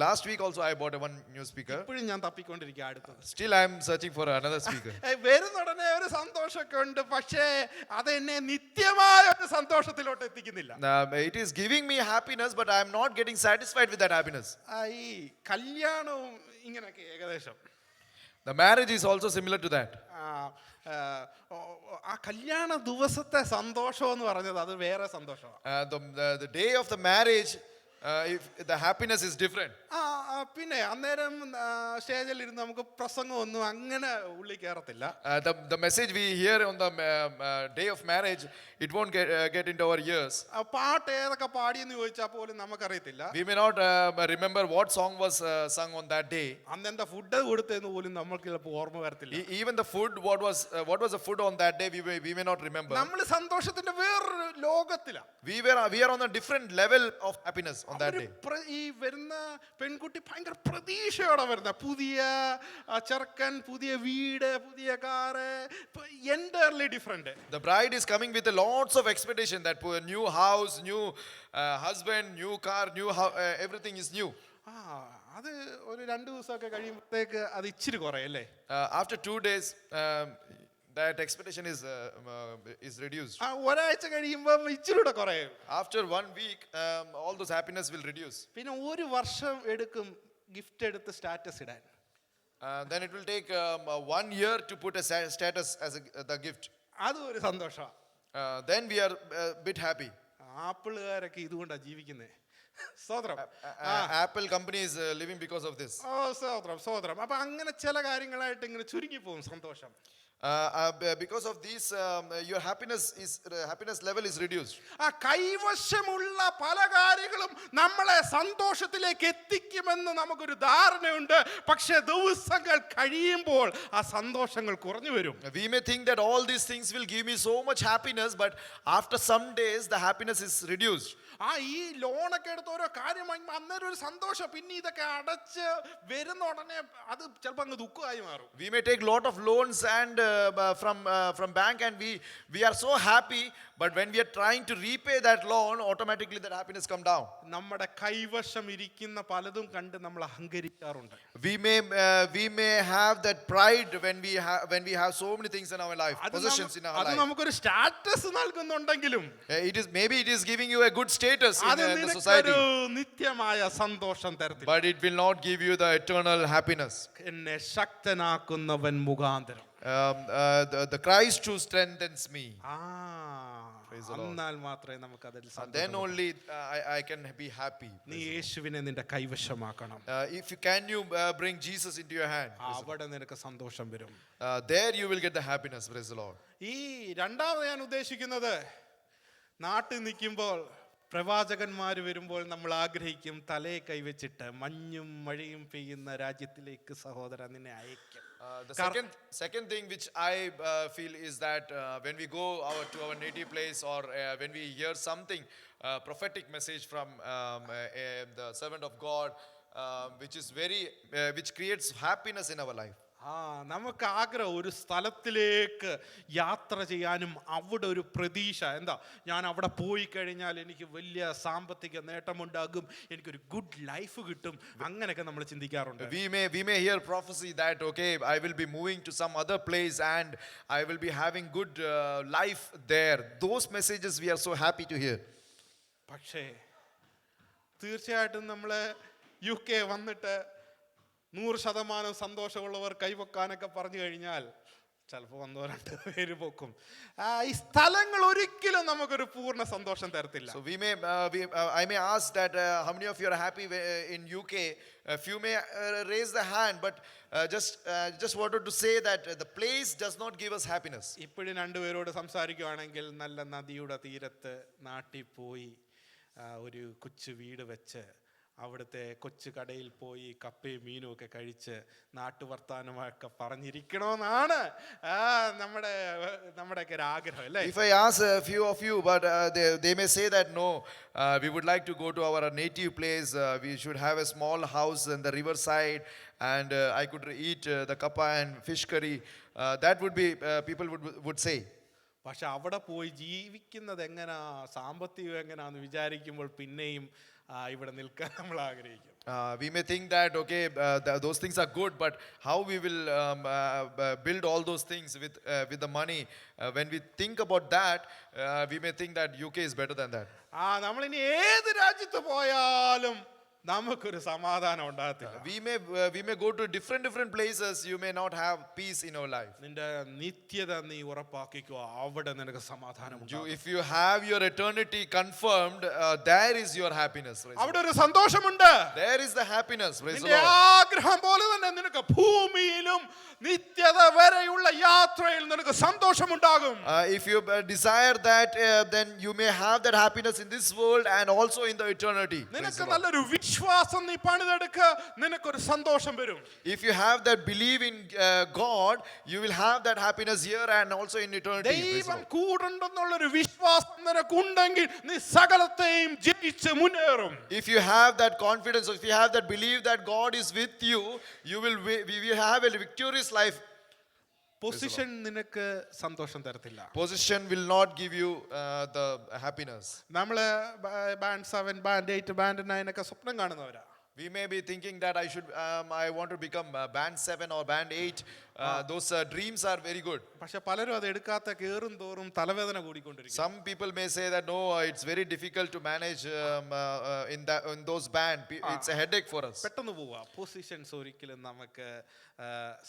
Last week also I bought one new speaker. ഇപ്പോഴും ഞാൻ തപ്പിക്കൊണ്ടിരിക്കുക അടുത്തത്. Still I am searching for another speaker. വരുന്നുടനെ ഒരു സന്തോഷമൊക്കെ ഉണ്ട്, പക്ഷേ അത് എന്നെ നിത്യമായ ഒരു സന്തോഷത്തിലോട്ട് എത്തിക്കുന്നില്ല. It is giving me happiness, but I am not getting satisfied with that happiness. ഈ കല്യാണവും ഇങ്ങനെയൊക്കെ ഏകദേശം. The marriage is also similar to that. ആ കല്യാണ ദിവസത്തെ സന്തോഷം എന്ന് പറഞ്ഞത് അത് വേറെ സന്തോഷമാണ്. The day of the marriage, if the happiness is different. പിന്നെ അന്നേരം സ്റ്റേജിൽ ഇരുന്ന് നമുക്ക് പ്രസംഗമൊന്നും അങ്ങനെ ഉള്ളിൽ കയറത്തില്ല. The message we hear on the day of marriage, it won't get into our ears. പാട്ട് ഏതൊക്കെ പാടിയെന്ന് ചോദിച്ചാൽ പോലും നമുക്കറിയത്തില്ല. We may not remember what song was sung on that day. അന്നെന്താ ഫുഡ് കൊടുത്തതെന്ന് പോലും നമ്മൾക്ക് ചിലപ്പോൾ ഓർമ്മ വരത്തില്ല. Even the food, what was the food on that day, we may not remember. നമ്മൾ സന്തോഷത്തിന്റെ വേറൊരു ലോകത്തിലാണ്. We are on a different level of happiness on that day. ഈ വരുന്ന പെൺകുട്ടി ഭയങ്കര പ്രതീക്ഷയോടെ വരുന്ന പുതിയ ചെറുക്കൻ, പുതിയ വീട്, പുതിയ car, entirely different. The bride is coming with lots of expectation that new house, new husband, new car, everything is new. അത് ഒരു 2 ദിവസമൊക്കെ കഴിയുമ്പോഴത്തേക്ക് അത് ഇച്ചിരി കുറയല്ലേ? After 2 days, that expectation is reduced. ഒരാഴ്ച കഴിയുമ്പോൾ ഇച്ചിരി കൂടെ കുറയും. After 1 week, all those happiness will reduce. പിന്നെ 1 വർഷം എടുക്കും ഗിഫ്റ്റ് എടുത്ത് സ്റ്റാറ്റസ് ഇടാൻ. Then it will take 1 year to put a status as the gift. അതും ഒരു സന്തോഷമാണ്. Then we are a bit happy. ആപ്പിളുകാരൊക്കെ ഇതുകൊണ്ടാണ് ജീവിക്കുന്നത്. സ്തോത്രം. Apple company is living because of this. സ്തോത്രം. അപ്പൊ അങ്ങനെ ചില കാര്യങ്ങളായിട്ട് ഇങ്ങനെ ചുരുങ്ങി പോകും സന്തോഷം. Because of these, your happiness level is reduced. ആ കൈവശമുള്ള പല കാര്യങ്ങളും നമ്മളെ സന്തോഷത്തിലേക്ക് എത്തിക്കുമെന്ന് നമുക്കൊരു ധാരണയുണ്ട്. പക്ഷെ ദിവസങ്ങൾ കഴിയുമ്പോൾ ആ സന്തോഷങ്ങൾ കുറഞ്ഞു വരും. We may think that all these things will give me so much happiness, but after some days the happiness is reduced. ആ ഈ ലോണൊക്കെ എടുത്ത് ഓരോ കാര്യം വാങ്ങുമ്പോൾ അന്നേരം ഒരു സന്തോഷം, പിന്നെ ഇതൊക്കെ അടച്ച് വരുന്ന ഉടനെ അത് ചിലപ്പോൾ അങ്ങ് ദുഃഖമായി മാറും. We may take lot of loans and from bank, and we are so happy, but when we are trying to repay that loan, automatically that happiness come down. നമ്മുടെ കൈവശം ഇരിക്കുന്ന പലതും കണ്ട് നമ്മൾ അഹങ്കരിക്കാറുണ്ട്. We may have that pride when we have so many things in our life, possessions in our അത് life. നമുക്കൊരു status നൽകുന്നുണ്ടെങ്കിലും Maybe it is giving you a good status അത് in the നിനക്കൊരു society, നിത്യമായ സന്തോഷം തരത്തില്ല. but it will not give you the eternal happiness. എന്നെ ശക്തനാക്കുന്നവൻ മുഖാന്തരം. The Christ who strengthens me, Praise the Lord. എന്നാൽ മാത്രമേ നമുക്ക് അതിൽ then സന്തോഷം. only I can be happy. നീ യേശുവിനെ നിന്റെ കൈവശമാക്കണം. If you bring Jesus into your hand, അവിടെ നിനക്ക് സന്തോഷം വരും. there you will get the happiness. Praise the Lord. ഈ രണ്ടാമത് ഞാൻ ഉദ്ദേശിക്കുന്നത്, നാട്ടിൽ നിൽക്കുമ്പോൾ പ്രവാചകന്മാർ വരുമ്പോൾ നമ്മൾ ആഗ്രഹിക്കും തലയെ കൈവച്ചിട്ട് മഞ്ഞും മഴയും പെയ്യുന്ന രാജ്യത്തിലേക്ക് സഹോദരൻ നിന്നെ അയക്കും. The second thing which I feel is that when we go to our native place, or when we hear something prophetic message from the servant of God, which creates happiness in our life. നമുക്ക് ആഗ്രഹം ഒരു സ്ഥലത്തിലേക്ക് യാത്ര ചെയ്യാനും അവിടെ ഒരു പ്രതീക്ഷ, എന്താ ഞാൻ അവിടെ പോയി കഴിഞ്ഞാൽ എനിക്ക് വലിയ സാമ്പത്തിക നേട്ടമുണ്ടാകും, എനിക്കൊരു ഗുഡ് ലൈഫ് കിട്ടും, അങ്ങനെയൊക്കെ നമ്മൾ ചിന്തിക്കാറുണ്ട്. We may hear prophecy that okay, I will be moving to some other place and I will be having good life there. Those messages we are so happy to hear. പക്ഷേ തീർച്ചയായിട്ടും നമ്മൾ UK വന്നിട്ട് 100% സന്തോഷമുള്ളവർ കൈവെക്കാനൊക്കെ പറഞ്ഞു കഴിഞ്ഞാൽ ചിലപ്പോൾ 1-2 പേര് പൊക്കും. ഈ സ്ഥലങ്ങൾ ഒരിക്കലും നമുക്കൊരു പൂർണ്ണ സന്തോഷം തരത്തില്ല. So I may ask that how many of you are happy in UK? Few may raise the hand, but just wanted to say that the place does not give us happiness. ഇപ്പോഴും 2 പേരോട് സംസാരിക്കുകയാണെങ്കിൽ നല്ല നദിയുടെ തീരത്ത് നാട്ടിൽ പോയി ഒരു കൊച്ചു വീട് വെച്ച് അവിടുത്തെ കൊച്ചു കടയിൽ പോയി കപ്പയും മീനും ഒക്കെ കഴിച്ച് നാട്ടുവർത്താനമൊക്കെ പറഞ്ഞിരിക്കണമെന്നാണ് നമ്മുടെയൊക്കെ ഒരു ആഗ്രഹം, അല്ലേ? If I ask a few of you, but they may say that no, we would like to go to our native place. We should have a small house in the riverside, and I could eat the kappa and fish curry. That would be people would say. പക്ഷെ അവിടെ പോയി ജീവിക്കുന്നത് എങ്ങനാ, സാമ്പത്തികം എങ്ങനാന്ന് വിചാരിക്കുമ്പോൾ പിന്നെയും ഇവിടെ നിൽക്കാൻ നമ്മൾ ആഗ്രഹിക്കും. We may think that okay, those things are good, but how we will build all those things with the money? When we think about that, we may think that UK is better than that. നമ്മളിനി ഏത് രാജ്യത്ത് പോയാലും നമുക്കൊരു സമാധാനം ഉണ്ടാകത്തില്ല. We may go to different places. You may not have peace in your life. നിന്റെ നിത്യത നീ ഉറപ്പാക്കിക്കോ, അവിടെ നിനക്ക് സമാധാനം ഉണ്ടാകും. If you have your eternity confirmed, there is your happiness. അവിടെ ഒരു സന്തോഷമുണ്ട്. There is the happiness. Praise the നിന്റെ Lord. ആഗ്രഹം പോലെ തന്നെ നിനക്ക് ഭൂമിയിലും നിത്യത വരെയുള്ള യാത്രയിൽ നിനക്ക് സന്തോഷമുണ്ടാകും. If you desire that, then you may have that happiness in this world and also in the eternity. നിനക്ക് നല്ലൊരു വിശ്വാസം നീ പണിതെടുക്ക, നിനക്കൊരു സന്തോഷം വരും. If you have that belief in God, you will have that happiness here and also in eternity. ദൈവം കൂടുണ്ടെന്നുള്ളൊരു വിശ്വാസം നിനക്കുണ്ടെങ്കിൽ നീ സകലത്തെയും ജയിച്ച് മുന്നേറും. If you have that confidence, if you have that belief that God is with you, we will have a victorious life. Position നിനക്ക് സന്തോഷം തരത്തില്ല. Position will not give you the happiness. നമ്മള് ബാൻഡ് 7, ബാൻഡ് 8, ബാൻഡ് 9 ഒക്കെ സ്വപ്നം കാണുന്നവരാ. We may be thinking that I want to become band 7 or band 8. Those dreams are very good. പക്ഷെ പലരും അത് എടുക്കാത്ത കേറും തോറും തലവേദന കൂടിക്കൊണ്ടിരിക്കും. Some people may say that no, it's very difficult to manage in those band. It's a headache for us. പെട്ടെന്ന് പോവാ. പൊസിഷൻസ് ഒരിക്കലും നമുക്ക്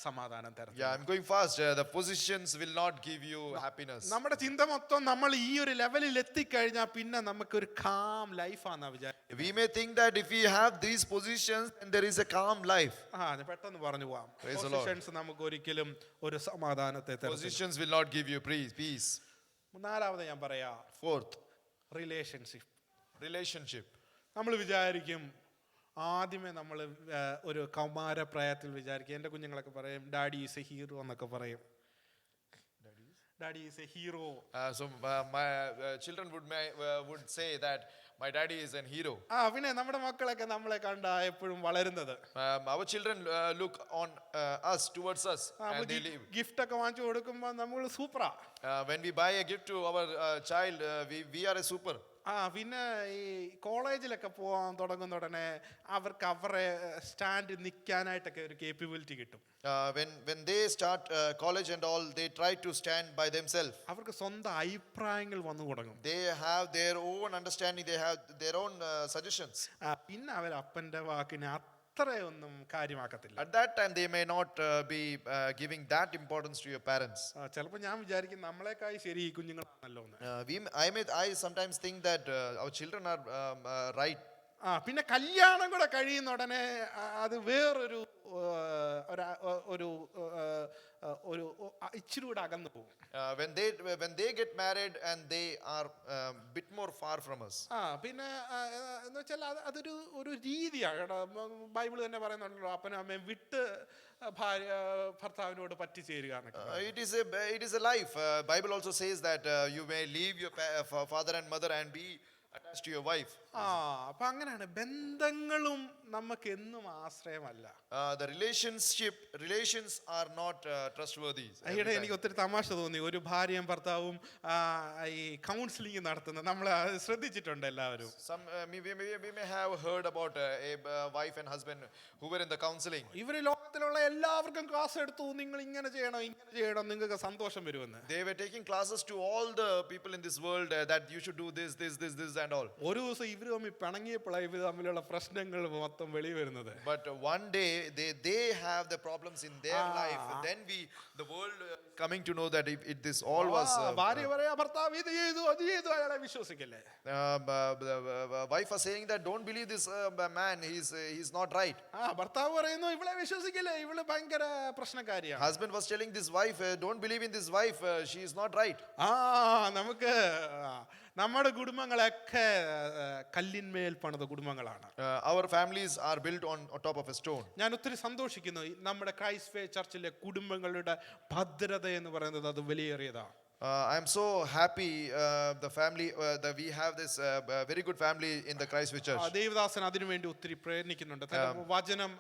സമാധാനം തരത്തില്ല. Yeah, I'm going fast. The positions will not give you happiness. നമ്മുടെ ചിന്ത മൊത്തം നമ്മൾ ഈ ഒരു ലെവലിൽ എത്തിക്കഴിഞ്ഞാൽ പിന്നെ നമുക്കൊരു കാം ലൈഫാന്നാ വിചാരിക്കുന്നത്. We may think that if we have these positions, then there is a calm life. പെട്ടെന്ന് പറഞ്ഞു പോവാം. Praise the Lord. പൊസിഷൻസ് നമുക്ക് ഒരിക്കലും ഒരു സമാധാനത്തെ തരത്തില്ല. Positions will not give you peace. 4ാമത് ഞാൻ പറയാ, 4th, റിലേഷൻഷിപ്പ്. നമ്മൾ വിചാരിക്കും, ആദ്യമേ നമ്മൾ ഒരു കൗമാരപ്രായത്തിൽ വിചാരിക്കും, എൻ്റെ കുഞ്ഞുങ്ങളൊക്കെ പറയും ഡാഡി ഈസ് എ ഹീറോ എന്നൊക്കെ പറയും. Daddy is A hero. So my children would say that my daddy is an hero. പിന്നെ നമ്മുടെ മക്കളൊക്കെ നമ്മളെ കണ്ട എപ്പോഴും വളരുന്നത്. Our children look on us, towards us, and they live. Gift ഒക്കെ വാങ്ങിച്ചു കൊടുക്കുമ്പോൾ നമ്മൾ സൂപ്പറാ. When we buy a gift to our child, we are a super. പിന്നെ ഈ കോളേജിലൊക്കെ പോകാൻ തുടങ്ങുന്ന ഉടനെ അവർക്ക് അവരുടെ സ്റ്റാൻഡ് നിൽക്കാനായിട്ടൊക്കെ ഒരു കേപ്പബിലിറ്റി കിട്ടും. When they start college and all, they try to stand by themselves. അവർക്ക് സ്വന്തം അഭിപ്രായങ്ങൾ വന്നു തുടങ്ങും. They have their own understanding, they have their own suggestions. പിന്നെ അവർ അപ്പൻ്റെ വാക്കിനെ അത്രയൊന്നും കാര്യമാക്കത്തില്ല. At that time they may not be giving that importance to your parents. ചിലപ്പോൾ ഞാൻ വിചാരിക്കും നമ്മളെക്കായി ശരി ഈ കുഞ്ഞുങ്ങളാണല്ലോ എന്ന്. I sometimes think that our children are right. പിന്നെ കല്യാണം കൂടെ കഴിയുന്ന ഉടനെ അത് വേറൊരു ഒരു ഒരു ഇച്ചിരി കൂടെ അകന്നു പോകും. When they get married and they are bit more far from us. പിന്നെ എന്ന് വെച്ചാൽ അതൊരു ഒരു രീതിയാണ്. ബൈബിൾ തന്നെ പറയുന്നുണ്ടല്ലോ, അപ്പനും അമ്മയും വിട്ട് ഭർത്താവിനോട് പറ്റിച്ചേരുക എന്നൊക്കെ. It is a life. Bible also says that you may leave your father and mother and be attached to your wife. അപ്പൊ അങ്ങനെയാണ്. ബന്ധങ്ങളും നമുക്ക് എന്നും ആശ്രയമല്ല. The relations are not trustworthy. ഈയിടെ എനിക്ക് ഒത്തിരി തമാശ തോന്നി. ഒരു ഭാര്യയും ഭർത്താവും ഈ കൗൺസിലിംഗ് നടത്തുന്നത് നമ്മൾ ശ്രദ്ധിച്ചിട്ടുണ്ട് എല്ലാവരും. We may have heard about a wife and husband who were in the counseling. ഇവര് ലോകത്തിലുള്ള എല്ലാവർക്കും ക്ലാസ് എടുത്തു, നിങ്ങൾ ഇങ്ങനെ ചെയ്യണം ഇങ്ങനെ ചെയ്യണം, നിങ്ങൾക്ക് സന്തോഷം വരുമെന്ന്. They were taking classes to all the people in this world that you should do this and all. ഒരു ദിവസം ഇവര് തമ്മിൽ പിണങ്ങിയപ്പോഴാണ് ഇവര് തമ്മിലുള്ള പ്രശ്നങ്ങൾ മൊത്തം വെളി വരുന്നത്. But one day they have the problems in their life. Then the world coming to know that if this all was ഭാര്യ പറയാ ഭർത്താവ് ഇത് ചെയ്തു അത് ചെയ്തു, അയാളെ വിശ്വസിക്കല്ലേ. wife was saying that don't believe this man, he's not right. ഭർത്താവ് പറയുന്നു ഇവളെ വിശ്വസിക്കല്ലേ, ഇവള് ഭയങ്കര പ്രശ്നക്കാരിയാണ്. Husband was telling this wife, don't believe in this wife, she is not right. നമുക്ക് നമ്മുടെ കുടുംബങ്ങളൊക്കെ കല്ലിന്മേൽ പണിത കുടുംബങ്ങളാണ്. Our families are built on top of a stone. ഞാൻ ഒത്തിരി സന്തോഷിക്കുന്നു. നമ്മുടെ ക്രൈസ്റ്റ് ഫെയ്ത്ത് ചർച്ചിലെ കുടുംബങ്ങളുടെ ഭദ്രത എന്ന് പറയുന്നത് അത് വിലയേറിയതാണ്. I am so happy the family that we have this very good family in the Christ Faith Church. Devadasan അതിനു വേണ്ടി ഒത്തിരി പ്രയത്നിക്കുന്നുണ്ട്. വചനം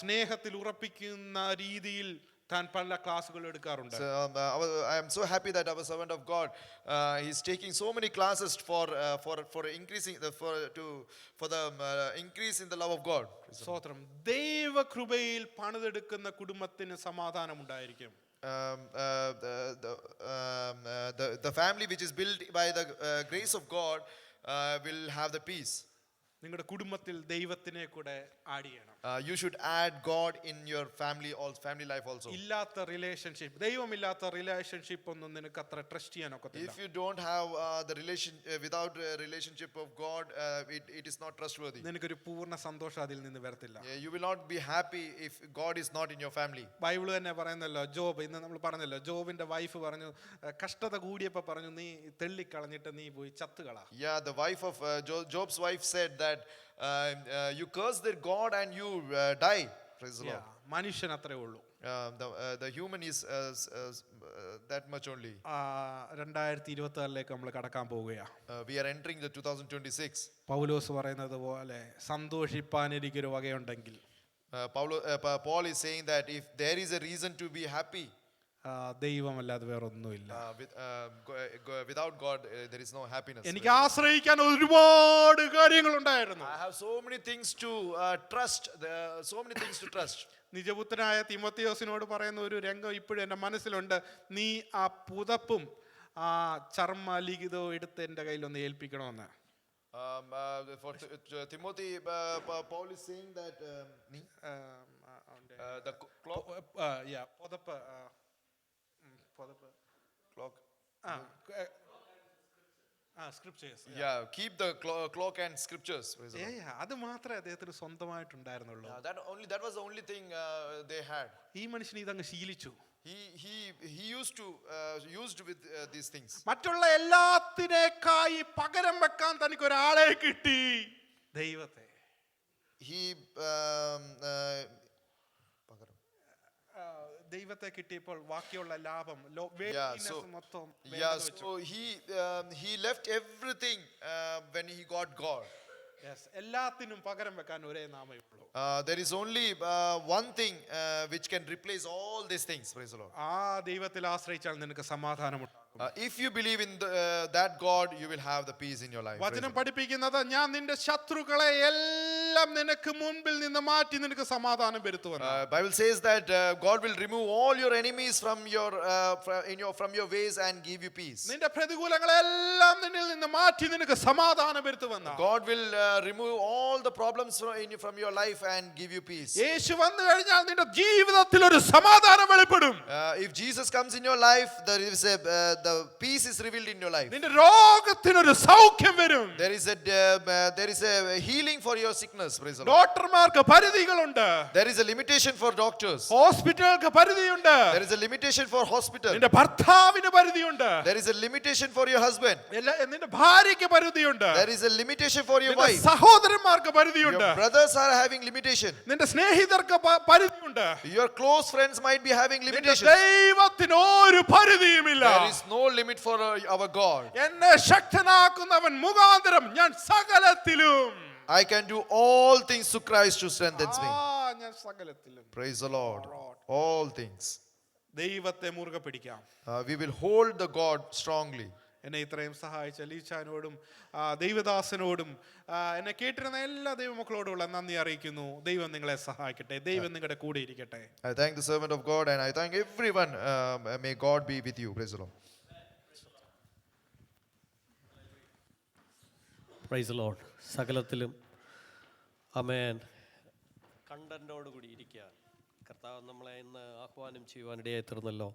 സ്നേഹത്തിൽ ഉറപ്പിക്കുന്ന രീതിയിൽ താൻ പല ക്ലാസുകൾ എടുക്കാറുണ്ട്. I am so happy that our servant of God he's taking so many classes for increasing for the increase in the love of God. സ്തോത്രം. ദൈവകൃപയിൽ പണിതെടുക്കുന്ന കുടുംബത്തിന് സമാധാനം ഉണ്ടായിരിക്കും. The family which is built by the grace of God will have the peace. നിങ്ങളുടെ കുടുംബത്തിൽ ദൈവത്തിനെ കൂടെ ആഡ് ചെയ്യണം. You should add God in your family life also. ഇല്ലാത്ത റിലേഷൻഷിപ്പ്, ദൈവമില്ലാത്ത റിലേഷൻഷിപ്പ് ഒന്നും നിനക്ക് അത്ര ട്രസ്റ്റ് ചെയ്യാൻ ഒക്കത്തില്ല. If you don't have the relation without a relationship of God, it is not trustworthy. നിനക്കൊരു പൂർണ്ണ സന്തോഷം അതിൽ നിന്ന് വരത്തില്ല. You will not be happy if God is not in your family. Bible തന്നെ പറയുന്നല്ലോ, ജോബ് ഇന്ന് നമ്മൾ പറഞ്ഞല്ലോ, ജോബിന്റെ വൈഫ് പറഞ്ഞു കഷ്ടത കൂടിയപ്പോൾ പറഞ്ഞു നീ തെള്ളിക്കളഞ്ഞിട്ട് നീ പോയി ചത്തുകളാ. Yeah, the wife of Job's wife said that you curse their God and you die. Praise the Lord. മനുഷ്യൻ അത്രേ ഉള്ളൂ. The human is that much only. 2026 നമ്മൾ കടക്കാൻ പോവുകയാ. We are entering the 2026. പൗലോസ് പറയുന്നത് പോലെ സന്തോഷിപ്പാൻ എനിക്കൊരു വകയുണ്ടെങ്കിൽ, Paul is saying that if there is a reason to be happy, ദൈവമല്ലാതെ വേറൊന്നുമില്ല. without God there is no happiness. എനിക്ക് ആശ്രയിക്കാൻ ഒരുപാട് കാര്യങ്ങളുണ്ടായിരുന്നു. I have so many things to trust. So many things to trust. നിജപുത്രനായ തിമോത്തിയോസിനോട് പറയുന്ന ഒരു രംഗം ഇപ്പോഴും എൻ്റെ മനസ്സിലുണ്ട്. നീ ആ പുതപ്പും ആ ചർമ്മ ലിഖിതവും എടുത്ത് എൻ്റെ കയ്യിലൊന്ന് ഏൽപ്പിക്കണമെന്ന്. For Timothy, Paul is saying that the clock, പുതപ്പ് clock, scriptures. yeah, keep the clock and scriptures. അത് മാത്രമേ അദ്ദേഹത്തിന് സ്വന്തമായിട്ടുണ്ടായിരുന്നുള്ളൂ. That was the only thing they had. ഈ മനുഷ്യൻ ഇതങ്ങ് ശീലിച്ചു. He used with these things. മറ്റുള്ള എല്ലാത്തിനേക്കായി പകരം വെക്കാൻ തനിക്ക് ഒരാളെ കിട്ടി, ദൈവത്തെ. ദൈവത്തെ കിട്ടിയപ്പോൾ ബാക്കിയുള്ള ലാഭം മൊത്തം Yeah, so he left everything when he got God. എല്ലാത്തിനും പകരം വെക്കാൻ ഒരേ നാമമേ ഉള്ളൂ. There is only one thing which can replace all these things. Praise the Lord. ആ ദൈവത്തിൽ ആശ്രയിച്ചാൽ നിനക്ക് സമാധാനമുണ്ടാകും. If you believe in that God, you will have the peace in your life. വചനം പഠിപ്പിക്കുന്നത് ഞാൻ നിന്റെ ശത്രുക്കളെ എല്ലാം നിനക്ക് മുൻപിൽ നിന്ന് മാറ്റി നിനക്ക് സമാധാനം വരുത്തുമെന്ന്. Bible says that God will remove all your enemies from your ways and give you peace. നിന്റെ പ്രതികൂലങ്ങളെ എല്ലാം നിന്നിൽ നിന്ന് മാറ്റി നിനക്ക് സമാധാനം വരുത്തുമെന്ന്. God will remove all the problems from your life and give you peace. യേശു വന്നു കഴിഞ്ഞാൽ നിന്റെ ജീവിതത്തിൽ ഒരു സമാധാനം വെളിപ്പെടും. If Jesus comes in your life, there is the peace is revealed in your life. നിന്റെ രോഗത്തിനൊരു സൗഖ്യം വരും. There is a healing for your sickness. Praise the Lord. ഡോക്ടർമാർക്ക് പരിധികളുണ്ട്. There is a limitation for doctors. ഹോസ്പിറ്റലുകൾക്ക് പരിധിയുണ്ട്. There is a limitation for hospital. നിന്റെ ഭർത്താവിന് പരിധിയുണ്ട്. There is a limitation for your husband. നിന്റെ ഭാര്യയ്ക്ക് പരിധിയുണ്ട്. There is a limitation for your wife. സഹോദരന്മാർക്ക് പരിധിയുണ്ട്. Your brothers are having limitation. നിന്റെ സ്നേഹിതർക്ക് പരിധിയുണ്ട്. Your close friends might be having limitations. ദൈവത്തിന് ഒരു പരിധിയുമില്ല. There is no limit for our God. എന്നെ ശക്തനാക്കുന്നവൻ മുഖാന്തരം ഞാൻ സകലത്തിലും. I can do all things through Christ who strengthens me. ഞാൻ സകലത്തിലും. Praise the Lord. All things. ദൈവത്തെ മുറുകെ പിടിക്കാം. We will hold the God strongly. എന്നെ ഇത്രയും സഹായിച്ച ലീച്ചാനോടും ദൈവദാസനോടും എന്നെ കേട്ടിരുന്ന എല്ലാ ദൈവമക്കളോടുമുള്ള നന്ദി അറിയിക്കുന്നു. ദൈവം നിങ്ങളെ സഹായിക്കട്ടെ. ദൈവം നിങ്ങളുടെ കൂടെ ഇരിക്കട്ടെ. I thank the servant of God and I thank everyone. May God be with you. Praise the Lord. Price the Lord. സകലത്തിലും ആമേൻ കണ്ടന്റോടുകൂടി ഇരിക്കുക. കർത്താവ് നമ്മളെ ഇന്ന് ആഹ്വാനം ചെയ്യുവാനിടയായി തീർന്നല്ലോ.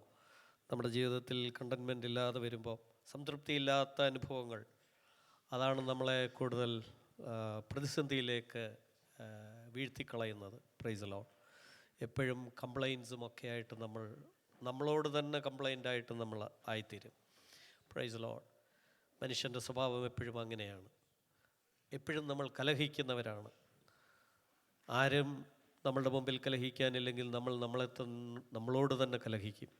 നമ്മുടെ ജീവിതത്തിൽ കണ്ടന്റ്മെൻ്റ് ഇല്ലാതെ വരുമ്പോൾ, സംതൃപ്തിയില്ലാത്ത അനുഭവങ്ങൾ, അതാണ് നമ്മളെ കൂടുതൽ പ്രതിസന്ധിയിലേക്ക് വീഴ്ത്തിക്കളയുന്നത്. Praise the Lord. എപ്പോഴും കംപ്ലയിൻസും ഒക്കെ ആയിട്ട് നമ്മളോട് തന്നെ കംപ്ലയിൻ്റായിട്ട് നമ്മൾ ആയിത്തീരും. Praise the Lord. മനുഷ്യൻ്റെ സ്വഭാവം എപ്പോഴും അങ്ങനെയാണ്. എപ്പോഴും നമ്മൾ കലഹിക്കുന്നവരാണ്. ആരും നമ്മളുടെ മുമ്പിൽ കലഹിക്കാനില്ലെങ്കിൽ നമ്മളോട് തന്നെ കലഹിക്കും.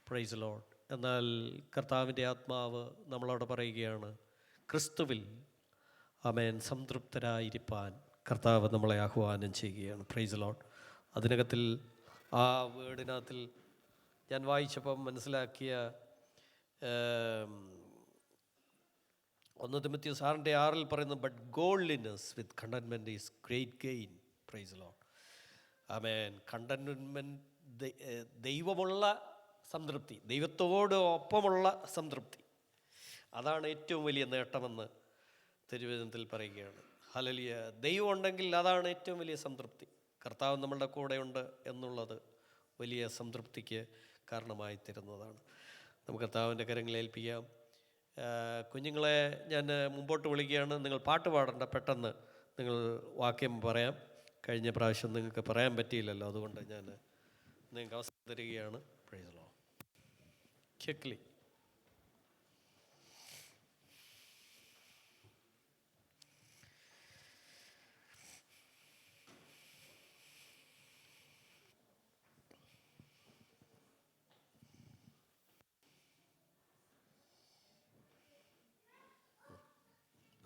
Praise Lord. എന്നാൽ കർത്താവിൻ്റെ ആത്മാവ് നമ്മളോട് പറയുകയാണ്, ക്രിസ്തുവിൽ ആമേൻ സംതൃപ്തരായിരിക്കാൻ കർത്താവ് നമ്മളെ ആഹ്വാനം ചെയ്യുകയാണ്. Praise Lord. അതിനകത്തിൽ ആ വേർഡിനകത്തിൽ ഞാൻ വായിച്ചപ്പം മനസ്സിലാക്കിയ 1 തിമോത്തിയോസ് 6:6 പറയുന്നു, but godliness with contentment is great gain. Praise Lord. ആമേൻ. കണ്ടന്റ്മെൻറ്റ് ദൈവമുള്ള സംതൃപ്തി, ദൈവത്തോട് ഒപ്പമുള്ള സംതൃപ്തി, അതാണ് ഏറ്റവും വലിയ നേട്ടമെന്ന് തിരുവചനത്തിൽ പറയുകയാണ്. ഹല്ലേലൂയ. ദൈവം ഉണ്ടെങ്കിൽ അതാണ് ഏറ്റവും വലിയ സംതൃപ്തി. കർത്താവ് നമ്മളുടെ കൂടെയുണ്ട് എന്നുള്ളത് വലിയ സംതൃപ്തിക്ക് കാരണമായി തരുന്നതാണ്. നമുക്ക് കർത്താവിൻ്റെ കരങ്ങളിൽ ഏൽപ്പിക്കാം. കുഞ്ഞുങ്ങളെ ഞാൻ മുമ്പോട്ട് വിളിക്കുകയാണ്. നിങ്ങൾ പാട്ട് പാടേണ്ട, പെട്ടെന്ന് നിങ്ങൾ വാക്യം പറയാം. കഴിഞ്ഞ പ്രാവശ്യം നിങ്ങൾക്ക് പറയാൻ പറ്റിയില്ലല്ലോ, അതുകൊണ്ട് ഞാൻ നിങ്ങൾക്ക് അവസരം തരികയാണ്. Price the Lord. ക്വിക്ലി.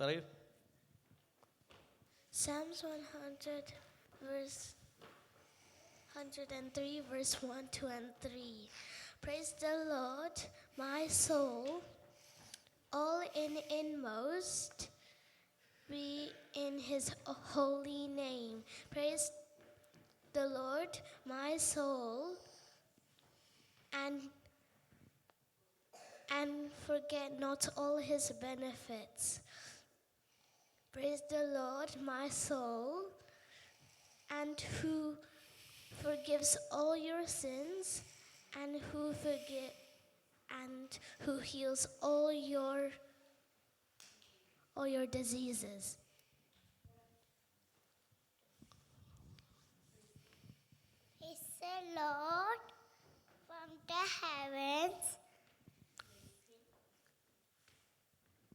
പറയൂ. Psalms 103, verse 1, 2, and 3. Praise the Lord, my soul, all inmost, be in his holy name. Praise the Lord, my soul, and forget not all his benefits. Praise the Lord, my soul, and who forgives all your sins, and who heals all your diseases. Praise the Lord from the heavens.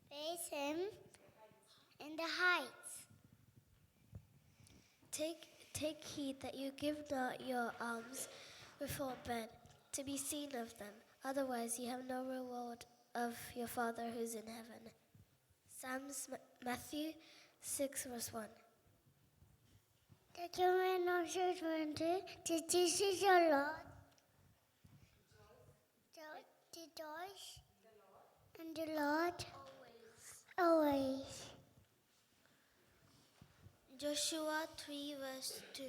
Praise him in the heights. Take heed that you give not your alms before bed, to be seen of them. Otherwise, you have no reward of your Father who's in heaven. Matthew 6, verse 1. That you may not say that this is your Lord. The joys and the Lord always. Joshua 3 verse 2.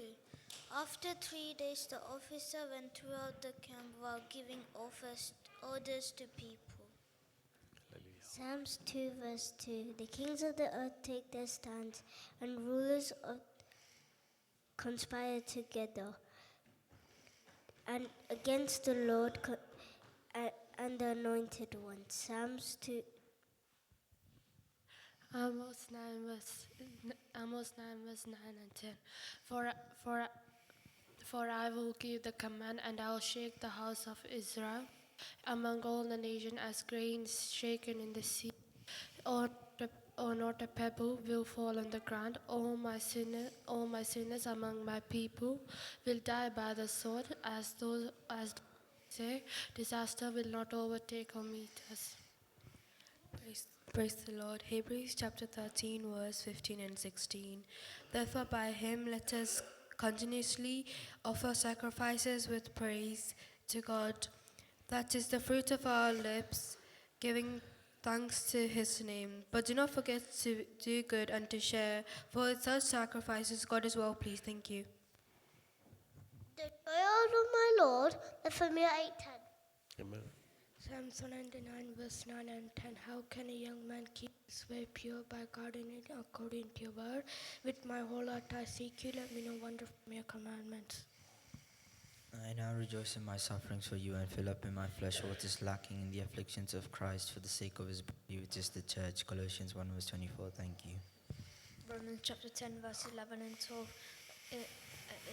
After 3 days the officer went throughout the camp while giving orders to people. Psalms 2 verse 2. The kings of the earth take their stands, and rulers conspire together and against the Lord and the Anointed One. Psalms 2. Amos 9 verse 9 and 10. For I will give the command, and I will shake the house of Israel among all the nations as grain shaken in the sea, or not a pebble will fall on the ground. All my sinners among my people will die by the sword, as say, disaster will not overtake or meet us. Praise the Lord. Hebrews chapter 13, verse 15 and 16. Therefore, by him let us continuously offer sacrifices with praise to God. That is the fruit of our lips, giving thanks to his name. But do not forget to do good and to share, for with such sacrifices God is well pleased. Thank you. The joy of my Lord, Zephaniah 8:10. Amen. Psalms 199 verse 9 and 10. How can a young man keep his way pure? By guarding it according to your word. With my whole heart I seek you. Let me know wonder from your commandments. I now rejoice in my sufferings for you, and fill up in my flesh what is lacking in the afflictions of Christ for the sake of his body, which is the church. Colossians 1 verse 24. Thank you. Romans chapter 10 verse 11 and 12.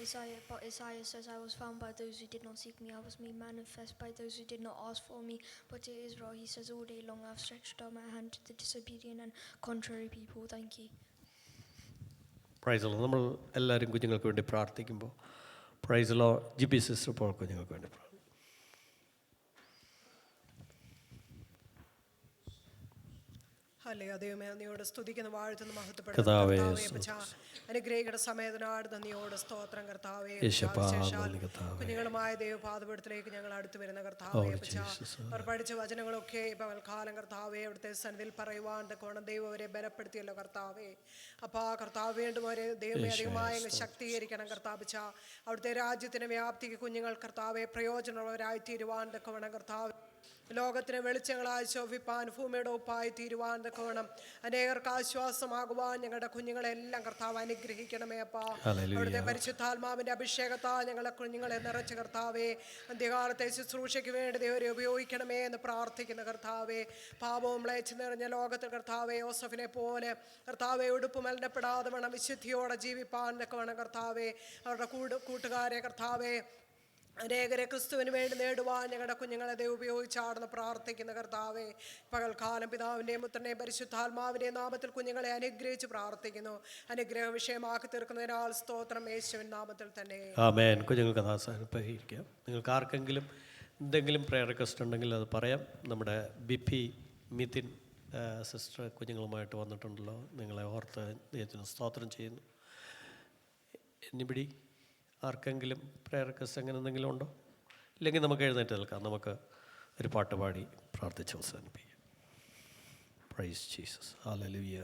Isaiah says, I was found by those who did not seek me. I was made manifest by those who did not ask for me. But to Israel he says, all day long I've stretched out my hand to the disobedient and contrary people. Thank you. Praise lord. നമ്മൾ എല്ലാവരും കുഞ്ഞുങ്ങൾക്ക് വേണ്ടി പ്രാർത്ഥിക്കുമ്പോൾ പ്രൈസ് ലോ. ജിബി സിസ്റ്റർ ഇപ്പോൾ കുഞ്ഞുങ്ങൾക്ക് വേണ്ടി പ്രാർത്ഥിക്കും. ഹല്ലേലൂയ. ദൈവമേ, നന്ദിയോടെ സ്തുതിക്കുന്ന വാഴ്ത്തുന്ന മഹത്വപ്പെടുന്ന കർത്താവേ, കർത്താവേ, അപ്പച്ചാ, അനുഗ്രഹിക്കണ സമയത്തിനാട് നന്ദിയോടെ സ്തോത്രം കർത്താവേ. യേശുപ്പാ, വിശേഷാൽ നന്ദി കർത്താവേ. കുഞ്ഞുങ്ങളുമായ ദൈവപാദപീഠത്തിലേക്ക് ഞങ്ങൾ അടുത്തു വരുന്ന കർത്താവേ, Lord അപ്പച്ചാ, Jesus. അവർ പഠിച്ച വചനങ്ങളൊക്കെ പകൽക്കാലം കർത്താവേ അവിടുത്തെ സന്നിധിയിൽ പറയുവാൻ തക്കോണം ദൈവം അവരെ ബലപ്പെടുത്തിയല്ലോ കർത്താവേ. അപ്പാ കർത്താവ് വീണ്ടും അവരെ ദൈവമേ അധികമായി അങ്ങ് ശക്തീകരിക്കണം കർത്താവച്ച. അവിടുത്തെ രാജ്യത്തിന് വ്യാപ്തിക്ക് കുഞ്ഞുങ്ങൾ കർത്താവെ പ്രയോജനമുള്ളവരായി തീരുവാൻ തക്കവണ്ണം കർത്താവ് ലോകത്തിന് വെളിച്ചങ്ങളായി ശോഭിപ്പാൻ ഭൂമിയുടെ ഉപ്പായി തീരുവാൻ തക്കവണ്ണം അനേകർക്ക് ആശ്വാസമാകുവാൻ ഞങ്ങളുടെ കുഞ്ഞുങ്ങളെല്ലാം കർത്താവ് അനുഗ്രഹിക്കണമേ അപ്പാ. അവിടുത്തെ പരിശുദ്ധാത്മാവിന്റെ അഭിഷേകത്താൽ ഞങ്ങളെ കുഞ്ഞുങ്ങളെ നിറച്ച കർത്താവെ അന്ത്യകാലത്തെ ശുശ്രൂഷയ്ക്ക് വേണ്ടി ദൈവരെ ഉപയോഗിക്കണമേ എന്ന് പ്രാർത്ഥിക്കുന്ന കർത്താവെ. പാപവും മ്ലേച്ഛ നിറഞ്ഞ ലോകത്തിൽ കർത്താവെ യോസഫിനെ പോലെ കർത്താവെ ഉടുപ്പ് മലിനപ്പെടാതെ വേണം വിശുദ്ധിയോടെ ജീവിപ്പാൻ തക്കവണ്ണം കർത്താവെ അവരുടെ കൂട്ടുകാരെ കർത്താവെ അനേകരെ ക്രിസ്തുവിന് വേണ്ടി നേടുവാൻ ഞങ്ങളുടെ കുഞ്ഞുങ്ങളെ ദൈവം ഉപയോഗിച്ചാടുന്ന പ്രാർത്ഥിക്കുന്ന കർത്താവെ പകൽക്കാലം പിതാവിൻ്റെയും പുത്രൻ്റെയും പരിശുദ്ധാത്മാവിൻ്റെയും നാമത്തിൽ കുഞ്ഞുങ്ങളെ അനുഗ്രഹിച്ച് പ്രാർത്ഥിക്കുന്നു. അനുഗ്രഹ വിഷയമാക്കി തീർക്കുന്നതിനാൽ സ്തോത്രം യേശുവിൻ നാമത്തിൽ തന്നെ. ആമേൻ. കുഞ്ഞുങ്ങൾക്ക് അനുഗ്രഹിക്കാം. നിങ്ങൾക്ക് ആർക്കെങ്കിലും എന്തെങ്കിലും പ്രയർ റിക്വസ്റ്റ് ഉണ്ടെങ്കിൽ അത് പറയാം. നമ്മുടെ ബിപി മിഥിൻ സിസ്റ്റർ കുഞ്ഞുങ്ങളുമായിട്ട് വന്നിട്ടുണ്ടല്ലോ. നിങ്ങളെ ഓർത്ത് ദൈവത്തിന് സ്തോത്രം ചെയ്യുന്നു. എനിബഡി ആർക്കെങ്കിലും പ്രയർ റിക്വസ്റ്റ് അങ്ങനെ എന്തെങ്കിലും ഉണ്ടോ? ഇല്ലെങ്കിൽ നമുക്ക് എഴുന്നേറ്റ് നിൽക്കാം. നമുക്ക് ഒരു പാട്ട് പാടി പ്രാർത്ഥിച്ച് അവസാനിപ്പിക്കാം. Price Jesus. ഹല്ലേലൂയ.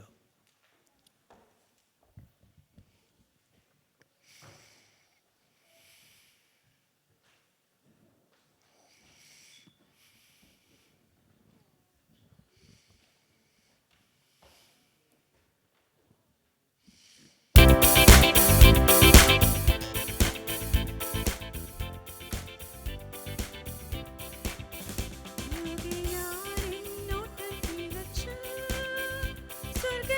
സ്വർഗ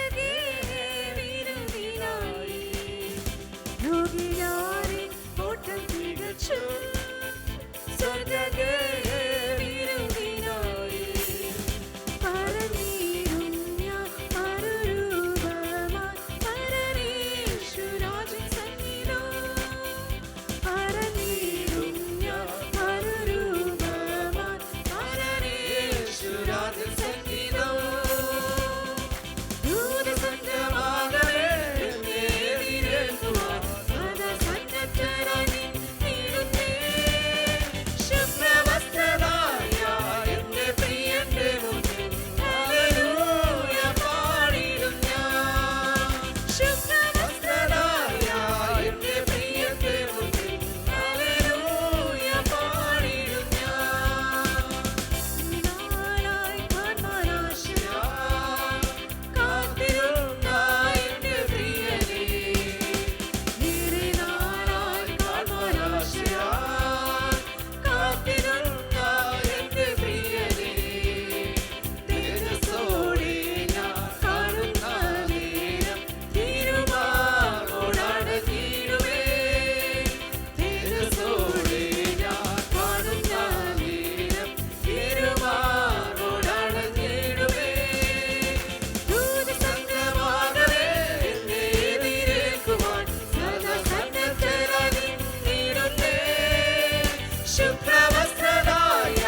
ശുഭ്രവസ്ത്രനായ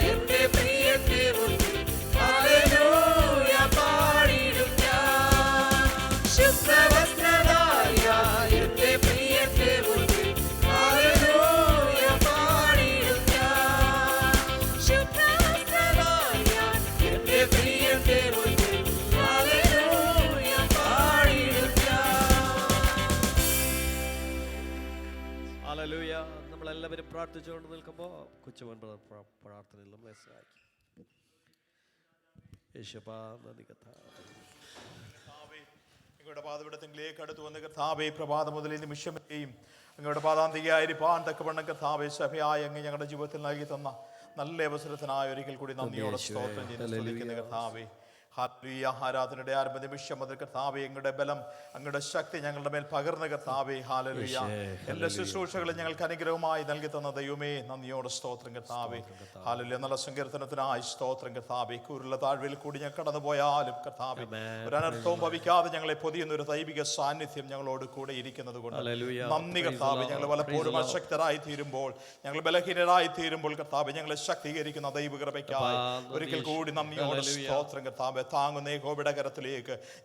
എൻ്റെ പ്രിയന്റെ മുന്നിൽ ഹല്ലേലൂയ പാടിടും ഞാൻ. ശുഭ്രവസ്ത്രനായ എൻ്റെ പ്രിയന്റെ മുന്നിൽ ഹല്ലേലൂയ പാടിടും ഞാൻ. ശുഭ്രവസ്ത്രനായ എൻ്റെ പ്രിയന്റെ മുന്നിൽ ഹല്ലേലൂയ പാടിടും ഞാൻ. ഹല്ലേലൂയ. നമ്മളെല്ലാവരും പ്രാർത്ഥിച്ചുകൊണ്ട് നിൽക്കുമ്പോൾ കൊച്ചുമോൻ പ്രാർത്ഥനയിൽ നമ്മളെ സഹായിക്കും. യേശുപ്പാ നന്ദി കർത്താവേ. അങ്ങയുടെ പാദപീഠത്തിലേക്ക് അടുത്ത് വന്ന് കർത്താവേ, പ്രഭാതം മുതൽ ഈ നിമിഷം വരെയും അങ്ങയുടെ പാദാന്തികയായിരിക്കാൻ തക്കവണ്ണം കർത്താവേ, സഭയായി അങ്ങ് ഞങ്ങളുടെ ജീവിതത്തിൽ നൽകി തന്ന നല്ല അവസരത്തിനായ ഒരിക്കൽ കൂടി നന്ദിയോടെ സ്തോത്രം ചെയ്യുന്നു സ്തുതിക്കുന്നു കർത്താവേ. ഹല്ലേലൂയ. ആരാധനയുടെ ആരംഭ നിമിഷം മുതൽ കർത്താവേ, അങ്ങയുടെ ബലം അങ്ങയുടെ ശക്തി ഞങ്ങളുടെ മേൽ പകർന്ന കർത്താവേ, ഹല്ലേലൂയ. എല്ലാ ശുശ്രൂഷകളും ഞങ്ങൾക്ക് അനുഗ്രഹമായി നൽകി തന്ന ദൈവമേ, നന്ദിയോടെ സ്തോത്രം കർത്താവേ. ഹല്ലേലൂയ. നല്ല സങ്കീർത്തനത്തിനായി സ്തോത്രം കർത്താവേ. കൂരുള്ള താഴ്വയിൽ കൂടി ഞാൻ കടന്നു പോയാലും കർത്താവേ, ഒരു അനർത്ഥവും ഭവിക്കാതെ ഞങ്ങളെ പൊതിയുന്ന ഒരു ദൈവിക സാന്നിധ്യം ഞങ്ങളോട് കൂടെ ഇരിക്കുന്നത് കൊണ്ട് നന്ദി കർത്താവേ. ഞങ്ങൾ പലപ്പോഴും അശക്തരായി തീരുമ്പോൾ, ഞങ്ങൾ ബലഹീനരായി തീരുമ്പോൾ കർത്താവേ, ഞങ്ങളെ ശക്തീകരിക്കുന്ന ദൈവകൃപയ്ക്കായി ഒരിക്കൽ കൂടി നന്ദിയോടെ സ്തോത്രം കർത്താവേ. താങ്ങുന്ന യഹോവയുടെ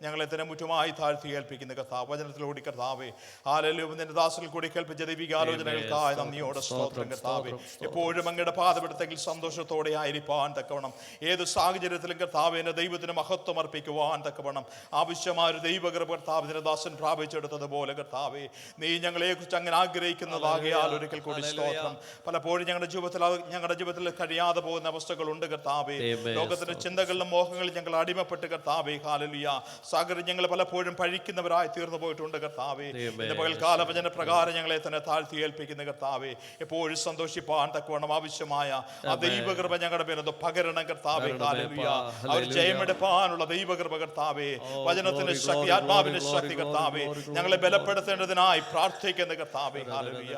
ഞങ്ങളെ തന്നെ മുറ്റുമായി താഴ്ത്തി ഏൽപ്പിക്കുന്ന കർത്താവ്, വചനത്തിലൂടെ കർത്താവേ, ഹല്ലേലൂയ, നിന്റെ ദാസനിൽ കൂടി കേൾപ്പിച്ച ദൈവിക ആലോചനകൾക്കായി നന്ദിയോടെ സ്തോത്രം കർത്താവേ. എപ്പോഴും അങ്ങയുടെ പാദപീഠത്തിൽ സന്തോഷത്തോടെ ആയിരിക്കാൻ തക്കവണ്ണം, ഏത് സാഹചര്യത്തിലും കർത്താവേ എന്റെ ദൈവത്തിന് മഹത്വം അർപ്പിക്കുവാൻ തക്കവണ്ണം ആവശ്യമായ ഒരു ദൈവകൃപ കർത്താവ് നിന്റെ ദാസൻ പ്രാപിച്ചെടുത്തതുപോലെ കർത്താവേ, നീ ഞങ്ങളെ കുറിച്ച് അങ്ങനെ ആഗ്രഹിക്കുന്നതാകയാൽ ഒരിക്കൽ കൂടി സ്തോത്രം. പലപ്പോഴും ഞങ്ങളുടെ ജീവിതത്തിൽ കഴിയാതെ പോകുന്ന അവസ്ഥകളുണ്ട് കർത്താവേ. ലോകത്തിന്റെ ചിന്തകളിലും മോഹങ്ങളിലും ഞങ്ങൾ അടിമപ്പെട്ട് കർത്താവേ, ഹല്ലേലൂയ, സാഗരം ഞങ്ങൾ പലപ്പോഴും പഴിക്കുന്നവരായി തീർന്നു പോയിട്ടുണ്ട് കർത്താവേ. ഇന്ന് പകൽക്കാല വചന പ്രകാരം ഞങ്ങളെ തന്നെ താഴ്ത്തി ഏൽപ്പിക്കുന്ന കർത്താവേ, എപ്പോഴും സന്തോഷിപ്പാൻ തക്കവണ്ണം ആവശ്യമായ ആ ദൈവകൃപ ഞങ്ങളുടെ പേരൊന്ന് പകരണം കർത്താവേ, ഹല്ലേലൂയ. അവർ ജയമെടുപ്പാനുള്ള ദൈവകൃപ കർത്താവേ, വചനത്തിന്റെ ശക്തി, ആത്മാവിന്റെ ശക്തി കർത്താവേ, ഞങ്ങളെ ബലപ്പെടുത്തേണ്ടതിനായി പ്രാർത്ഥിക്കുന്ന കർത്താവേ, ഹല്ലേലൂയ.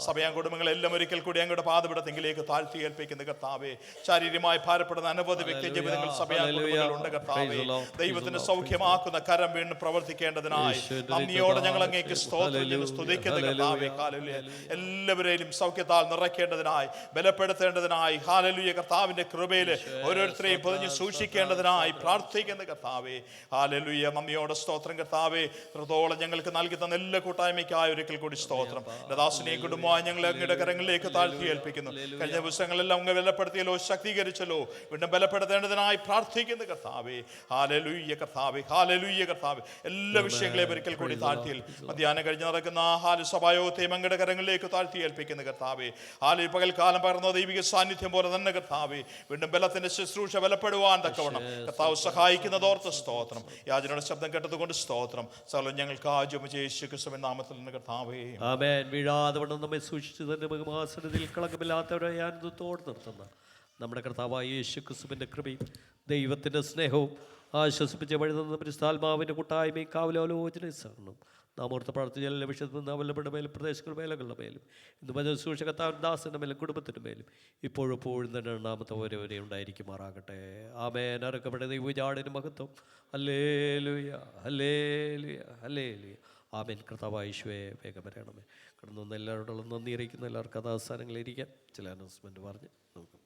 സഭയാ കുടുംബങ്ങളെല്ലാം ഒരിക്കൽ കൂടി ഞങ്ങളുടെ പാദപീഠത്തിലേക്ക് താഴ്ത്തി ഏൽപ്പിക്കുന്ന കർത്താവേ, ശാരീരികമായി ഭാരപ്പെടുന്ന അനവധി വ്യക്തി ജീവിതങ്ങൾ സഭയാ കുടുംബങ്ങളുണ്ട് കർത്താവേ. ദൈവത്തിന് സൗഖ്യമാക്കുന്ന കരം വീണ്ടും പ്രവർത്തിക്കേണ്ടതിനായി നന്ദിയോടെ ഞങ്ങൾ അങ്ങേക്ക് സ്തോത്രം സ്തുതിക്കുന്ന കർത്താവേ, ഹല്ലേലൂയ. എല്ലാവരെയും സൗഖ്യത്താൽ നിറയ്ക്കേണ്ടതിനായി, ബലപ്പെടുത്തേണ്ടതിനായി, ഹല്ലേലൂയ, കർത്താവിന്റെ കൃപയിൽ ഓരോരുത്തരെയും പൊതിഞ്ഞ് സൂക്ഷിക്കേണ്ടതിനായി പ്രാർത്ഥിക്കുന്ന കർത്താവേ, ഹല്ലേലൂയ. നന്ദിയോടെ സ്തോത്രം കർത്താവേ. ഇത്രത്തോളം ഞങ്ങൾക്ക് നൽകി തന്ന എല്ലാ കൂട്ടായ്മയ്ക്കായി ഒരിക്കൽ കൂടി സ്തോത്രം. ദാസനെയും കുടുംബമായി ഞങ്ങൾ അങ്ങയുടെ കരങ്ങളിലേക്ക് താഴ്ത്തി ഏൽപ്പിക്കുന്നു. കഴിഞ്ഞ ദിവസങ്ങളെല്ലാം അങ്ങ് ബലപ്പെടുത്തിയല്ലോ, ശക്തീകരിച്ചല്ലോ, വീണ്ടും ബലപ്പെടുത്തേണ്ടതിനായി പ്രാർത്ഥിക്കുന്ന കർത്താവേ, ഹല്ലേലൂയ കർത്താവേ, ഹല്ലേലൂയ കർത്താവേ. എല്ലാ വിഷയങ്ങളെയും ഒരിക്കൽ കൂടി താഴ്ത്തിയിൽ മധ്യാഹ്നം കഴിഞ്ഞ് നടക്കുന്ന സഭായോഗത്തെയും അങ്ങയുടെ കരങ്ങളിലേക്ക് താഴ്ത്തി ഏൽപ്പിക്കുന്ന കർത്താവേ, ഹാലി പകൽക്കാലം പകർന്ന ദൈവിക സാന്നിധ്യം പോലെ തന്നെ കർത്താവേ, വീണ്ടും ബലത്തിന്റെ ശുശ്രൂഷ ബലപ്പെടുവാൻ തക്കവണ്ണം കർത്താവ് സഹായിക്കുന്നതോർത്ത് സ്തോത്രം. യാചനയുടെ ശബ്ദം കേട്ടതുകൊണ്ട് സ്തോത്രം. സകലം ഞങ്ങൾക്ക് ആജും യേശു ക്രിസ്തുവിൻ നാമത്തിൽ നിന്ന് കർത്താവേ, ആമേൻ. വീഴാതെ വണ്ണം നമ്മെ സൂക്ഷിച്ചു തന്റെ ബഹുമാസനത്തിൽ കളങ്കമില്ലാത്തവരെ ആനന്ദത്തോട് നിർത്തുന്ന നമ്മുടെ കർത്താവായ യേശു ക്രിസ്തുവിന്റെ കൃപയും ദൈവത്തിന്റെ സ്നേഹവും ആശ്വസിപ്പിച്ച് വഴി തന്ന പരിശുദ്ധാത്മാവിന്റെ കൂട്ടായ്മയും കാവലോചന സഹനം നാം ഓർത്ത് പ്രാർത്ഥിച്ച എല്ലാ വിഷയത്തിൽ നിന്ന് അവലംബയുടെ മേലും പ്രദേശങ്ങളുടെ മേലകളുടെ മേലും ഇന്ന് മറ്റൊരു സൂക്ഷിച്ച കർത്താവിന്റെ ദാസന്റെ മേലും കുടുംബത്തിന്റെ മേലും ഇപ്പോഴും തന്നെ നാമത്തെ ഓരോവരെ ഉണ്ടായിരിക്കുമാറാകട്ടെ. ആമേൻ. അറക്കപ്പെട്ട ദൈവജാടിന് മഹത്വം. ഹല്ലേലൂയ, ഹല്ലേലൂയ, ഹല്ലേലൂയ. ആമേൻ. കർത്താവായ യേശുവേ, വേഗം വരണമേ. കടന്നു വന്ന എല്ലാവരോടും നന്ദി അറിയിക്കുന്ന എല്ലാവർക്കും അതാസ്ഥാനങ്ങളിരിക്കാം. ചില അനൗൺസ്മെൻറ്റ് പറഞ്ഞ് നമുക്ക്